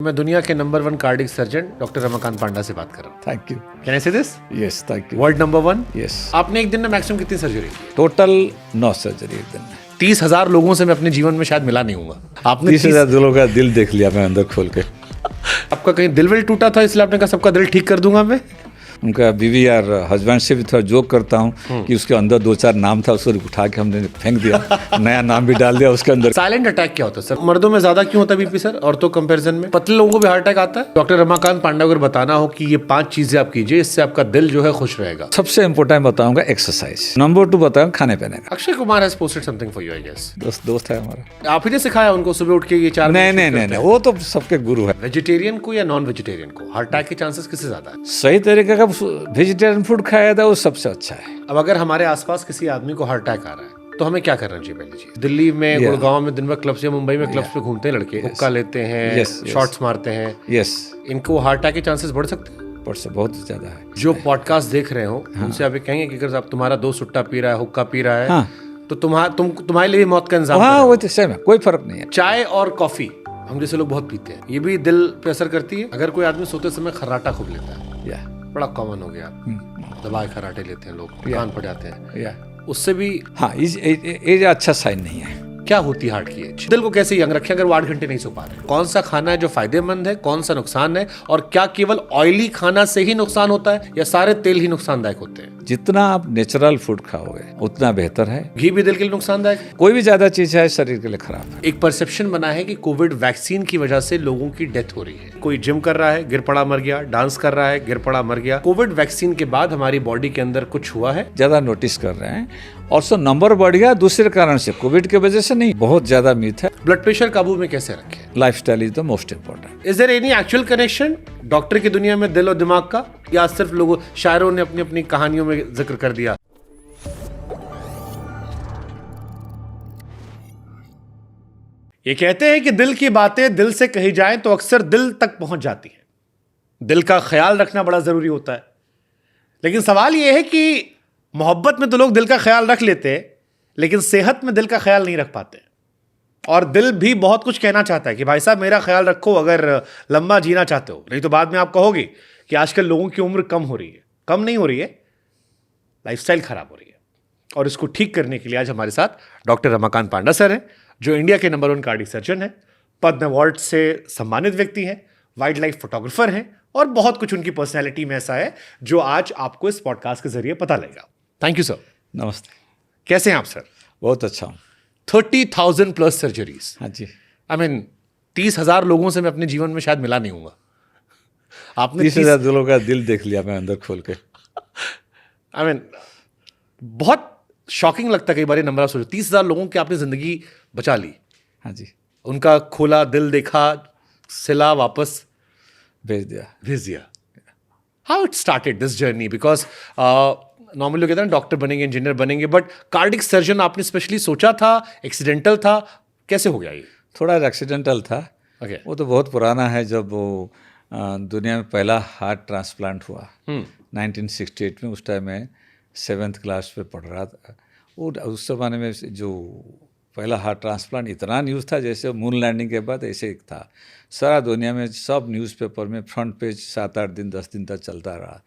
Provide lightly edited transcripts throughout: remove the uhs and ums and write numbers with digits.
मैं दुनिया के number 1 cardiac surgeon doctor Ramakant Panda से बात कर रहा हूँ। Thank you. कैन आई से this? Yes, thank you. World number 1। Yes. आपने एक दिन में मैक्सिमम कितनी सर्जरी की? टोटल 9 सर्जरी एक दिन में। 30,000 लोगों से मैं अपने जीवन में शायद मिला नहीं हूँ। आपने 30,000 दिलों का दिल देख लिया मैं अंदर खोल के। आपका कहीं दिल विल टूटा था इसलिए आपने कहा सबका दिल ठीक कर दूंगा मैं? उनका बीवी और हस्बैंड से भी थोड़ा जोक करता हूँ कि उसके अंदर 2-4 नाम था, उसको उठा के हमने फेंक दिया, नया नाम भी डाल दिया उसके अंदर। साइलेंट अटैक क्या होता है सर? मर्दों में ज्यादा क्यों होता है बीपी सर? औरतों कंपैरिजन में पतले लोगों को भी हार्ट अटैक आता है? डॉक्टर रमाकांत पांडा को अगर बताना हो कि ये 5 चीजें आप कीजिए इससे आपका दिल जो है खुश रहेगा। सबसे इंपॉर्टेंट बताऊंगा एक्सरसाइज। नंबर 2 बताऊंगा खाने पीने का। Akshay Kumar has posted something for you I guess. दोस्त है हमारा। आप ही ने सिखाया उनको सुबह उठ के ये 4 नहीं, वो तो सबके गुरु है। वेजिटेरियन को या नॉन वेजिटेरियन को हार्ट अटैक के चांसेस किससे ज्यादा है? सही तरीके का वेजिटेरियन फूड खाया था वो सबसे अच्छा है। अब अगर हमारे आसपास किसी आदमी को हार्ट अटैक आ रहा है तो हमें क्या करना चाहिए? पहली चीज, दिल्ली में गुड़गांव में दिन भर क्लब्स या मुंबई में क्लब्स पे घूमते हैं लड़के, हुक्का लेते हैं, शॉट्स मारते हैं, यस, इनको हार्ट अटैक के चांसेस बढ़ सकते हैं? से बहुत ज्यादा है। जो पॉडकास्ट देख रहे हो उनसे आप ये कहेंगे कि अगर आप तुम्हारा दोस्त सुट्टा पी रहा है, हुक्का पी रहा है, तो तुम्हारे लिए भी मौत का इंतजाम है। वो तो सेम है, कोई फर्क नहीं है। चाय और कॉफी हम जैसे लोग बहुत पीते हैं, ये भी दिल पे असर करती है? अगर कोई आदमी सोते समय खर्राटा खूब लेता है, बड़ा कॉमन हो गया, दबाए खर्राटे लेते हैं लोग, कान पड़ जाते हैं, उससे भी ये अच्छा साइन नहीं है। क्या होती है हार्ट की एज? दिल को कैसे यंग रखें अगर वो 8 घंटे नहीं सो पा रहे? कौन सा खाना है जो फायदेमंद है, कौन सा नुकसान है, और क्या केवल ऑयली खाना से ही नुकसान होता है या सारे तेल ही नुकसानदायक होते हैं? जितना आप नेचुरल फूड खाओगे उतना बेहतर है। घी भी दिल के लिए नुकसानदायक है? कोई भी ज्यादा चीज है शरीर के लिए खराब है। एक परसेप्शन बना है कि कोविड वैक्सीन की वजह से लोगों की डेथ हो रही है। कोई जिम कर रहा है, गिर पड़ा मर गया, डांस कर रहा है, गिर पड़ा मर गया। कोविड वैक्सीन के बाद हमारी बॉडी के अंदर कुछ हुआ है? ज्यादा नोटिस कर रहे हैं और सो नंबर बढ़ गया दूसरे कारण से, कोविड की वजह से नहीं। बहुत ज्यादा मिथ है। ब्लड प्रेशर काबू में कैसे रखें? Lifestyle is the most important. Is there any actual connection doctor की दुनिया में दिल और दिमाग का, या सिर्फ लोगों शायरों ने अपनी अपनी कहानियों में जिक्र कर दिया? ये कहते हैं कि दिल की बातें दिल से कही जाएं तो अक्सर दिल तक पहुंच जाती हैं। दिल का ख्याल रखना बड़ा जरूरी होता है, लेकिन सवाल यह है कि मोहब्बत में तो लोग दिल का ख्याल रख लेते हैं, लेकिन सेहत में दिल का ख्याल नहीं रख पाते। और दिल भी बहुत कुछ कहना चाहता है कि भाई साहब मेरा ख्याल रखो अगर लंबा जीना चाहते हो, नहीं तो बाद में आप कहोगे कि आजकल लोगों की उम्र कम हो रही है। कम नहीं हो रही है, लाइफस्टाइल खराब हो रही है। और इसको ठीक करने के लिए आज हमारे साथ डॉक्टर रमाकांत पांडा सर हैं, जो इंडिया के नंबर 1 कार्डिक सर्जन हैं, पद्म अवार्ड से सम्मानित व्यक्ति हैं, वाइल्ड लाइफ फोटोग्राफर हैं, और बहुत कुछ उनकी पर्सनैलिटी में ऐसा है जो आज आपको इस पॉडकास्ट के जरिए पता लगेगा। Thank you sir. नमस्ते। कैसे हैं आप सर? बहुत अच्छा हूँ। 30,000 प्लस सर्जरीज। हाँ जी। आई मीन 30,000 लोगों से मैं अपने जीवन में शायद मिला नहीं हूँ। आपने 30,000 दिलों का दिल देख लिया मैं अंदर खोल के। आई मीन बहुत शॉकिंग लगता है कई बार ये नंबर। आप सोचो 30,000 लोगों की आपने जिंदगी बचा ली। हाँ जी। उनका खोला दिल देखा, सिला, वापस भेज दिया। How it started this journey? Because normally लोग कहते हैं डॉक्टर बनेंगे, इंजीनियर बनेंगे, बट कार्डिक सर्जन आपने स्पेशली सोचा था, एक्सीडेंटल था, कैसे हो गया ये? थोड़ा एक्सीडेंटल था। Okay. वो तो बहुत पुराना है, जब वो दुनिया में पहला हार्ट ट्रांसप्लांट हुआ 1968 में। उस टाइम मैं 7th क्लास पे पढ़ रहा था। वो उस जमाने में जो पहला हार्ट ट्रांसप्लांट इतना न्यूज़ था, जैसे मून लैंडिंग के बाद ऐसे एक था। सारा दुनिया में सब न्यूज़पेपर में फ्रंट पेज 7-8 दिन 10 दिन तक चलता रहा।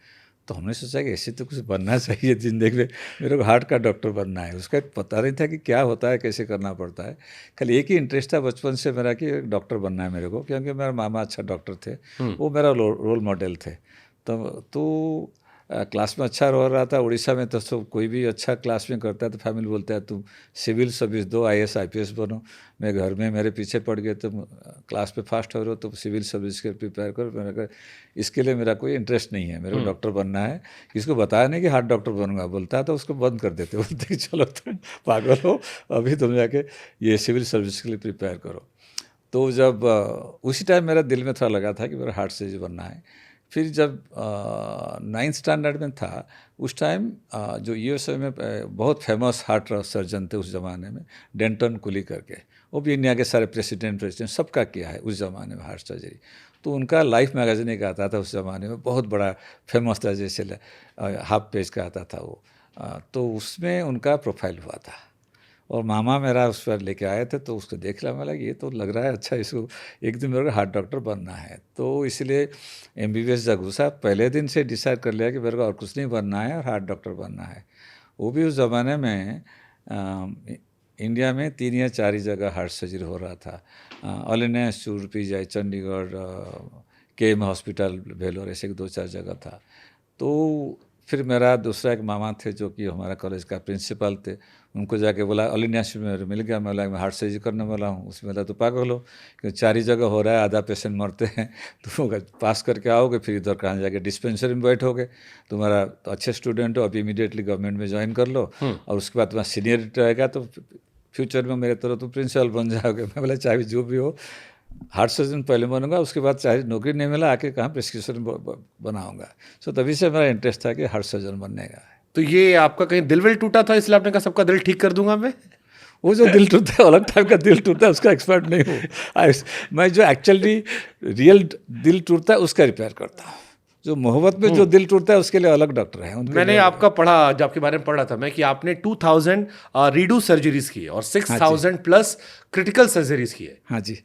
तो हमने सोचा कि ऐसे तो कुछ बनना चाहिए ज़िंदगी में, मेरे को हार्ट का डॉक्टर बनना है। उसका पता नहीं था कि क्या होता है, कैसे करना पड़ता है। कल एक ही इंटरेस्ट था बचपन से मेरा कि डॉक्टर बनना है मेरे को, क्योंकि मेरा मामा अच्छा डॉक्टर थे, वो मेरा रोल मॉडल थे। तो क्लास में अच्छा रह रहा था। उड़ीसा में तो सब कोई भी अच्छा क्लास में करता है तो फैमिली बोलता है तुम सिविल सर्विस दो, IAS IPS बनो। मैं घर में मेरे पीछे पड़ गए, तुम क्लास पे फास्ट हो रहे हो तो सिविल सर्विस के प्रिपेयर करो। मैंने कहा इसके लिए मेरा कोई इंटरेस्ट नहीं है, मेरे को डॉक्टर बनना है। किसको बताया नहीं कि हार्ट डॉक्टर बनूंगा, बोलता है तो उसको बंद कर देते, बोलते चलो तुम पागल हो, अभी तुम जाके ये सिविल सर्विस के लिए प्रिपेयर करो। तो जब उसी टाइम मेरा दिल में थोड़ा लगा था कि मेरा हार्ट सर्जन बनना है। फिर जब 9th स्टैंडर्ड में था, उस टाइम जो USA में बहुत फेमस हार्ट सर्जन थे उस ज़माने में, डेंटन कुली करके, वो भी इंडिया के सारे प्रेसिडेंट सबका किया है उस ज़माने में हार्ट सर्जरी। तो उनका लाइफ मैगजीन एक आता था उस ज़माने में, बहुत बड़ा फेमस था, जैसे हाफ पेज का आता था वो। तो उसमें उनका प्रोफाइल हुआ था। और मामा मेरा उस पर लेके आए थे, तो उसको देख लिया, मैं लगा ये तो लग रहा है अच्छा, इसको एक दिन मेरे को हार्ट डॉक्टर बनना है। तो इसलिए MBBS जब घुसा, पहले दिन से डिसाइड कर लिया कि मेरे को और कुछ नहीं बनना है और हार्ट डॉक्टर बनना है। वो भी उस ज़माने में इंडिया में 3 या 4 ही जगह हार्ट सर्जरी हो रहा था। All India institute PGI Chandigarh, KM hospital Vellore, ऐसे 2-4 जगह था। तो फिर मेरा दूसरा एक मामा थे जो कि हमारा कॉलेज का प्रिंसिपल थे, उनको जाके बोला ऑल इंडिया इंस्टीट्यूट में मिल गया। मैं बोला मैं हार्ट सर्जरी करने वाला हूँ। उसमें बोला तो पागल हो, क्योंकि 4 ही जगह हो रहा है, आधा पेशेंट मरते हैं, तो पास करके आओगे फिर इधर कहाँ जाके डिस्पेंसरी में बैठोगे, तुम्हारा तो अच्छे स्टूडेंट हो, अभी इमीडिएटली गवर्नमेंट में ज्वाइन कर लो और उसके बाद तुम्हारा सीनियरिटी रहेगा तो फ्यूचर में मेरे तरह तो प्रिंसिपल बन जाओगे। मैं बोला चाहे जो भी हो, हार्ट सर्जन पहले बनूंगा, उसके बाद चाहे नौकरी नहीं मिला आके कहाँ प्रिस्क्रिप्शन बनाऊंगा। सो तभी से मेरा इंटरेस्ट था कि हार्ट सर्जन बनने का। तो ये आपका कहीं दिल विल टूटा था इसलिए आपने कहा सबका दिल ठीक कर दूंगा मैं? वो जो दिल टूटता है अलग टाइप का दिल टूटता है, उसका एक्सपर्ट नहीं हूँ मैं। जो एक्चुअली रियल दिल टूटता है उसका रिपेयर करता हूँ। जो मोहब्बत में जो दिल टूटता है उसके लिए अलग डॉक्टर हैं। मैंने आपका पढ़ा, जब आपके बारे में पढ़ा था मैं, कि आपने 2000 रीडू सर्जरीज की है और 6000 प्लस क्रिटिकल सर्जरीज की है। हाँ जी।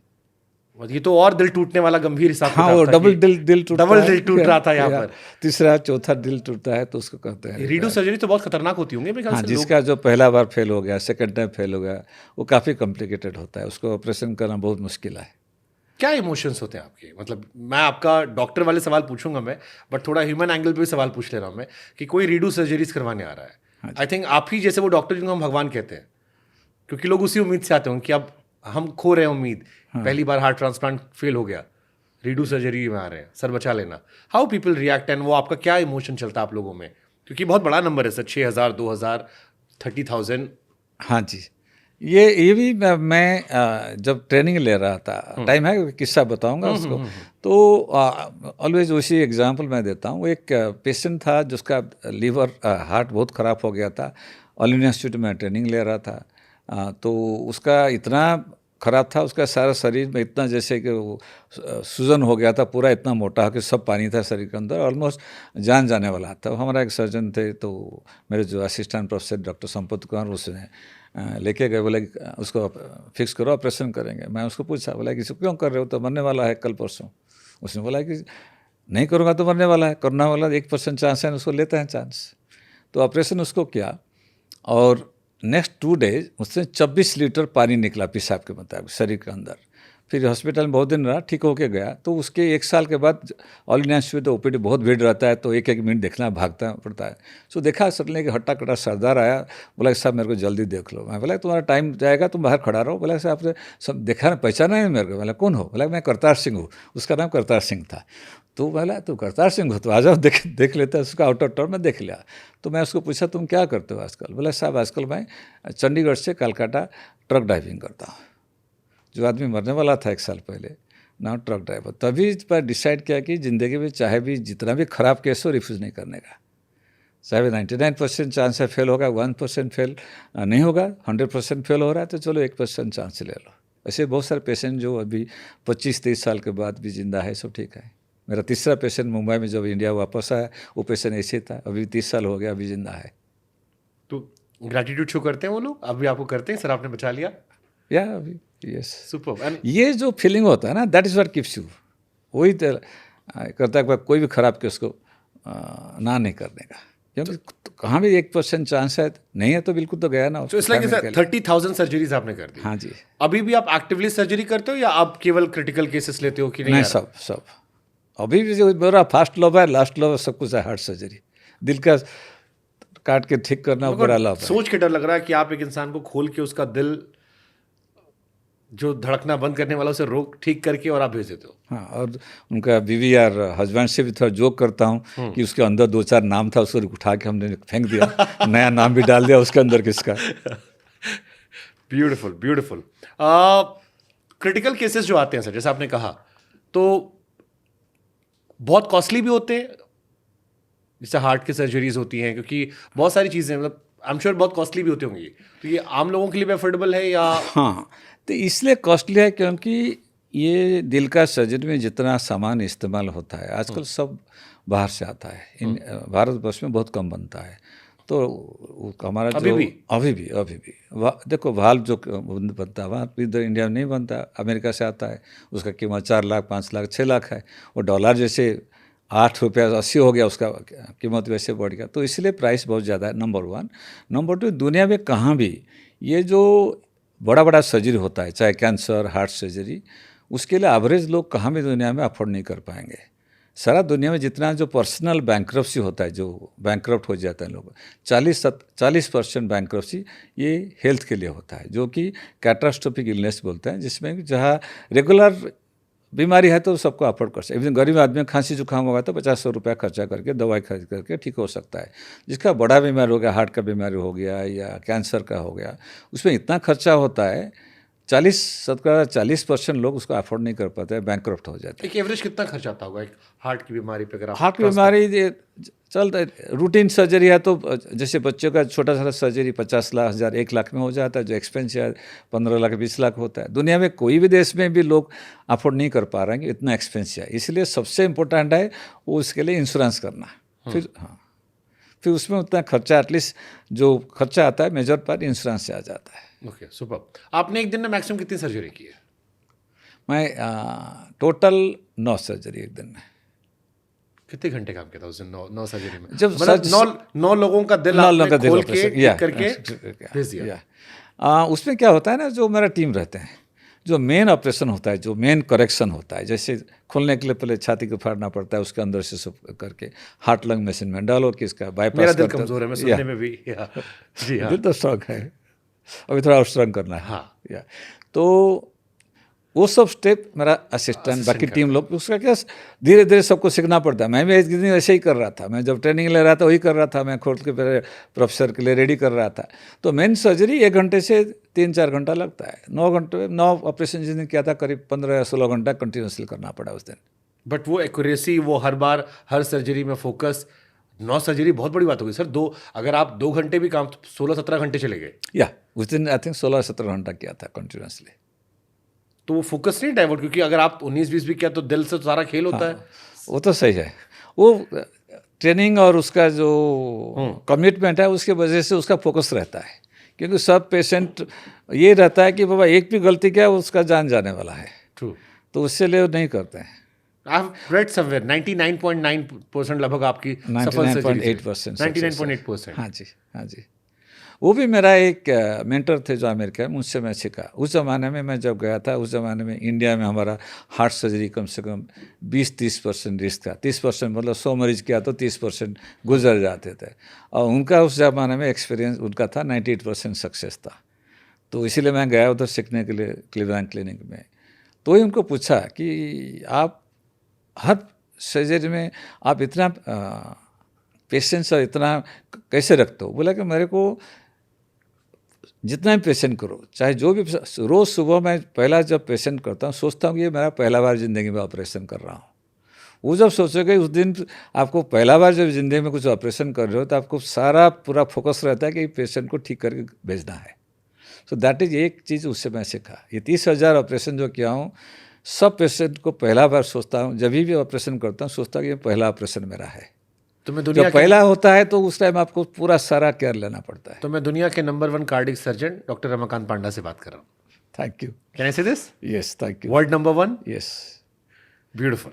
ये तो और दिल टूटने वाला गंभीर हिसाब हाँ, वो डबल दिल टूटता है, डबल दिल टूट रहा था यहाँ पर। तीसरा चौथा दिल टूटता है तो उसको कहते हैं रीडू सर्जरी तो बहुत खतरनाक होती होंगी मेरे ख्याल हाँ, से। जिसका जो पहला बार फेल हो गया, सेकंड टाइम फेल हो गया, वो काफ़ी कॉम्प्लिकेटेड होता है, उसको ऑपरेशन करना बहुत मुश्किल है। क्या इमोशंस होते हैं आपके? मतलब मैं आपका डॉक्टर वाले सवाल पूछूंगा मैं, बट थोड़ा ह्यूमन एंगल पे भी सवाल पूछ ले रहा हूँ मैं, कि कोई रीडू सर्जरीज करवाने आ रहा है, आई थिंक आप ही जैसे वो डॉक्टर जिनको हम भगवान कहते हैं, क्योंकि लोग उसी उम्मीद से आते होंगे कि अब हम खो रहे हैं उम्मीद, पहली बार हार्ट ट्रांसप्लांट फेल हो गया, रीडू सर्जरी में आ रहे हैं, सर बचा लेना। हाउ पीपल रिएक्ट एंड वो आपका क्या इमोशन चलता है आप लोगों में? क्योंकि बहुत बड़ा नंबर है सर, 6000, 2000, 30,000। हाँ जी, ये भी मैं जब ट्रेनिंग ले रहा था, टाइम है किस्सा बताऊंगा उसको। तो ऑलवेज उसी एग्जांपल मैं देता हूँ। एक पेशेंट था जिसका लीवर हार्ट बहुत ख़राब हो गया था, ऑल इंडिया इंस्टीट्यूट में ट्रेनिंग ले रहा था। तो उसका इतना ख़राब था, उसका सारा शरीर में इतना जैसे कि वो सूजन हो गया था, पूरा इतना मोटा कि सब पानी था शरीर के अंदर, ऑलमोस्ट जान जाने वाला था। हमारा एक सर्जन थे, तो मेरे जो assistant professor doctor Sampat Kumar, उसने लेके गए, बोले उसको फिक्स करो, ऑपरेशन करेंगे। मैं उसको पूछा, बोला कि इसको क्यों कर रहे हो, तो मरने वाला है कल परसों। उसने बोला कि नहीं करूँगा तो मरने वाला है, करना वाला 1% चांस है, उसको लेते हैं चांस। तो ऑपरेशन उसको किया और नेक्स्ट 2 डेज उससे 24 लीटर पानी निकला पेशाब के मुताबिक शरीर के अंदर। फिर हॉस्पिटल में बहुत दिन रहा, ठीक होके गया। तो उसके 1 साल के बाद ऑल इंडिया इंस्टीट्यूट OPD बहुत भीड़ रहता है, तो 1-1 मिनट देखना भागता पड़ता है। सो देखा सडनली कि हट्टा कट्टा सरदार आया, बोला कि साहब मेरे को जल्दी देख लो। मैं बोला तुम्हारा टाइम जाएगा, तुम बाहर खड़ा रहो। बोला साहब आपने सब देखा ना, पहचाना है मेरे को? बोला कौन हो? बोला मैं करतार सिंह हूँ। उसका नाम करतार सिंह था। तो बोला तो करतार सिंह हो तो आ जाओ, देख लेता है। उसका आउटर टर्म में देख लिया। तो मैं उसको पूछा तुम क्या करते हो आजकल? बोला साहब आजकल मैं चंडीगढ़ से कलकत्ता ट्रक ड्राइविंग करता हूँ। जो आदमी मरने वाला था 1 साल पहले, नाउ ट्रक ड्राइवर। तभी पर डिसाइड किया कि ज़िंदगी में चाहे भी जितना भी ख़राब केस हो, रिफ्यूज़ नहीं करने का। चाहे 99% चांस है फेल होगा, 1% फेल नहीं होगा, 100% फेल हो रहा है तो चलो 1% चांस ले लो। ऐसे बहुत सारे पेशेंट जो अभी 25-30 साल के बाद भी जिंदा है, सब ठीक है। मेरा तीसरा पेशेंट मुंबई में जब इंडिया वापस आया, वो पेशेंट ऐसे था, अभी 30 साल हो गया, अभी जिंदा है। तो ग्रैटिट्यूड शो करते हैं वो लोग, अभी आपको करते हैं, सर आपने बचा लिया। या अभी यस, सुपर। ये जो फीलिंग होता है ना, that is what keeps you. वही करता है कोई भी खराब केस को ना नहीं करने का, क्योंकि कहाँ भी 1% चांस है, नहीं है तो बिल्कुल तो गया ना। तो इट्स लाइक 30,000 सर्जरीज आपने कर दी। हाँ जी। अभी भी आप एक्टिवली सर्जरी करते हो या आप केवल क्रिटिकल केसेस लेते हो कि नहीं? सब अभी भी जो मेरा फर्स्ट लव है, लास्ट लव है, सब कुछ है हार्ट सर्जरी। दिल का काट के ठीक करना बड़ा लव है। सोच के डर लग रहा है कि आप एक इंसान को खोल के उसका दिल जो धड़कना बंद करने वाला उसे रोक ठीक करके और आप भेज देते हो। हाँ, और उनका बीवी यार हस्बैंड से भी थोड़ा जोक करता हूँ कि उसके अंदर 2-4 नाम था, उसको उठा के हमने फेंक दिया, नया नाम भी डाल दिया उसके अंदर किसका। Beautiful beautiful. क्रिटिकल केसेस जो आते हैं सर, जैसे आपने कहा, तो बहुत कॉस्टली भी होते हैं, जैसे हार्ट की सर्जरीज होती हैं, क्योंकि बहुत सारी चीज़ें, मतलब आई एम श्योर बहुत कॉस्टली भी होती होंगी। तो ये आम लोगों के लिए भी अफोर्डेबल है या? हाँ, तो इसलिए कॉस्टली है क्योंकि ये दिल का सर्जरी में जितना सामान इस्तेमाल होता है आजकल सब बाहर से आता है। भारतवर्ष में बहुत कम बनता है। तो हमारा जो अभी भी देखो वाल्व जो बनता है वहाँ इधर इंडिया में नहीं बनता, अमेरिका से आता है, उसका कीमत 4 लाख 5 लाख 6 लाख है। वो डॉलर जैसे 8 रुपया 80 हो गया, उसका कीमत वैसे बढ़ गया, तो इसलिए प्राइस बहुत ज़्यादा है, नंबर 1। नंबर 2, दुनिया में कहाँ भी ये जो बड़ा बड़ा सर्जरी होता है, चाहे कैंसर, हार्ट सर्जरी, उसके लिए एवरेज लोग कहाँ भी दुनिया में अफोर्ड नहीं कर पाएंगे। सारा दुनिया में जितना जो पर्सनल बैंकरप्सी होता है, जो बैंकरप्ट हो जाते हैं लोग, 40% बैंकरप्सी ये हेल्थ के लिए होता है, जो कि कैटास्ट्रोफिक इलनेस बोलते हैं, जिसमें जहाँ रेगुलर बीमारी है तो सबको अफोर्ड कर सकते हैं। गरीब आदमी खांसी जुकाम होगा तो 50-100 रुपया खर्चा करके दवाई खरीद करके ठीक हो सकता है। जिसका बड़ा बीमारी हो गया, हार्ट का बीमारी हो गया या कैंसर का हो गया, उसमें इतना खर्चा होता है, 40% लोग उसको अफोर्ड नहीं कर पाते हैं, बैंकरप्ट हो जाते हैं। एक एवरेज कितना खर्च आता होगा एक हार्ट की बीमारी पे? अगर हार्ट की बीमारी चलता है, रूटीन सर्जरी है तो जैसे बच्चों का छोटा सा सर्जरी 50 लाख 1 लाख में हो जाता है, जो एक्सपेंस है 15 लाख 20 लाख होता है। दुनिया में कोई भी देश में भी लोग अफोर्ड नहीं कर पा रहे हैं कि इतना एक्सपेंस है, इसलिए सबसे इम्पोर्टेंट है वो उसके लिए इंश्योरेंस करना। फिर उसमें उतना खर्चा, एटलीस्ट जो खर्चा आता है मेजर पार्ट इंश्योरेंस से आ जाता है। Okay, super. आपने एक दिन में मैक्सिमम कितनी सर्जरी की है? मैं टोटल 9 सर्जरी एक दिन में। कितने घंटे काम किया था उस दिन 9 सर्जरी में? जब मतलब 9 लोगों का दिल आपने खोल के ठीक करके भेज दिया। उसमें क्या होता है ना, जो मेरा टीम रहते हैं, जो मेन ऑपरेशन होता है, जो मेन करेक्शन होता है, जैसे खोलने के लिए पहले छाती को फाड़ना पड़ता है, उसके अंदर से सब करके हार्ट लंग मशीन में डालो, किसका बाईपास। मेरा दिल कमजोर है, मैं सुनने में भी जी हाँ, दिल तो स्ट्रांग है, अभी थोड़ा और स्ट्रांग करना है। हाँ, तो वो सब स्टेप मेरा असिस्टेंट बाकी टीम लोग, उसका क्या धीरे धीरे सबको सीखना पड़ता है। मैं भी एक दिन ऐसे ही कर रहा था, मैं जब ट्रेनिंग ले रहा था वही कर रहा था, मैं खोल के पहले प्रोफेसर के लिए रेडी कर रहा था। तो मेन सर्जरी 1 घंटे से 3-4 घंटा लगता है। 9 ऑपरेशन जिस दिन किया था, करीब 15-16 घंटा कंटिन्यूसली करना पड़ा उस दिन। बट वो एक्यूरेसी, वो हर बार हर सर्जरी में फोकस, 9 सर्जरी बहुत बड़ी बात होगी सर। अगर आप 2 घंटे भी काम, 16-17 घंटे चले गए। या उस दिन आई थिंक 16-17 घंटा किया था कंटिन्यूसली। तो वो फोकस नहीं डाइवर्ट, क्योंकि अगर आप 19-20 भी किया तो दिल से तो सारा खेल होता है। वो तो सही है, वो ट्रेनिंग और उसका जो कमिटमेंट है उसके वजह से उसका फोकस रहता है, क्योंकि सब पेशेंट ये रहता है कि बाबा एक भी गलती क्या उसका जान जाने वाला है। ट्रू। तो उससे लिए नहीं करते हैं। आई हैव रेड समवेयर 99.9% लगभग आपकी सफल सर्जरी 99.8%। 99.8%। हाँ जी, हाँ जी। वो भी मेरा एक मेंटर थे जो अमेरिका में, मुझसे मैं सीखा। उस ज़माने में मैं जब गया था, उस ज़माने में इंडिया में हमारा हार्ट सर्जरी कम से कम 20-30% रिस्क था। 30% मतलब 100 मरीज किया तो 30% गुजर जाते थे, और उनका उस ज़माने में एक्सपीरियंस उनका था 98% सक्सेस था। तो इसीलिए मैं गया उधर सीखने के लिए क्लीवलैंड क्लिनिक में। तो ही उनको पूछा कि आप हर सर्जरी में आप इतना पेशेंस और इतना कैसे रखते हो? बोला कि मेरे को जितना भी पेशेंट करो, चाहे जो भी, रोज़ सुबह मैं पहला जब पेशेंट करता हूँ सोचता हूँ कि ये मेरा पहला बार ज़िंदगी में ऑपरेशन कर रहा हूँ। वो जब सोचोगे उस दिन आपको पहला बार जब ज़िंदगी में कुछ ऑपरेशन कर रहे हो तो आपको सारा पूरा फोकस रहता है कि पेशेंट को ठीक करके भेजना है। सो दैट इज़ एक चीज़ उससे मैं सीखा। ये 30,000 ऑपरेशन जो किया हूँ, सब पेशेंट को पहला बार सोचता हूँ, जब भी ऑपरेशन करता हूँ सोचता हूँ कि ये पहला ऑपरेशन मेरा है। तो मैं दुनिया जब पहला होता है तो उस टाइम आपको पूरा सारा केयर लेना पड़ता है। तो मैं दुनिया के number 1 cardiac surgeon doctor Ramakant Panda से बात कर रहा हूँ। Thank you. कैन आई से this? Yes, thank you. World number 1? Yes, beautiful.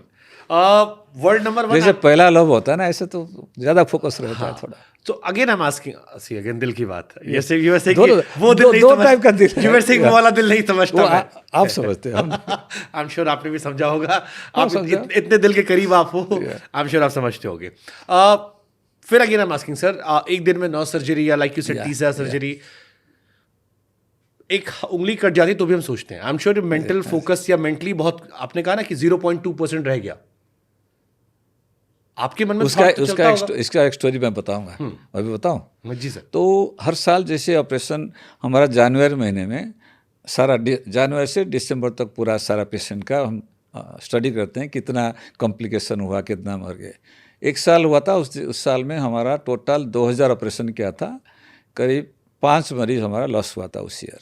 World number 1 जैसे पहला लव होता है ना, ऐसे तो ज़्यादा फोकस रहता है थोड़ा। तो again I am asking, see again दिल की बात है। जैसे यू से वो दिल दो टाइप का दिल है। यू से वो वाला दिल नहीं समझता मैं। आप समझते हैं। आई एम श्योर आपने भी समझा होगा। आप इतने दिल के करीब आप हो, आई एम श्योर आप समझते होगे। फिर again I am asking sir, एक दिन में 9 सर्जरी या लाइक यू सेड 30 सर्जरी, एक उंगली कट जाती तो भी हम सोचते हैं। आई एम श्योर मेंटल फोकस या मेंटली बहुत, आपने कहा ना कि 0.2% रह गया, आपके मन में इसका एक स्टोरी मैं बताऊंगा। अभी बताऊं? जी सर। तो हर साल जैसे ऑपरेशन हमारा जनवरी महीने में सारा जनवरी से दिसंबर तक पूरा सारा पेशेंट का हम स्टडी करते हैं, कितना कॉम्प्लिकेशन हुआ, कितना मर गए। एक साल हुआ था, उस साल में हमारा टोटल 2000 ऑपरेशन किया था, करीब 5 मरीज हमारा लॉस हुआ था उस ईयर।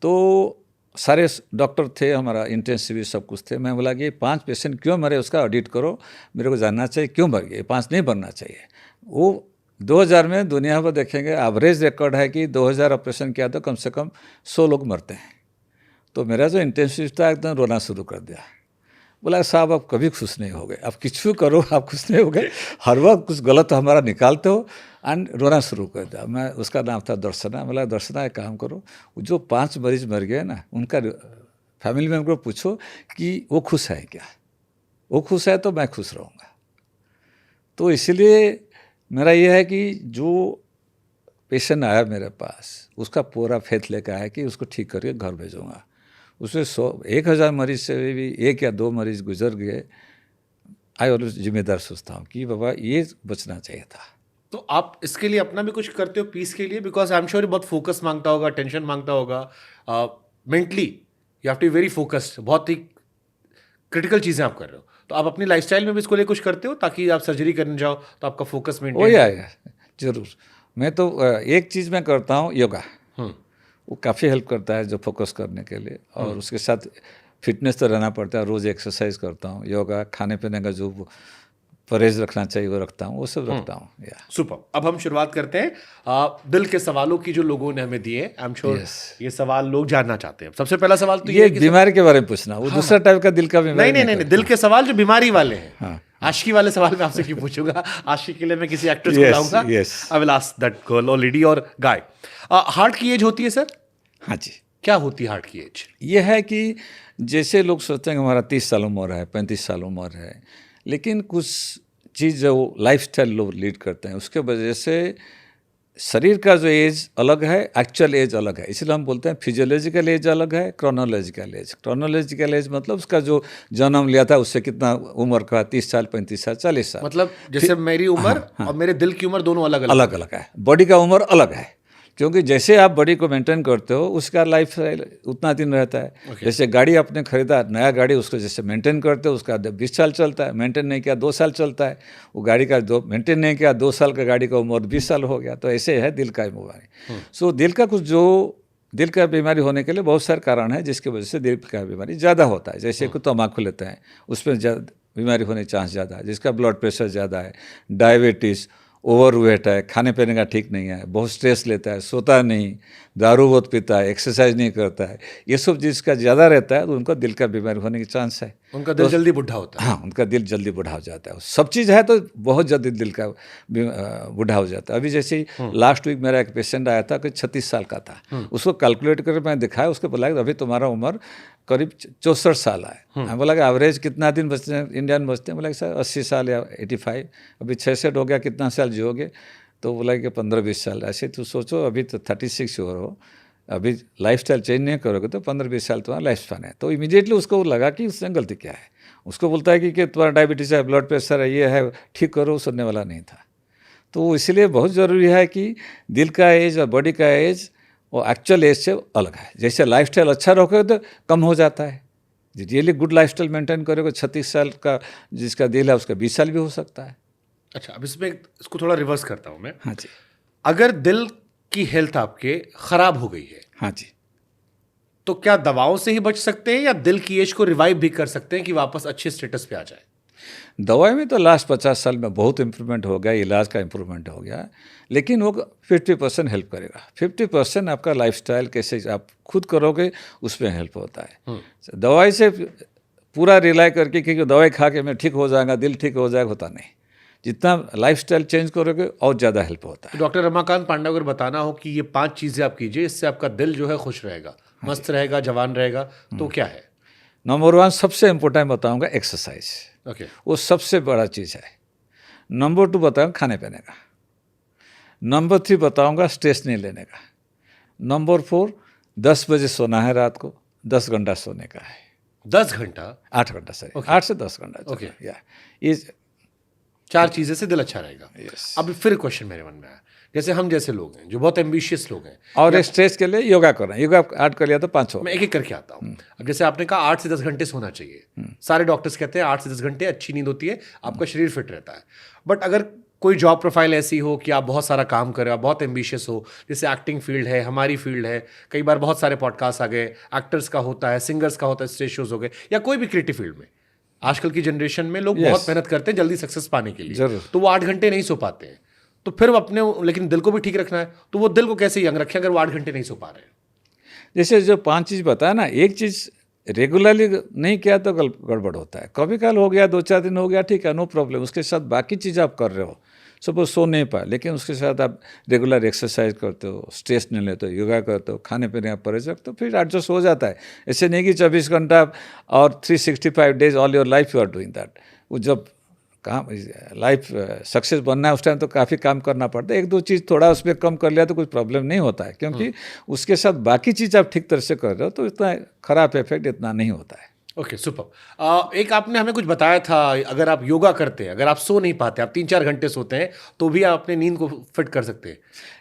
तो सारे डॉक्टर थे, हमारा इंटेंसिविस्ट सब कुछ थे। मैं बोला कि 5 पेशेंट क्यों मरे उसका ऑडिट करो, मेरे को जानना चाहिए क्यों मर गए, 5 नहीं मरना चाहिए। वो 2000 में दुनिया भर देखेंगे एवरेज रिकॉर्ड है कि 2000 ऑपरेशन किया तो कम से कम 100 लोग मरते हैं। तो मेरा जो इंटेंसिव था एकदम रोना शुरू कर दिया। बोला साहब आप कभी खुश नहीं होगे, आप कुछ भी करो आप खुश नहीं होगे, हर वक्त कुछ गलत हमारा निकालते हो। एंड रोना शुरू कर दिया। मैं, उसका नाम था दर्शना। बोला दर्शना एक काम करो, जो 5 मरीज मर गए ना उनका फैमिली मेम्बर को पूछो कि वो खुश है क्या, वो खुश है तो मैं खुश रहूँगा। तो इसलिए मेरा ये है कि जो पेशेंट आया मेरे पास उसका पूरा फेथ लेकर आया कि उसको ठीक करके घर भेजूँगा। उसमें 1000 मरीज से भी 1 या 2 मरीज गुजर गए, आई ऑलवेज जिम्मेदार सोचता हूँ कि बाबा ये बचना चाहिए था। तो आप इसके लिए अपना भी कुछ करते हो पीस के लिए? बिकॉज आई एम श्योर बहुत फोकस मांगता होगा, टेंशन मांगता होगा, mentally you have to be very focused, बहुत ही क्रिटिकल चीज़ें आप कर रहे हो। तो आप अपनी लाइफस्टाइल में भी इसको लिए कुछ करते हो ताकि आप सर्जरी करने जाओ तो आपका फोकस वो मेंटेन? या जरूर। मैं तो एक चीज़ मैं करता हूँ, योगा। वो काफ़ी हेल्प करता है जो फोकस करने के लिए, और उसके साथ फिटनेस तो रहना पड़ता है। रोज़ एक्सरसाइज करता हूँ, योगा, खाने पीने का जो परहेज रखना चाहिए वो रखता हूँ, वो सब रखता हूँ। या सुपर। अब हम शुरुआत करते हैं दिल के सवालों की जो लोगों ने हमें दिए। आई एम श्योर ये सवाल लोग जानना चाहते हैं। सबसे पहला सवाल तो ये है कि बीमारी के बारे में पूछना, वो दूसरा टाइप का दिल का बीमारी नहीं, दिल के सवाल जो बीमारी वाले हैं। हाँ। आशिकी वाले सवाल मैं आपसे क्यों पूछूंगा? आशिकी के लिए मैं किसी एक्ट्रेस को Yes, लाऊंगा। yes. I will ask that girl और लेडी और गाय। हार्ट की एज होती है सर? हाँ जी। क्या होती है हार्ट की एज? ये है कि जैसे लोग सोचते हैं कि हमारा 30 साल उम्र है, 35 साल उम्र है, लेकिन कुछ चीज़ जो लाइफस्टाइल लोग लीड करते हैं उसके वजह से शरीर का जो एज अलग है, एक्चुअल एज अलग है। इसलिए हम बोलते हैं फिजियोलॉजिकल एज अलग है, क्रोनोलॉजिकल एज। क्रोनोलॉजिकल एज मतलब उसका जो जन्म लिया था उससे कितना उम्र का, 30 साल, 35 साल, 40 साल। मतलब जैसे मेरी उम्र और मेरे दिल की उम्र दोनों अलग अलग अलग अलग है। बॉडी का उम्र अलग है, क्योंकि जैसे आप बॉडी को मेंटेन करते हो उसका लाइफ स्टाइल उतना दिन रहता है। जैसे गाड़ी आपने खरीदा, नया गाड़ी, उसको जैसे मेंटेन करते हो उसका 20 साल चलता है, मेंटेन नहीं किया 2 साल चलता है। वो गाड़ी का मेंटेन नहीं किया 2 साल का गाड़ी का उम्र 20 साल हो गया। तो ऐसे है दिल का बीमारी। सो दिल का कुछ जो दिल का बीमारी होने के लिए बहुत सारे कारण है जिसकी वजह से दिल का बीमारी ज़्यादा होता है। जैसे कोई तम्बाकू लेते हैं उसमें बीमारी होने के चांस ज़्यादा है, जिसका ब्लड प्रेशर ज़्यादा है, डायबिटीज़, ओवरवेट है, खाने पीने का ठीक नहीं है, बहुत स्ट्रेस लेता है, सोता नहीं, दारू बहुत पीता है, एक्सरसाइज नहीं करता है, ये सब जिसका ज़्यादा रहता है तो उनका दिल का बीमारी होने की चांस है। उनका दिल जल्दी बुढ़ा होता है। हाँ, उनका दिल जल्दी बुढ़ा हो जाता है। सब चीज़ है तो बहुत जल्दी दिल का बुढ़ा हो जाता है। अभी जैसे लास्ट वीक मेरा एक पेशेंट आया था कि 36 साल का था। उसको कैलकुलेट करके मैं दिखाया, उसको बोला कि अभी तुम्हारा उम्र करीब 64 साल है। मैं बोला कि एवरेज कितना दिन बचते हैं इंडियन में बचते हैं? बोला कि सर 80 साल या 85। अभी 66 हो गया, कितना साल जियोगे? तो बोला कि 15-20 साल। ऐसे तो सोचो, अभी तो 36 हो, अभी लाइफस्टाइल चेंज नहीं करोगे तो 15-20 साल तुम्हारा लाइफ स्पैन है। तो इमीडिएटली उसको लगा कि उसने गलती क्या है। उसको बोलता है कि तुम्हारा डायबिटीज़ है, ब्लड प्रेशर है, ये है, ठीक करो, सुनने वाला नहीं था। तो इसलिए बहुत ज़रूरी है कि दिल का एज और बॉडी का एज वो एक्चुअल एज से अलग है। जैसे लाइफस्टाइल अच्छा रखोगे तो कम हो जाता है। रियली गुड लाइफस्टाइल मेंटेन करोगे, 36 साल का जिसका दिल है उसका 20 साल भी हो सकता है। अच्छा, अब इसमें इसको थोड़ा रिवर्स करता हूँ मैं। हाँ जी। अगर दिल की हेल्थ आपके खराब हो गई है, हाँ जी, तो क्या दवाओं से ही बच सकते हैं या दिल की एज को रिवाइव भी कर सकते हैं कि वापस अच्छे स्टेटस पे आ जाए? दवाई में तो लास्ट 50 साल में बहुत इम्प्रूवमेंट हो गया, इलाज का इम्प्रूवमेंट हो गया, लेकिन वो 50% हेल्प करेगा। 50% आपका लाइफस्टाइल कैसे आप खुद करोगे उसमें हेल्प होता है। दवाई से पूरा रिलाई करके कि दवाई खा के मैं ठीक हो जाएगा, दिल ठीक हो जाएगा, होता नहीं। जितना लाइफस्टाइल चेंज करोगे और ज़्यादा हेल्प होता है। तो डॉक्टर रमाकांत पांडे अगर बताना हो कि ये 5 चीज़ें आप कीजिए, इससे आपका दिल जो है खुश रहेगा, मस्त रहेगा, जवान रहेगा, तो क्या है? नंबर 1 सबसे इम्पोर्टेंट बताऊंगा एक्सरसाइज। ओके। वो सबसे बड़ा चीज़ है। नंबर 2 बताऊंगा खाने पीने का। नंबर 3 बताऊंगा स्ट्रेस नहीं लेने का। नंबर 4 10 बजे सोना है, रात को 10 घंटा सोने का है। 10 घंटा? 8 घंटा सही, 8 से 10 घंटा। ओके। या ये 4 चीज़ें से दिल अच्छा रहेगा। Yes. अब फिर क्वेश्चन मेरे मन में आया, जैसे हम जैसे लोग हैं जो बहुत एम्बिशियस लोग हैं, और स्ट्रेस के लिए योगा करना। योगा 8 कर लिया तो 5 हो। मैं एक एक करके आता हूँ। अब जैसे आपने कहा 8 से 10 घंटे सोना चाहिए, सारे डॉक्टर्स कहते हैं 8 से 10 घंटे अच्छी नींद होती है, आपका शरीर फिट रहता है। बट अगर कोई जॉब प्रोफाइल ऐसी हो कि आप बहुत सारा काम कर रहे हो, आप बहुत एम्बिशियस हो, जैसे एक्टिंग फील्ड है, हमारी फील्ड है, कई बार बहुत सारे पॉडकास्ट आ गए, एक्टर्स का होता है, सिंगर्स का होता है, स्टेज शोज हो गए, या कोई भी क्रिएटिव फील्ड में आजकल की जनरेशन में लोग बहुत मेहनत करते हैं जल्दी सक्सेस पाने के लिए, जरूर। तो वो 8 घंटे नहीं सो पाते हैं। तो फिर वो अपने, लेकिन दिल को भी ठीक रखना है, तो वो दिल को कैसे यंग रखें अगर वो 8 घंटे नहीं सो पा रहे हैं? जैसे जो 5 चीज़ बताया ना, एक चीज़ रेगुलरली नहीं किया तो गड़बड़ होता है। कभी कल हो गया, 2-4 दिन हो गया, ठीक है, नो प्रॉब्लम। उसके साथ बाकी चीज़ आप कर रहे हो, सपोज सो नहीं पाए, लेकिन उसके साथ आप रेगुलर एक्सरसाइज करते हो, स्ट्रेस नहीं लेते हो, योगा करते हो, खाने पीने आप परहेज रखते हो, फिर एडजस्ट हो जाता है। ऐसे नहीं कि 24 घंटा और 365 days all your life you are doing that. वो जब काम लाइफ सक्सेस बनना है उस टाइम तो काफ़ी काम करना पड़ता है। 1-2 चीज़ थोड़ा उसमें कम कर लिया तो कुछ प्रॉब्लम नहीं होता है, क्योंकि उसके साथ बाकी चीज़ आप ठीक तरह से कर रहे हो तो इतना खराब इफेक्ट इतना नहीं होता है। Okay, super. एक आपने हमें कुछ बताया था, अगर आप योगा करते हैं, अगर आप सो नहीं पाते, आप 3-4 घंटे सोते हैं, तो भी आप अपने नींद को फिट कर सकते हैं।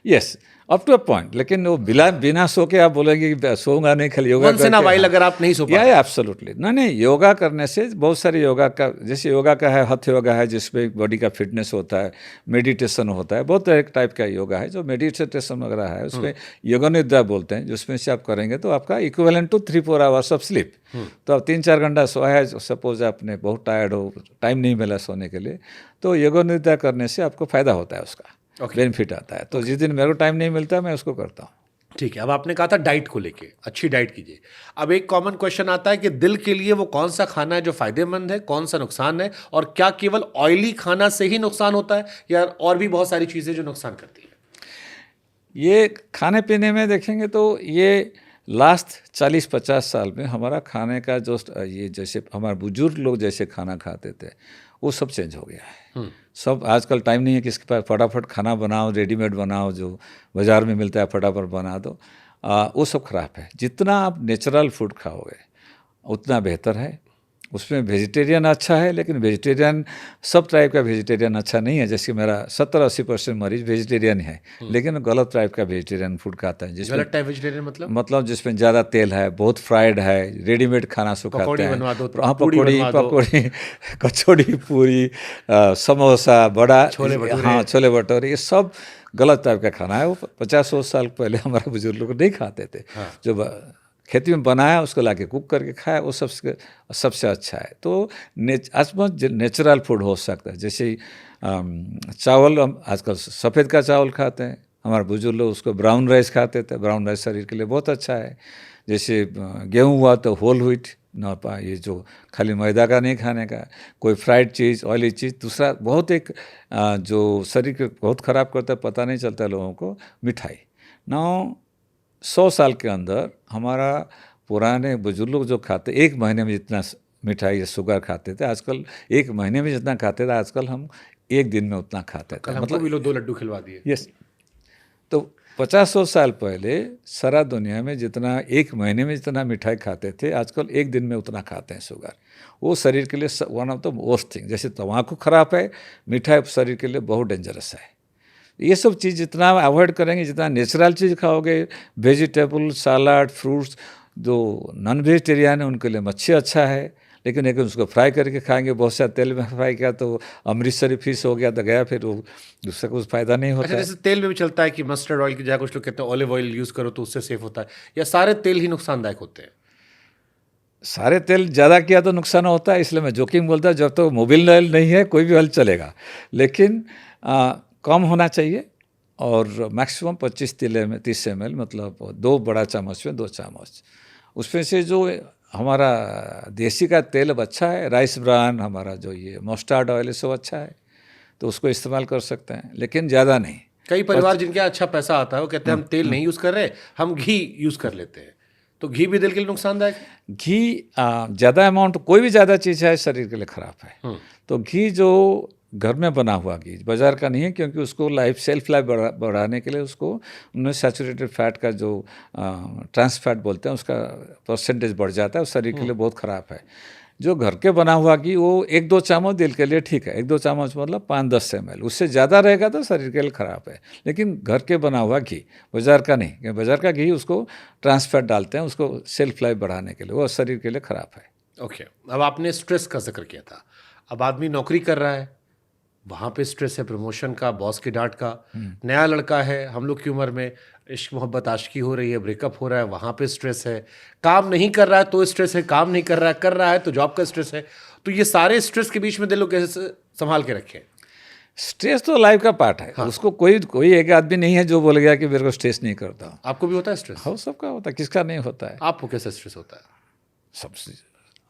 Yes, up to a point. लेकिन वो बिना सो के आप बोलेंगे कि सोऊंगा नहीं, खाली योगा वंस इन अ करके, वाइल हाँ। अगर आप नहीं सो पा या रहे। एब्सोल्युटली नहीं, योगा करने से बहुत सारे योगा का, जैसे योगा का है हथ योगा है जिसमें बॉडी का फिटनेस होता है, मेडिटेशन होता है, बहुत एक टाइप का योगा है जो मेडिटेशन वगैरह है, उसमें योगा निद्रा बोलते हैं, जिसमें से आप करेंगे तो आपका equivalent to 3-4 hours of sleep. तो आप 3-4 घंटा सोया है, सपोज आपने बहुत टायर्ड हो, टाइम नहीं मिला सोने के लिए, तो योगा निद्रा करने से आपको फ़ायदा होता है, उसका बेनिफिट आता है। तो जिस दिन मेरे को टाइम नहीं मिलता मैं उसको करता हूँ। ठीक है, अब आपने कहा था डाइट को लेके, अच्छी डाइट कीजिए। अब एक कॉमन क्वेश्चन आता है कि दिल के लिए वो कौन सा खाना है जो फायदेमंद है, कौन सा नुकसान है, और क्या केवल ऑयली खाना से ही नुकसान होता है या और भी बहुत सारी चीज़ें जो नुकसान करती है? ये खाने पीने में देखेंगे तो ये लास्ट 40-50 साल में हमारा खाने का जो ये, जैसे हमारे बुजुर्ग लोग जैसे खाना खाते थे वो सब चेंज हो गया है। सब आजकल टाइम नहीं है किसके पास फटाफट खाना बनाओ, रेडीमेड बनाओ, जो बाज़ार में मिलता है फटाफट बना दो, वो सब खराब है। जितना आप नेचुरल फूड खाओगे उतना बेहतर है। उसमें वेजिटेरियन अच्छा है, लेकिन वेजिटेरियन सब टाइप का वेजिटेरियन अच्छा नहीं है। जैसे मेरा 70-80% मरीज वेजिटेरियन है, लेकिन गलत टाइप का वेजिटेरियन फूड खाता है, जिसमें गलत टाइप वेजिटेरियन मतलब जिसमें ज़्यादा तेल है, बहुत फ्राइड है, रेडीमेड खाना सब खाते पकौड़ी हैं। बनवा दो, हाँ, पूड़ी बनवा दो। पकौड़ी कचौड़ी, पूरी, समोसा, बड़ा, छोले भटूरे। हाँ, छोले भटूरे, ये सब गलत टाइप का खाना है। वो 50-100 साल पहले हमारे बुजुर्ग लोग नहीं खाते थे। जो खेती में बनाया उसको लाके कुक करके खाया, वो सबसे अच्छा है। तो आज नेचुरल फूड हो सकता है। जैसे चावल, हम आजकल सफ़ेद का चावल खाते हैं, हमारे बुजुर्ग लोग उसको ब्राउन राइस खाते थे। ब्राउन राइस शरीर के लिए बहुत अच्छा है। जैसे गेहूँ हुआ तो होल व्हीट ना पा, ये जो खाली मैदा का नहीं खाने का, कोई फ्राइड चीज़, ऑयली चीज़। दूसरा बहुत एक जो शरीर को बहुत ख़राब करता है, पता नहीं चलता लोगों को, मिठाई। 100 साल के अंदर हमारा पुराने बुजुर्ग लोग जो खाते, 1 महीने में जितना मिठाई या शुगर खाते थे, आजकल 1 महीने में जितना खाते थे, आजकल हम 1 दिन में उतना खाते थे। मतलब भी लोग 2 लड्डू खिलवा दिए। यस। तो 50-100 साल पहले सारा दुनिया में जितना 1 महीने में जितना मिठाई खाते थे, आजकल 1 दिन में उतना खाते हैं शुगर। वो शरीर के लिए one of the worst thing. जैसे तम्बाकू खराब है, मिठाई शरीर के लिए बहुत डेंजरस है। ये सब चीज़ जितना अवॉइड करेंगे, जितना नेचुरल चीज़ खाओगे, वेजिटेबल, सलाद, फ्रूट्स, जो नॉन वेजिटेरियन है उनके लिए मच्छी अच्छा है, लेकिन उसको फ्राई करके खाएंगे, बहुत सारा तेल में फ्राई किया तो अमृतसरी फिश हो गया तो गया, फिर वो उससे कुछ फ़ायदा नहीं होता अच्छा, है। जैसे तेल में भी चलता है कि मस्टर्ड ऑयल की जगह कुछ लोग कहते हैं ऑलिव ऑयल यूज़ करो तो उससे सेफ होता है, या सारे तेल ही नुकसानदायक होते हैं? सारे तेल ज़्यादा किया तो नुकसान होता है, इसलिए मैं जोखिम बोलता हूँ, जब तो मोबिल ऑयल नहीं है कोई भी ऑयल चलेगा, लेकिन कम होना चाहिए। और मैक्सिमम 25-30 ml, मतलब 2 बड़ा चम्मच में 2 चम्मच। उसमें से जो हमारा देसी का तेल अब अच्छा है, राइस ब्रान, हमारा जो ये मस्टर्ड ऑयल है सब अच्छा है, तो उसको इस्तेमाल कर सकते हैं, लेकिन ज़्यादा नहीं। कई परिवार जिनके यहाँ अच्छा पैसा आता है वो कहते हैं हम तेल नहीं यूज़ कर रहे, हम घी यूज़ कर लेते हैं, तो घी भी दिल के लिए नुकसानदायक है? घी ज़्यादा अमाउंट, कोई भी ज़्यादा चीज़ है शरीर के लिए ख़राब है। तो घी जो घर में बना हुआ घी, बाज़ार का नहीं है, क्योंकि उसको सेल्फ लाइफ बढ़ाने के लिए उसको उन्हें सैचुरेटेड फैट का जो ट्रांस फैट बोलते हैं उसका परसेंटेज बढ़ जाता है, वो शरीर के लिए बहुत ख़राब है। जो घर के बना हुआ घी वो 1-2 चम्मच दिल के लिए ठीक है, 1-2 चम्मच मतलब 5-10 ml, उससे ज़्यादा रहेगा तो शरीर के लिए ख़राब है। लेकिन घर के बना हुआ घी, बाज़ार का नहीं, क्योंकि बाज़ार का घी उसको ट्रांस फैट डालते हैं उसको सेल्फ लाइफ बढ़ाने के लिए, वो शरीर के लिए ख़राब है। ओके, अब आपने स्ट्रेस का जिक्र किया था। अब आदमी नौकरी कर रहा है, वहाँ पे स्ट्रेस है प्रमोशन का, बॉस की डांट का। नया लड़का है, हम लोग की उम्र में इश्क मोहब्बत आशिकी हो रही है, ब्रेकअप हो रहा है, वहाँ पे स्ट्रेस है। काम नहीं कर रहा है तो स्ट्रेस है, काम नहीं कर रहा है तो जॉब का स्ट्रेस है। तो ये सारे स्ट्रेस के बीच में दिल को कैसे संभाल के रखें? स्ट्रेस तो लाइफ का पार्ट है। उसको कोई एक आदमी नहीं है जो बोल गया कि मेरे को स्ट्रेस नहीं करता हूँ। आपको भी होता है स्ट्रेस? हाँ, सबका होता है, किसका नहीं होता है। आपको कैसे स्ट्रेस होता है? सबसे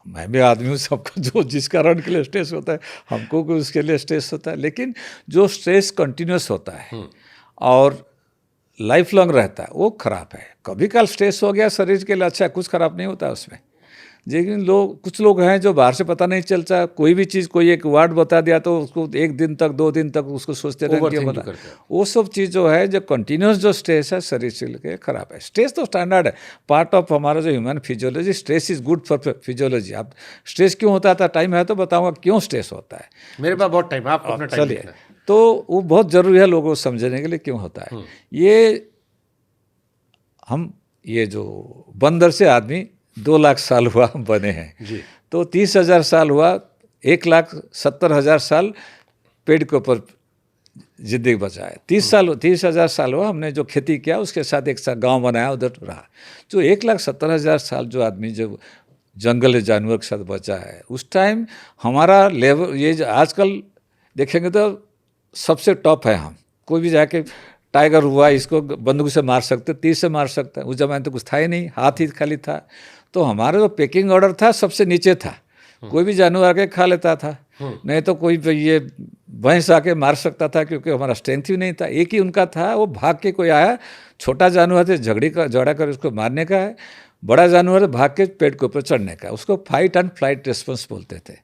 मैं भी आदमी हूँ, सबका जो जिस कारण के लिए स्ट्रेस होता है हमको भी उसके लिए स्ट्रेस होता है। लेकिन जो स्ट्रेस कंटिन्यूस होता है और लाइफ लॉन्ग रहता है वो खराब है। कभी कल स्ट्रेस हो गया शरीर के लिए अच्छा है, कुछ खराब नहीं होता उसमें। लेकिन कुछ लोग हैं जो बाहर से पता नहीं चलता, कोई भी चीज़ कोई एक वर्ड बता दिया तो उसको 1 दिन तक 2 दिन तक उसको सोचते रहेंगे कि बता। वो सब चीज़ जो है, जो कंटिन्यूस जो स्ट्रेस है शरीर से लेकर खराब है। स्ट्रेस तो स्टैंडर्ड है, पार्ट ऑफ हमारा जो human physiology. Stress is good for physiology. आप स्ट्रेस क्यों होता था, टाइम है तो बताऊंगा क्यों स्ट्रेस होता है। मेरे पास बहुत टाइम है, आपको अपना टाइम चलिए, तो वो बहुत ज़रूरी है लोगों को समझने के लिए क्यों होता है। ये जो बंदर से आदमी 2 लाख साल हुआ बने हैं जी। तो 30,000 साल हुआ, 1,70,000 साल पेड़ के ऊपर जिंदगी बचा है। 30,000 साल हुआ हमने जो खेती किया, उसके साथ एक साथ गांव बनाया, उधर रहा। जो 1,70,000 साल जो आदमी जो जंगल जानवर के साथ बचा है, उस टाइम हमारा लेवल ये आजकल देखेंगे तो सबसे टॉप है हम। कोई भी जाके टाइगर हुआ, इसको बंदूक से मार सकते, तीर से मार सकता है। उस जमाने तो कुछ था ही नहीं, हाथ ही खाली था। तो हमारा जो पेकिंग ऑर्डर था सबसे नीचे था। कोई भी जानवर आके खा लेता था, नहीं तो कोई ये भैंस आके मार सकता था, क्योंकि हमारा स्ट्रेंथ भी नहीं था। एक ही उनका था, वो भाग के कोई आया, छोटा जानवर है झगड़ा कर उसको मारने का है, बड़ा जानवर है भाग के पेड़ के ऊपर चढ़ने का। उसको फाइट एंड फ्लाइट रिस्पॉन्स बोलते थे।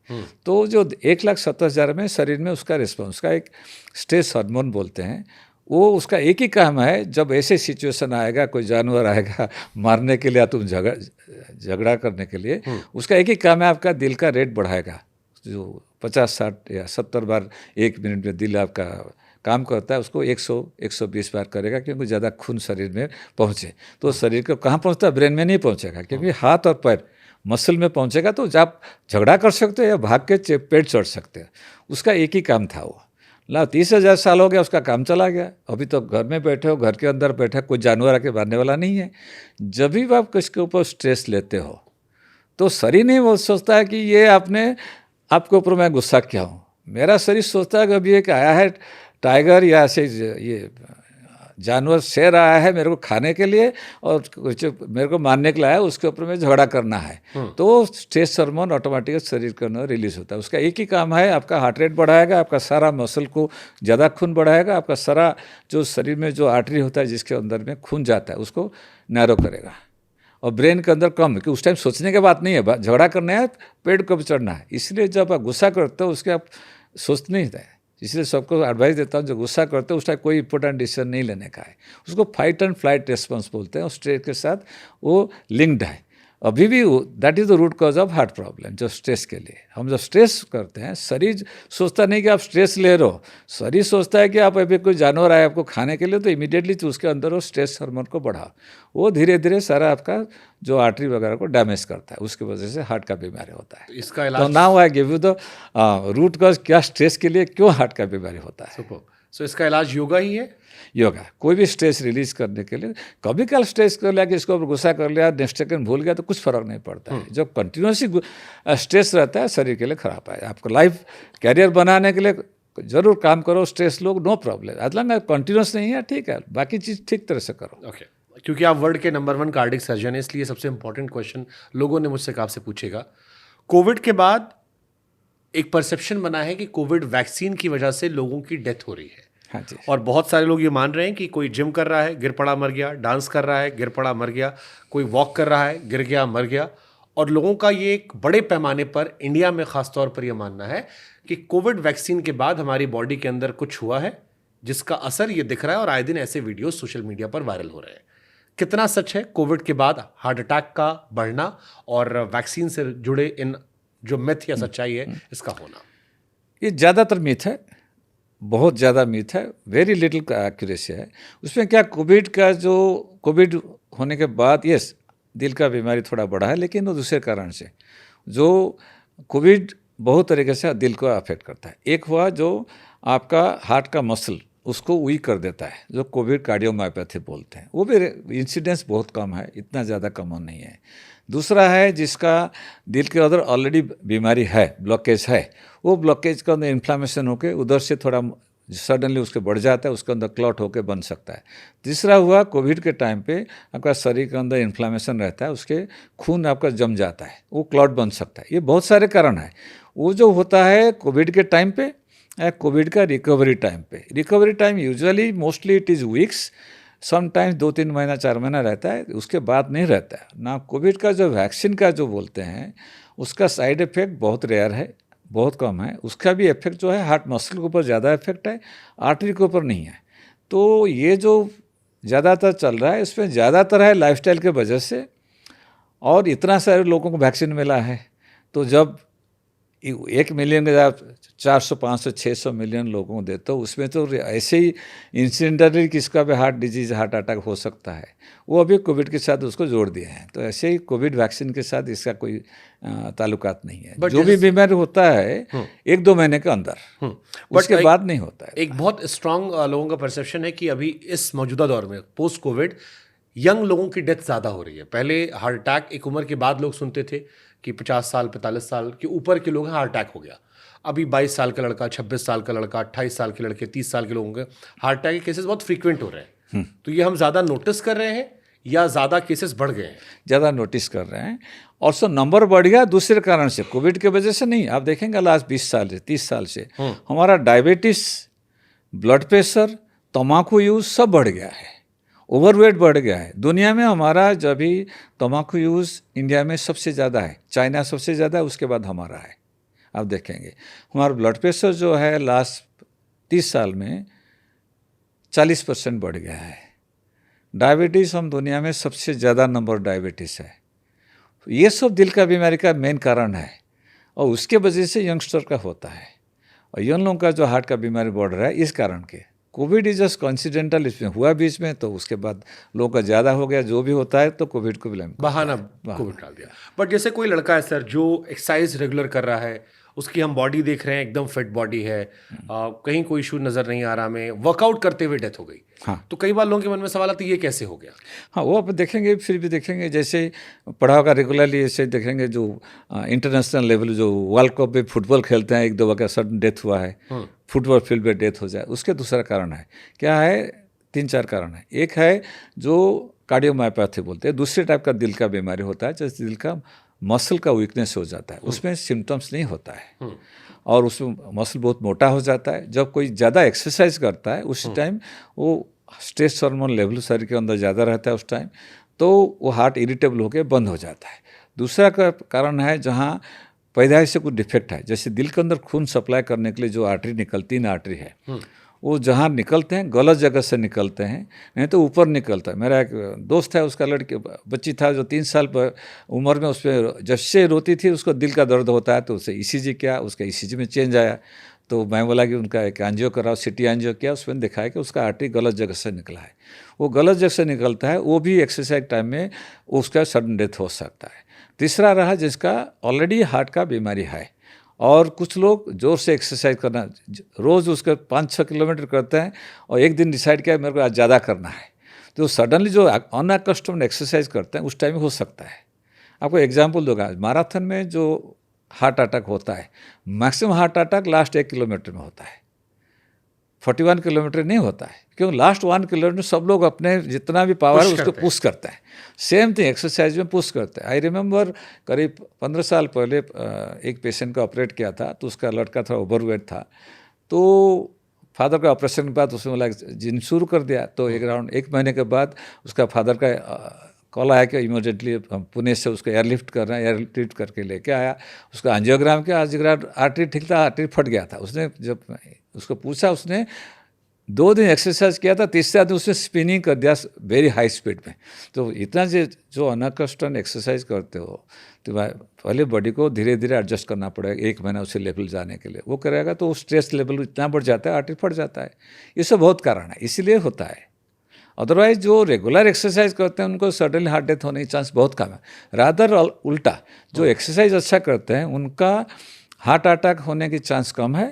तो जो 1,70,000 में शरीर में उसका रिस्पॉन्स का एक स्ट्रेस हार्मोन बोलते हैं, वो उसका एक ही काम है, जब ऐसे सिचुएशन आएगा, कोई जानवर आएगा मारने के लिए या तुम झगड़ा करने के लिए, उसका एक ही काम है, आपका दिल का रेट बढ़ाएगा। जो 50, 60 या 70 बार 1 मिनट में दिल आपका काम करता है, उसको 100-120 बार करेगा, क्योंकि ज़्यादा खून शरीर में पहुँचे। तो शरीर को कहाँ पहुँचता है, ब्रेन में नहीं पहुँचेगा, क्योंकि हाथ और पैर मसल में पहुँचेगा। तो आप झगड़ा कर सकते हो या भाग के पेड़ चढ़ सकते हो। उसका एक ही काम था वो। 30,000 साल हो गया, उसका काम चला गया। अभी तो घर में बैठे हो, घर के अंदर बैठे, कोई जानवर आके मारने वाला नहीं है। जब भी आप किसके ऊपर स्ट्रेस लेते हो तो शरीर नहीं वो सोचता है कि ये आपके ऊपर मैं गुस्सा किया हूँ। मेरा शरीर सोचता है कि अभी एक आया है टाइगर या ऐसे ये जानवर, शेर आया है मेरे को खाने के लिए और कुछ मेरे को मारने के लिए आया, उसके ऊपर में झगड़ा करना है। तो स्ट्रेस हार्मोन ऑटोमेटिक शरीर के अंदर रिलीज होता है। उसका एक ही काम है, आपका हार्ट रेट बढ़ाएगा, आपका सारा मसल को ज़्यादा खून बढ़ाएगा, आपका सारा जो शरीर में जो आर्टरी होता है जिसके अंदर में खून जाता है उसको नैरो करेगा। और ब्रेन के अंदर कम, कि उस टाइम सोचने की बात नहीं है, झगड़ा करना है, पेड़ को चढ़ना है। इसलिए जब आप गुस्सा करते हो उसके आप सोचते नहीं है। इसलिए सबको एडवाइस देता हूँ, जो गुस्सा करते हो उस टाइम कोई इंपॉर्टेंट डिसीजन नहीं लेने का है। उसको फाइट एंड फ्लाइट रिस्पॉन्स बोलते हैं। स्ट्रेस के साथ वो लिंक्ड है। अभी भी that is the root cause of heart problem. जो स्ट्रेस के लिए हम जब स्ट्रेस करते हैं, शरीर सोचता नहीं कि आप स्ट्रेस ले रहे हो, शरीर सोचता है कि आप अभी कोई जानवर आए आपको खाने के लिए, तो इमीडिएटली तो उसके अंदर वो स्ट्रेस हार्मोन को बढ़ाओ। वो धीरे धीरे सारा आपका जो आर्टरी वगैरह को डैमेज करता है, उसकी वजह से हार्ट का बीमारी होता है। इसका इलाज, तो now I give you the root cause, क्या स्ट्रेस के लिए क्यों हार्ट का बीमारी होता है। सो इसका इलाज योगा ही है। योगा कोई भी स्ट्रेस रिलीज करने के लिए। कभी कल स्ट्रेस कर लिया कि इसको गुस्सा कर लिया, नेक्स्ट सेकंड भूल गया, तो कुछ फर्क नहीं पड़ता है। जो कंटिन्यूसली स्ट्रेस रहता है शरीर के लिए खराब है। आपको लाइफ कैरियर बनाने के लिए जरूर काम करो, स्ट्रेस लो, नो प्रॉब्लम। मतलब मैं कंटिन्यूस नहीं है, ठीक है, बाकी चीज़ ठीक तरह से करो। ओके, क्योंकि आप वर्ल्ड के नंबर 1 कार्डिक सर्जन है, इसलिए सबसे इंपॉर्टेंट क्वेश्चन लोगों ने मुझसे आपसे पूछेगा। कोविड के बाद एक परसेप्शन बना है कि कोविड वैक्सीन की वजह से लोगों की डेथ हो रही है। हाँ जी। और बहुत सारे लोग ये मान रहे हैं कि कोई जिम कर रहा है, गिर पड़ा मर गया, डांस कर रहा है, गिर पड़ा मर गया, कोई वॉक कर रहा है, गिर गया मर गया। और लोगों का ये एक बड़े पैमाने पर, इंडिया में खास तौर पर यह मानना है कि कोविड वैक्सीन के बाद हमारी बॉडी के अंदर कुछ हुआ है जिसका असर ये दिख रहा है, और आए दिन ऐसे वीडियो सोशल मीडिया पर वायरल हो रहे हैं। कितना सच है कोविड के बाद हार्ट अटैक का बढ़ना और वैक्सीन से जुड़े इन जो मिथ या सच्चाई है इसका होना? ये ज़्यादातर मिथ है, बहुत ज़्यादा मिथ है, वेरी लिटिल एक्यूरेसी है उसमें। क्या कोविड होने के बाद यस दिल का बीमारी थोड़ा बढ़ा है, लेकिन वो दूसरे कारण से। जो कोविड बहुत तरीके से दिल को अफेक्ट करता है। एक हुआ जो आपका हार्ट का मसल, उसको वीक कर देता है, जो कोविड कार्डियोमायोपैथी बोलते हैं। वो भी इंसिडेंस बहुत कम है, इतना ज़्यादा कॉमन नहीं है। दूसरा है जिसका दिल के अंदर ऑलरेडी बीमारी है, ब्लॉकेज है, वो ब्लॉकेज का अंदर इन्फ्लामेशन होकर उधर से थोड़ा सडनली उसके बढ़ जाता है, उसके अंदर क्लॉट होकर बन सकता है। तीसरा हुआ कोविड के टाइम पे आपका शरीर के अंदर इन्फ्लामेशन रहता है, उसके खून आपका जम जाता है, वो क्लॉट बन सकता है। ये बहुत सारे कारण हैं। वो जो होता है कोविड के टाइम पे, कोविड का रिकवरी टाइम पे, recovery time usually mostly it is weeks, sometimes 2-3 महीना 4 महीना रहता है, उसके बाद नहीं रहता है ना। कोविड का जो वैक्सीन का जो बोलते हैं उसका साइड इफ़ेक्ट बहुत रेयर है, बहुत कम है। उसका भी इफेक्ट जो है हार्ट मसल के ऊपर ज़्यादा इफेक्ट है, आर्टरी के ऊपर नहीं है। तो ये जो ज़्यादातर चल रहा है इसमें ज़्यादातर है लाइफस्टाइल के वजह से, और इतना सारे लोगों को वैक्सीन मिला है। तो जब 1 मिलियन के आप 400, 500, 600 मिलियन लोगों को देते हो, उसमें तो ऐसे ही इंसिडेंटली किसका भी हार्ट डिजीज, हार्ट अटैक हो सकता है। वो अभी कोविड के साथ उसको जोड़ दिए हैं। तो ऐसे ही कोविड वैक्सीन के साथ इसका कोई ताल्लुकात नहीं है। जो भी बीमारी होता है 1-2 महीने के अंदर, उसके बाद नहीं होता है। एक बहुत स्ट्रांग लोगों का परसेप्शन है कि अभी इस मौजूदा दौर में पोस्ट कोविड यंग लोगों की डेथ ज़्यादा हो रही है। पहले हार्ट अटैक एक उम्र के बाद लोग सुनते थे कि 50 साल 45 साल के ऊपर के लोग हैं हार्ट अटैक हो गया। अभी 22 साल का लड़का, 26 साल का लड़का, 28 साल के लड़के, 30 साल के लोगों के हार्ट अटैक के केसेस बहुत फ्रीक्वेंट हो रहे हैं। तो ये हम ज़्यादा नोटिस कर रहे हैं या ज़्यादा केसेस बढ़ गए हैं? ज़्यादा नोटिस कर रहे हैं। और सो नंबर बढ़ गया दूसरे कारण से, कोविड के वजह से नहीं। आप देखेंगे लास्ट 20 साल से, 30 साल से हमारा डायबिटीज़, ब्लड प्रेशर, तम्बाकू यूज़ सब बढ़ गया है, ओवरवेट बढ़ गया है। दुनिया में हमारा जब भी तम्बाकू यूज़ इंडिया में सबसे ज़्यादा है, चाइना सबसे ज़्यादा है, उसके बाद हमारा है। आप देखेंगे हमारा ब्लड प्रेशर जो है लास्ट 30 साल में 40% बढ़ गया है। डायबिटीज़ हम दुनिया में सबसे ज़्यादा नंबर डायबिटीज़ है। ये सब दिल का बीमारी का मेन कारण है, और उसके वजह से यंगस्टर का होता है। और यंग लोगों का जो हार्ट का बीमारी बढ़ रहा है इस कारण के। कोविड इज जस्ट कॉन्सिडेंटल, इसमें हुआ बीच में, तो उसके बाद लोगों का ज़्यादा हो गया। जो भी होता है तो कोविड को ब्लेम, बहाना कोविड डाल दिया। बट जैसे कोई लड़का है सर जो एक्सरसाइज रेगुलर कर रहा है, उसकी हम बॉडी देख रहे हैं, एकदम फिट बॉडी है, कहीं कोई इशू नज़र नहीं आ रहा, में वर्कआउट करते हुए डेथ हो गई। हाँ। तो कई बार लोगों के मन में सवाल आता है ये कैसे हो गया? हाँ, वो आप देखेंगे, फिर भी देखेंगे जैसे पढ़ा होगा रेगुलरली, ऐसे देखेंगे जो इंटरनेशनल लेवल जो वर्ल्ड कप में फुटबॉल खेलते हैं, 1-2 बार सडन डेथ हुआ है, फुटबॉल फील्ड पे डेथ हो जाए, उसके दूसरा कारण है क्या है? 3-4 कारण है। एक है जो कार्डियोमायोपैथी बोलते हैं, दूसरे टाइप का दिल का बीमारी होता है, जैसे दिल का मसल का वीकनेस हो जाता है, उसमें सिम्टम्स नहीं होता है, और उसमें मसल बहुत मोटा हो जाता है। जब कोई ज़्यादा एक्सरसाइज करता है उस टाइम वो स्ट्रेस हार्मोन लेवल शरीर के अंदर ज़्यादा रहता है उस टाइम, तो वो हार्ट इरिटेबल होकर बंद हो जाता है। दूसरा कारण है जहाँ पैदाइश से कुछ डिफेक्ट है, जैसे दिल के अंदर खून सप्लाई करने के लिए जो आर्टरी निकलती है, आर्टरी है, वो जहाँ निकलते हैं गलत जगह से निकलते हैं, नहीं तो ऊपर निकलता है। मेरा एक दोस्त है, उसका लड़की बच्ची था जो 3 साल पर उम्र में, उस पर जब से रोती थी उसको दिल का दर्द होता है, तो उसे ECG किया, उसका ECG में चेंज आया। तो मैं बोला कि उनका एक एंजियो कराओ, सिटी एंजियो किया, उसमें दिखाया कि उसका आर्टरी गलत जगह से निकला है। वो गलत जगह से निकलता है, वो भी एक्सरसाइज टाइम में उसका सडन डेथ हो सकता है। तीसरा रहा जिसका ऑलरेडी हार्ट का बीमारी है, और कुछ लोग जोर से एक्सरसाइज करना, रोज़ उसका 5-6 किलोमीटर करते हैं, और एक दिन डिसाइड किया मेरे को आज ज़्यादा करना है, तो सडनली जो अनअकस्टम्ड एक्सरसाइज करते हैं उस टाइम हो सकता है। आपको एग्जांपल दूंगा, मैराथन में जो हार्ट अटैक होता है, maximum heart attack last 1 kilometre में होता है, 41 किलोमीटर नहीं होता है, क्योंकि लास्ट 1 किलोमीटर सब लोग अपने जितना भी पावर है उसको पुश करते हैं। सेम थिंग एक्सरसाइज में पुश करते हैं। आई रिमेंबर करीब 15 साल पहले एक पेशेंट का ऑपरेट किया था, तो उसका लड़का थोड़ा ओवरवेट था, तो फादर का ऑपरेशन के बाद उसने बोला जिम शुरू कर दिया। तो अराउंड 1 महीने के बाद उसका फादर का कॉल आया कि इमीडिएटली हम पुणे से उसको एयरलिफ्ट कर रहे हैं, एयरलिफ्ट करके लेके आया। उसका एंजियोग्राम किया, एंजियोग्राम आर्टरी ठीक था, आर्टरी फट गया था। उसने जब उसको पूछा, उसने 2 दिन एक्सरसाइज किया था, तीसरा दिन उसने स्पिनिंग कर दिया वेरी हाई स्पीड में। तो इतना जो अनकस्टम्ड एक्सरसाइज करते हो, तो पहले बॉडी को धीरे धीरे एडजस्ट करना पड़ेगा, 1 महीना उसे लेवल जाने के लिए। वो करेगा तो स्ट्रेस लेवल इतना बढ़ जाता है, आर्टरी फट जाता है। ये सब बहुत कारण है, इसीलिए होता है। अदरवाइज जो रेगुलर एक्सरसाइज करते हैं उनको सडनली हार्ट डेथ होने की चांस बहुत कम है। रादर उल्टा, जो एक्सरसाइज अच्छा करते हैं उनका हार्ट अटैक होने की चांस कम है।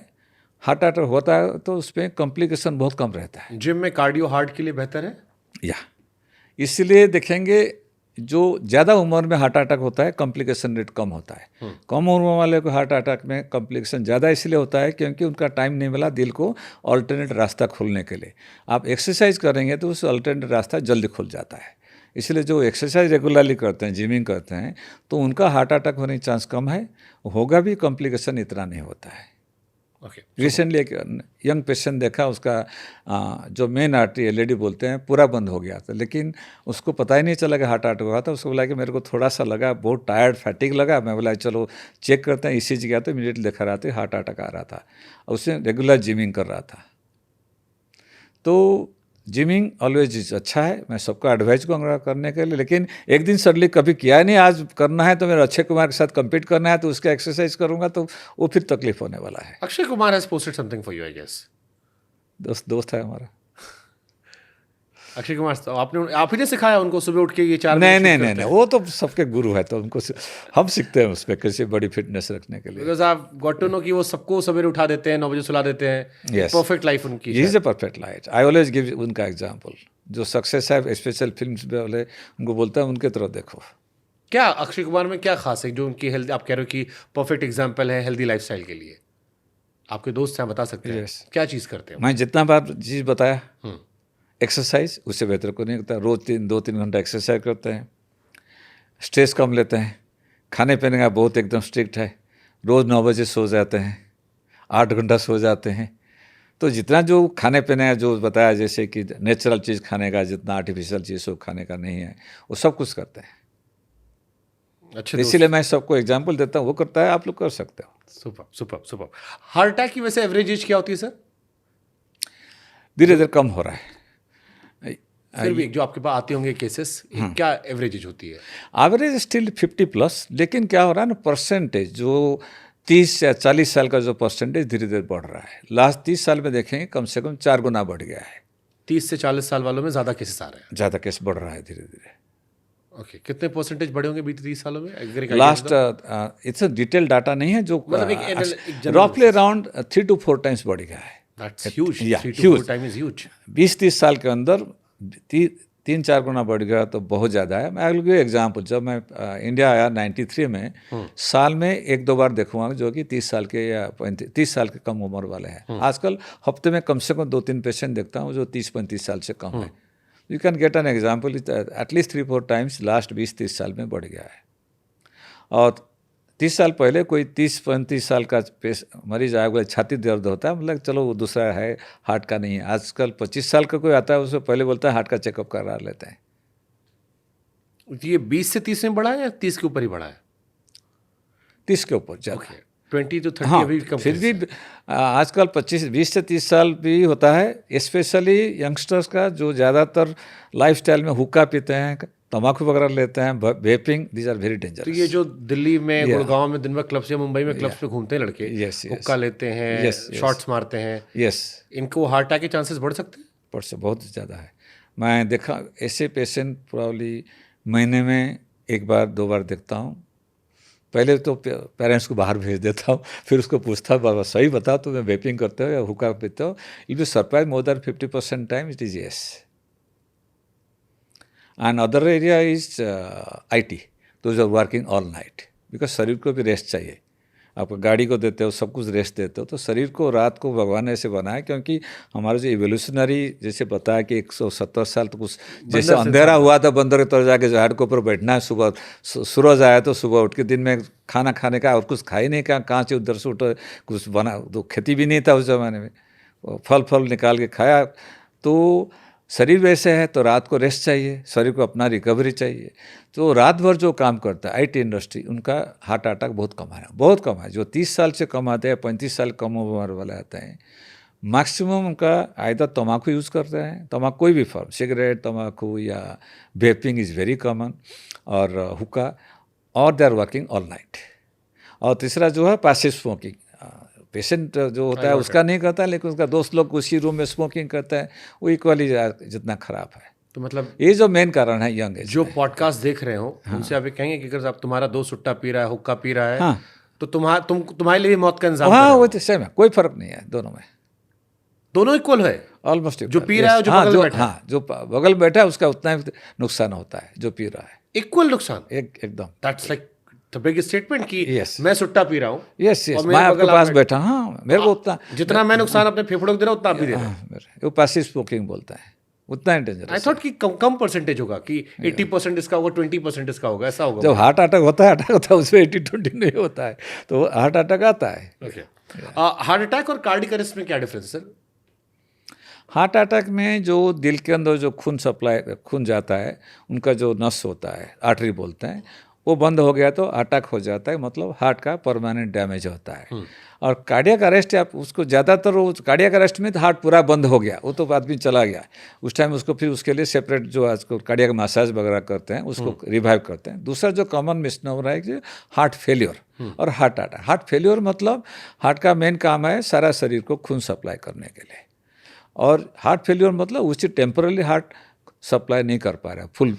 हार्ट अटैक होता है तो उसमें कॉम्प्लिकेशन बहुत कम रहता है। जिम में कार्डियो हार्ट के लिए बेहतर है या, इसलिए देखेंगे जो ज़्यादा उम्र में हार्ट अटैक होता है कॉम्प्लिकेशन रेट कम होता है। कम उम्र वाले को हार्ट अटैक में कॉम्प्लिकेशन ज़्यादा इसलिए होता है क्योंकि उनका टाइम नहीं मिला दिल को अल्टरनेट रास्ता खोलने के लिए। आप एक्सरसाइज करेंगे तो उस अल्टरनेट रास्ता जल्दी खुल जाता है। इसलिए जो एक्सरसाइज रेगुलरली करते हैं, जिमिंग करते हैं, तो उनका हार्ट अटैक होने की चांस कम है, होगा भी, कॉम्प्लिकेशन इतना नहीं होता है। ओके। रिसेंटली एक यंग पेशेंट देखा, उसका जो मेन आर्टरी एलएडी बोलते हैं पूरा बंद हो गया था, लेकिन उसको पता ही नहीं चला कि हार्ट अटैक हुआ था। उसको बोला कि मेरे को थोड़ा सा लगा, बहुत टायर्ड फैटिक लगा। मैं बोला चलो चेक करते हैं, ईसीजी गया तो इमीडिएटली देखा रहा था हार्ट अटैक आ रहा था। उसने रेगुलर जिमिंग कर रहा था। तो जिमिंग ऑलवेज अच्छा है, मैं सबको एडवाइज करूँगा करने के लिए, लेकिन एक दिन सडनली कभी किया नहीं, आज करना है तो मेरे अक्षय कुमार के साथ compete करना है तो उसका एक्सरसाइज करूँगा तो वो फिर तकलीफ होने वाला है। Akshay Kumar has posted something for you, I guess. दोस्त है हमारा। अक्षय कुमार तो आप ही ने सिखाया उनको सुबह उठ के ये 4 नहीं, वो तो सबके गुरु है, तो उनको हम सीखते हैं उस पर कैसे बड़ी फिटनेस रखने के लिए। बिकॉज आप गॉट टू नो कि वो सबको सवेरे उठा देते हैं, 9 बजे सुला देते हैं। Yes. परफेक्ट लाइफ उनकी is a perfect life. I always give उनका एग्जाम्पल। जो सक्सेस है स्पेशल फिल्म वाले उनको बोलता है उनके तरफ देखो। क्या अक्षय कुमार में क्या खास है जो उनकी हेल्थ, आप कह रहे हो कि परफेक्ट एग्जाम्पल है हेल्दी लाइफस्टाइल के लिए? आपके दोस्त हैं, बता सकते हैं Yes. क्या चीज़ करते हैं? मैं जितना बार चीज़ बताया, एक्सरसाइज उससे बेहतर को नहीं करता। रोज़ 2-3 घंटा एक्सरसाइज करते हैं, स्ट्रेस कम लेते हैं, खाने पीने का बहुत एकदम स्ट्रिक्ट है, रोज़ 9 बजे सो जाते हैं, 8 घंटा सो जाते हैं। तो जितना जो खाने पीने का जो बताया, जैसे कि नेचुरल चीज़ खाने का, जितना आर्टिफिशियल चीज़ सब खाने का नहीं है, वो सब कुछ करते हैं। अच्छे इसीलिए मैं सबको एग्जाम्पल देता हूँ, वो करता है, आप लोग कर सकते हो। सुपर। हार्ट अटैक की वैसे एवरेज एज क्या होती है सर? धीरे धीरे कम हो रहा है। फिर भी जो आपके पास आते होंगे केसेस, क्या एवरेज एज होती है? एवरेज स्टिल 50+, लेकिन क्या हो रहा है ना, परसेंटेज जो 30 या 40 साल का जो परसेंटेज धीरे धीरे बढ़ रहा है। लास्ट 30 साल में देखेंगे कम से कम 4 गुना बढ़ गया है। 30 से 40 साल वालों में ज़्यादा केसेस आ रहे हैं। ज़्यादा केस बढ़ रहा है धीरे धीरे। ओके, कितने परसेंटेज बढ़े होंगे बीते 30 सालों में? लास्ट इट्स डिटेल डाटा नहीं है, जो मतलब एक रफली अराउंड 3 to 4 टाइम्स बढ़ गया है। That's huge. Yeah, 3 to huge. 4 time is huge. 20-30 साल के अंदर 3-4 गुना बढ़ गया तो बहुत ज़्यादा है। मैं अगले एग्जाम्पल, जब मैं इंडिया आया 93 में, साल में 1-2 बार देखूंगा जो कि 30 साल के या 30 साल के कम उम्र वाले हैं। आजकल हफ्ते में कम से कम 2-3 पेशेंट देखता हूँ जो 30-35 साल से कम है। You can get an example, at least 3-4 times last 20-30 साल में बढ़ गया है। और 30 साल पहले कोई 30-35 साल का मरीज आया, बोले छाती दर्द होता है, मतलब चलो वो दूसरा है, हार्ट का नहीं है। आजकल 25 साल का कोई आता है, उससे पहले बोलता है हार्ट का चेकअप करा लेते हैं। ये 20 से 30 में बढ़ा है या 30 के ऊपर ही बढ़ा है? 30 के ऊपर ज़्यादा। 20 to 30 हाँ, अभी कम। फिर भी आजकल 20 से 30 साल भी होता है, स्पेशली यंगस्टर्स का जो ज़्यादातर लाइफस्टाइल में हुक्का पीते हैं, तम्बाकू वगैरह लेते हैं, vaping, these are very dangerous. तो ये जो दिल्ली में, गुड़गांव में दिन भर क्लब्स या मुंबई में क्लब्स में घूमते हैं लड़के, Yes. हुक्का लेते हैं, शॉट्स मारते हैं, यस, इनको हार्ट अटैक के चांसेस बढ़ सकते हैं? पर से बहुत ज़्यादा है। मैं देखा ऐसे पेशेंट प्रॉब्ली महीने में 1 बार 2 बार देखता हूँ। पहले तो पेरेंट्स को बाहर भेज देता हूँ, फिर उसको पूछता हूँ बाबा सही बताओ तो मैं वेपिंग करते हो या हुक्का पीते हो? It will surprise more than 50% time it is yes. And other area is IT, those are working all night, because शरीर को भी रेस्ट चाहिए। आप गाड़ी को देते हो, सब कुछ रेस्ट देते हो, तो शरीर को रात को भगवान ऐसे बनाया, क्योंकि हमारा जो इवोल्यूशनरी जैसे बताया कि 170 साल तो कुछ जैसे अंधेरा हुआ था, बंदर की तरह जाके झाड़ के ऊपर बैठना है, सुबह सूरज आया तो सुबह उठ के दिन में खाना खाने का और कुछ खा ही नहीं, कहाँ से उधर से उठो, कुछ बना तो खेती भी नहीं था उस ज़माने में, फल निकाल के खाया। तो शरीर वैसे है तो रात को रेस्ट चाहिए, शरीर को अपना रिकवरी चाहिए। तो रात भर जो काम करता है IT इंडस्ट्री, उनका हार्ट अटैक बहुत कम है। जो 30 साल से कम आते हैं, 35 साल कम उम्र वाले आते हैं, मैक्सिमम उनका आइदर तम्बाकू यूज़ करते हैं, तम्बाकू कोई भी फॉर्म, सिगरेट, तम्बाकू या वेपिंग इज़ वेरी कॉमन, और हुक्का, और they are working all night. और तीसरा जो है पैसिव स्मोकिंग, पेशेंट जो होता है उसका नहीं करता है, लेकिन उसका दोस्त लोग उसी रूम में स्मोकिंग करता है, वो इक्वली जितना खराब है। तो मतलब ये जो मेन कारण है यंग एज। जो पॉडकास्ट देख रहे हो उनसे आप ये कहेंगे कि अगर आप तुम्हारा दोस्त सुट्टा पी रहा है, हुक्का पी रहा है, तो तुम्हारे लिए भी मौत का इंतजाम हाँ, वो तो सेम है, कोई फर्क नहीं है दोनों में, दोनों इक्वल है ऑलमोस्ट। जो पी रहा है, जो बगल में बैठा है। हाँ, जो बगल बैठा है उसका उतना ही नुकसान होता है जो पी रहा है। इक्वल नुकसान। एकदम। That's like the big statement कि Yes. मैं सुट्टा पी रहा हूँ यस यस, और मैं मेरे आपके बगल पास आप बैठा, हाँ मेरे को उतना जितना मैं नुकसान अपने फेफड़ों को दे रहा हूँ उतना आप भी दे रहे हैं। वो पैसिव स्मोकिंग बोलता है, उतना ही आई डेंजरस। थॉट कि कम कम परसेंटेज होगा कि 80% इसका होगा, 20% इसका होगा, ऐसा होगा। जब हार्ट अटैक होता है उसमें 80-20 नहीं होता है, तो हार्ट अटैक आता है। ओके, हार्ट अटैक और कार्डियक अरेस्ट में क्या डिफरेंस है सर? हार्ट अटैक में जो दिल के अंदर जो खून जाता है, उनका जो नस होता है, आर्टरी बोलते हैं, वो बंद हो गया तो अटैक हो जाता है, मतलब हार्ट का परमानेंट डैमेज होता है। और कार्डियक अरेस्ट आप उसको ज़्यादातर, वो कार्डियक अरेस्ट में तो हार्ट पूरा बंद हो गया, वो तो आदमी चला गया, उस टाइम उसको फिर उसके लिए सेपरेट जो आजकल कार्डियक मसाज वगैरह करते हैं उसको रिवाइव करते हैं। दूसरा जो कॉमन मिसनोमर है कि हार्ट फेलियर और हार्ट अटैक। हार्ट फेलियर मतलब हार्ट का मेन काम है सारा शरीर को खून सप्लाई करने के लिए, और हार्ट फेलियर मतलब उससे टेम्पररी हार्ट सप्लाई नहीं कर पा रहा फुल।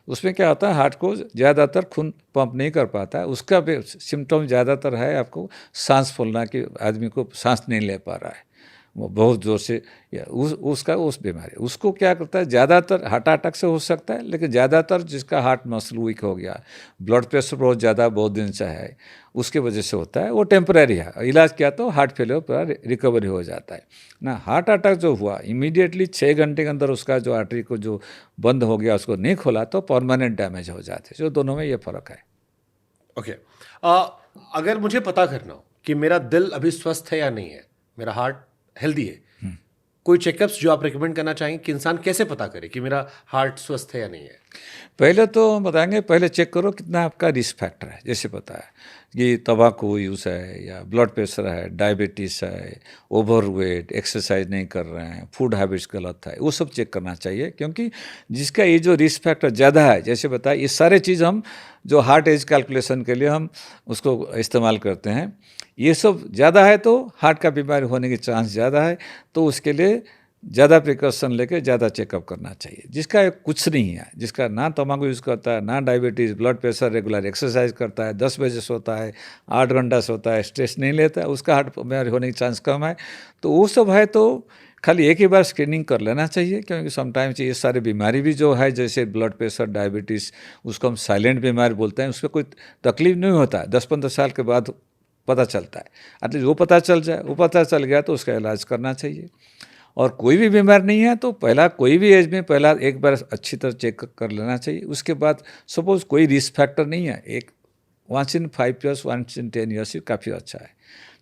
उसमें क्या होता है, हार्ट को ज़्यादातर खून पंप नहीं कर पाता है, उसका भी सिम्टम ज़्यादातर है आपको सांस फूलना, कि आदमी को सांस नहीं ले पा रहा है वो बहुत ज़ोर से, या उस बीमारी, उसको क्या करता है, ज़्यादातर हार्ट अटैक से हो सकता है, लेकिन ज़्यादातर जिसका हार्ट मसल वीक हो गया, ब्लड प्रेशर बहुत ज़्यादा बहुत दिन से है, उसके वजह से होता है, वो टेम्परेरी है। इलाज किया तो हार्ट फेलियर पूरा रिकवरी हो जाता है ना। हार्ट अटैक जो हुआ इमीडिएटली 6 घंटे के अंदर उसका जो आर्टरी को जो बंद हो गया उसको नहीं खोला तो परमानेंट डैमेज हो जाते हैं। जो दोनों में ये फ़र्क है। ओके, अगर मुझे पता करना हो कि मेरा दिल अभी स्वस्थ है या नहीं है, मेरा हार्ट हेल्दी है, कोई चेकअप्स जो आप रिकमेंड करना चाहेंगे कि इंसान कैसे पता करे कि मेरा हार्ट स्वस्थ है या नहीं है? पहले तो हम बताएंगे, पहले चेक करो कितना आपका रिस्क फैक्टर है। जैसे पता है कि तंबाकू यूज़ है, या ब्लड प्रेशर है, डायबिटीज़ है, ओवरवेट, एक्सरसाइज नहीं कर रहे हैं, फूड हैबिट्स गलत है, वो सब चेक करना चाहिए। क्योंकि जिसका ये जो रिस्क फैक्टर ज़्यादा है, जैसे बताया, ये सारे चीज़ हम जो हार्ट एज कैलकुलेशन के लिए हम उसको इस्तेमाल करते हैं, ये सब ज़्यादा है तो हार्ट का बीमारी होने की चांस ज़्यादा है, तो उसके लिए ज़्यादा प्रिकॉशन लेके ज़्यादा चेकअप करना चाहिए। जिसका कुछ नहीं है, जिसका ना तंबाकू यूज़ करता है, ना diabetes, blood pressure, regular exercise करता है, 10 बजे सोता है, 8 घंटा सोता है, स्ट्रेस नहीं लेता है, उसका हार्ट बीमारी होने की चांस कम है। तो वो सब है तो खाली एक ही बार स्क्रीनिंग कर लेना चाहिए। क्योंकि समटाइम्स ये सारी बीमारी भी जो है, जैसे ब्लड प्रेशर, डायबिटीज़, उसको हम साइलेंट बीमारी बोलते हैं, उसमें कोई तकलीफ नहीं होता है, 10-15 साल के बाद पता चलता है। एटलीस्ट वो पता चल जाए, वो पता चल गया तो उसका इलाज करना चाहिए। और कोई भी बीमार नहीं है तो पहला कोई भी एज में पहला एक बार अच्छी तरह चेक कर लेना चाहिए। उसके बाद सपोज़ कोई रिस्क फैक्टर नहीं है, एक 1 in 5 years, 1 in 10 years काफ़ी अच्छा है।